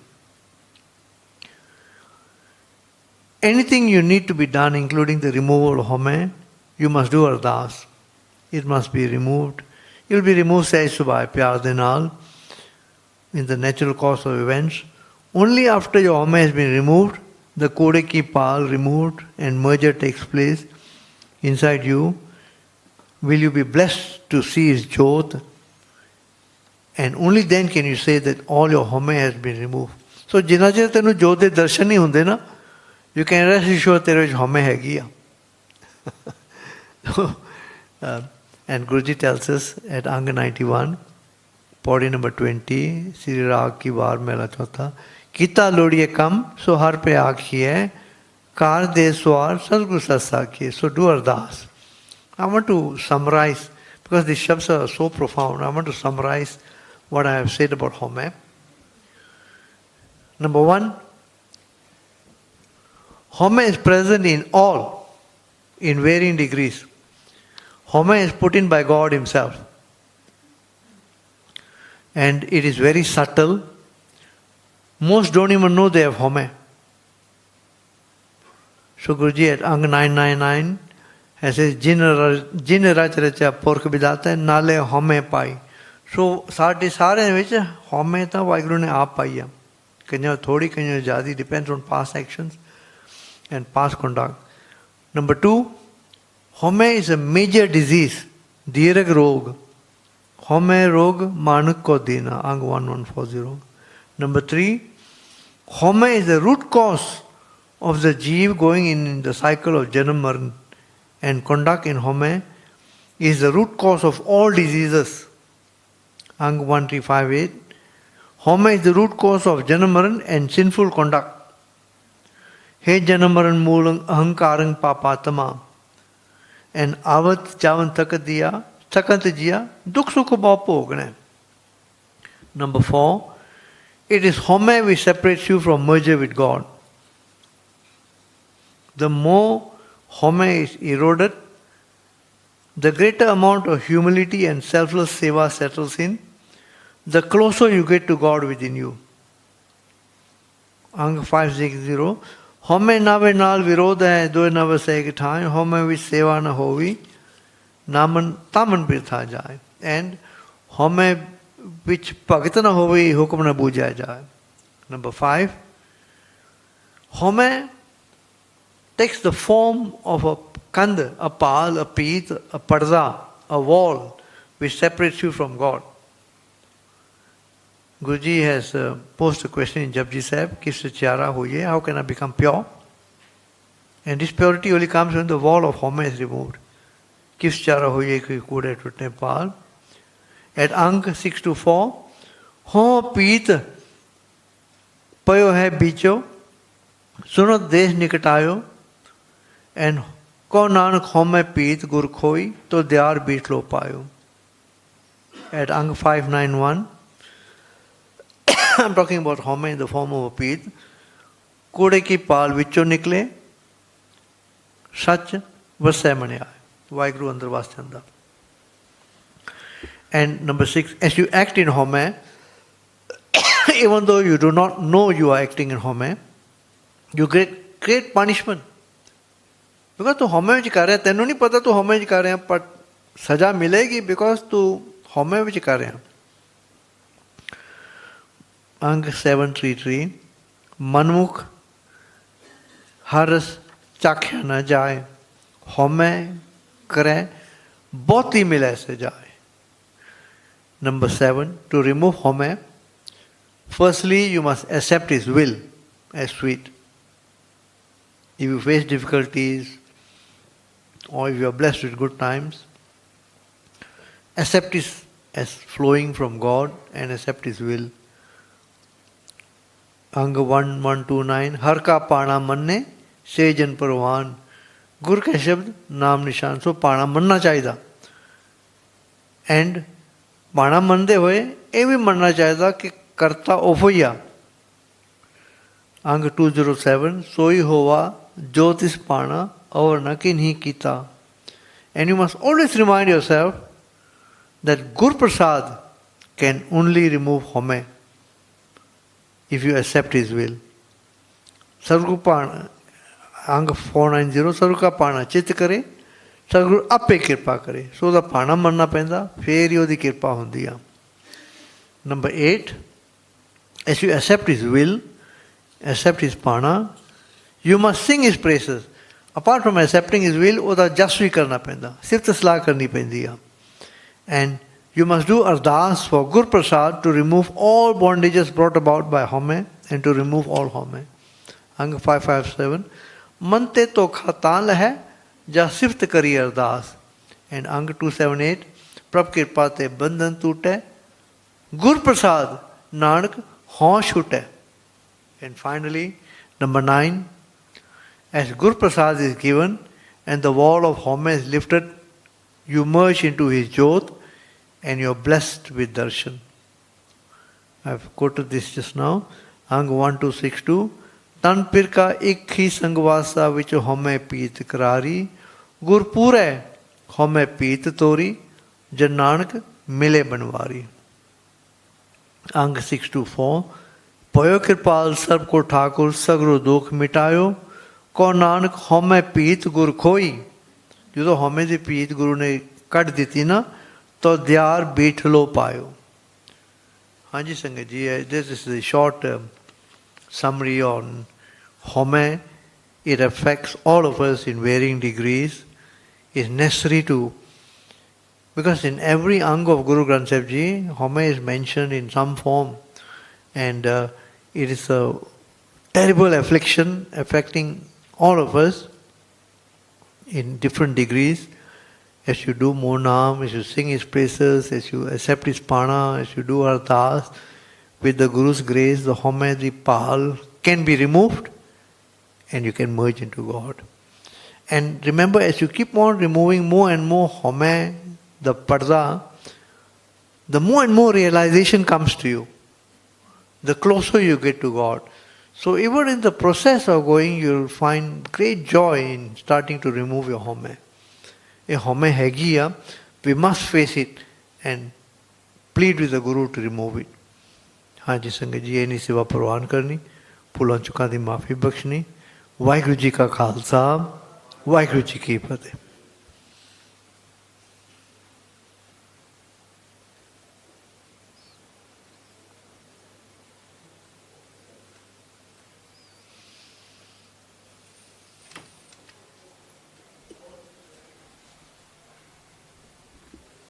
Anything you need to be done, including the removal of haumai, you must do ardas. It must be removed. It will be removed, says Subhai Pyar de Naal, in the natural course of events. Only after your haumai has been removed, the kode ki paal removed, and merger takes place inside you, will you be blessed to see his jyot, and only then can you say that all your haumai has been removed. So, jina chir tenu jyot de darshan nahi hunde na, you can rest assured tere vich haumai hegi a. And Guruji tells us at Angg 91, Pauri number 20, Sri Raag ki Var Mela Chautha, Kita lodiye kam, so har pe aakhiye, kar de swar, sadguru sassa kiye. So do ardas. I want to summarize, because these shabds are so profound, I want to summarize what I have said about haumai. Number one, haumai is present in all, in varying degrees. Haumai is put in by God Himself. And it is very subtle. Most don't even know they have haumai. So Guruji at Angg 999 has says, Jin rach racha pork bidata nale haumai pai. So ਸਾਡੇ ਸਾਰਿਆਂ ਵਿੱਚ haumai ਤਾਂ ਵਾਹਿਗੁਰੂ ਨੇ ਆਪ ਪਾਈ ਆ. ਕਈਆਂ ਥੋੜੀ ਕਈਆਂ ਜ਼ਿਆਦਾ, depends on past actions and past conduct. Number two, haumai is a major disease. Dirag rog. Haumai rog manuk ko dena. Angg 1140. Number three, haumai is the root cause of the jeev going in the cycle of janam maran, and conduct in haumai is the root cause of all diseases. Angg 1358. Haumai is the root cause of janam maran and sinful conduct. He janam maran moolang ahankarang papatama. And avat javan takadiya, takantjiya, dukh sukh bhav bhogne. Number four, it is haumai which separates you from merger with God. The more haumai is eroded, the greater amount of humility and selfless seva settles in, the closer you get to God within you. Angg 560, haumai nave naal virodha hai, doe nave seh thaai, haumai which seva na hovi, naman taman birtha jaye. And haumai which bhagat na hovi, hukum na bujaya jaye. Number five, haumai takes the form of a kand, a paal, a peeth, a parda, a wall which separates you from God. Guruji has posed a question in Japji Sahib, Kis Chara Hoye, how can I become pure? And this purity only comes when the wall of haumai is removed. Kis Chara Hoye ki kurhe tutne paal. At Angg 624, Ho peeth payo hai bicho, sunat desh nikatayo, and ko nanak haumai peeth gur khoi, to dyar beat lo payo. At Angg 591, I'm talking about haumai in the form of a peeth. Kure ki paal vicho nikle, sach vasai mane aaye. Vaheguru andar vas chanda. And number 6, as you act in haumai, even though you do not know you are acting in haumai, you get great punishment. Because tu haumai vich kar raha hai, tenu nahi pata tu haumai vich kar raha hai, but saja milegi because tu haumai vich kar raha hai. Angg 733, Manmukh haras chakhya na jaye, haumai kare, bahut hi milai se jaye. Number 7, to remove haumai, firstly you must accept his will as sweet. If you face difficulties or if you are blessed with good times, accept it as flowing from God and accept his will. Angg 1129, Har ka paana manne, sejan parwan, Gur ke shabd, naam nishan. So paana manna chahiye. And पाना मनते हुए ये भी मनना चाहिए कि कर्ता ओफोया. अंग 207, सोई होवा ज्योतिष पाना और न किन्हीं कीता. And you must always remind yourself that Gur Parsad can only remove haumai if you accept his will. Sargu Pana, Angg 490, Sargu ka Pana chit kare, Sargu appe kirpa kare. So the Pana manna penda, feri odi kirpa hundiya. Number 8, as you accept his will, accept his Pana, you must sing his praises. Apart from accepting his will, oda jasvi karna penda, sirf taslah karni pendiya. And you must do ardas for Gur Parsad to remove all bondages brought about by haumai and to remove all haumai. Angg 557, Mante to khatan hai, ja sift kari ardas. And Angg 278, Prabh kirpa te bandhan tute, Gur Parsad nanak haun chute. And finally, number 9, as Gur Parsad is given and the wall of haumai is lifted, you merge into his jyot and you are blessed with darshan. I have quoted this just now. Angg 1262, Tan pirka ik hi sangvasa vich haumai peeth karari, Gur pure haumai peeth tori, jan nanak mile banwari. Angg 624, Payo kirpal sarb ko thakur sagro dukh mitayo, ko nanak haumai peeth gur khoi. जो तो haumai di peeth Guru ne cut diti na, to dyar beat lo payo. Hanji Sangat ji, this is a short summary on haumai. It affects all of us in varying degrees. It's necessary to, because in every Angg of Guru Granth Sahib Ji, haumai is mentioned in some form. And it is a terrible affliction affecting all of us in different degrees. As you do more naam, as you sing his praises, as you accept his pana, as you do ardas, with the Guru's grace, the haumai, the paal can be removed and you can merge into God. And remember, as you keep on removing more and more haumai, the parda, the more and more realization comes to you. The closer you get to God. So even in the process of going, you'll find great joy in starting to remove your haumai. A haumai hagiya, we must face it and plead with the Guru to remove it. Hanji Sangat ji, any seva parwan karni, pulan chuka di maafi bakshni. Vaheguru ji ka khalsa, Vaheguru ji ki fateh.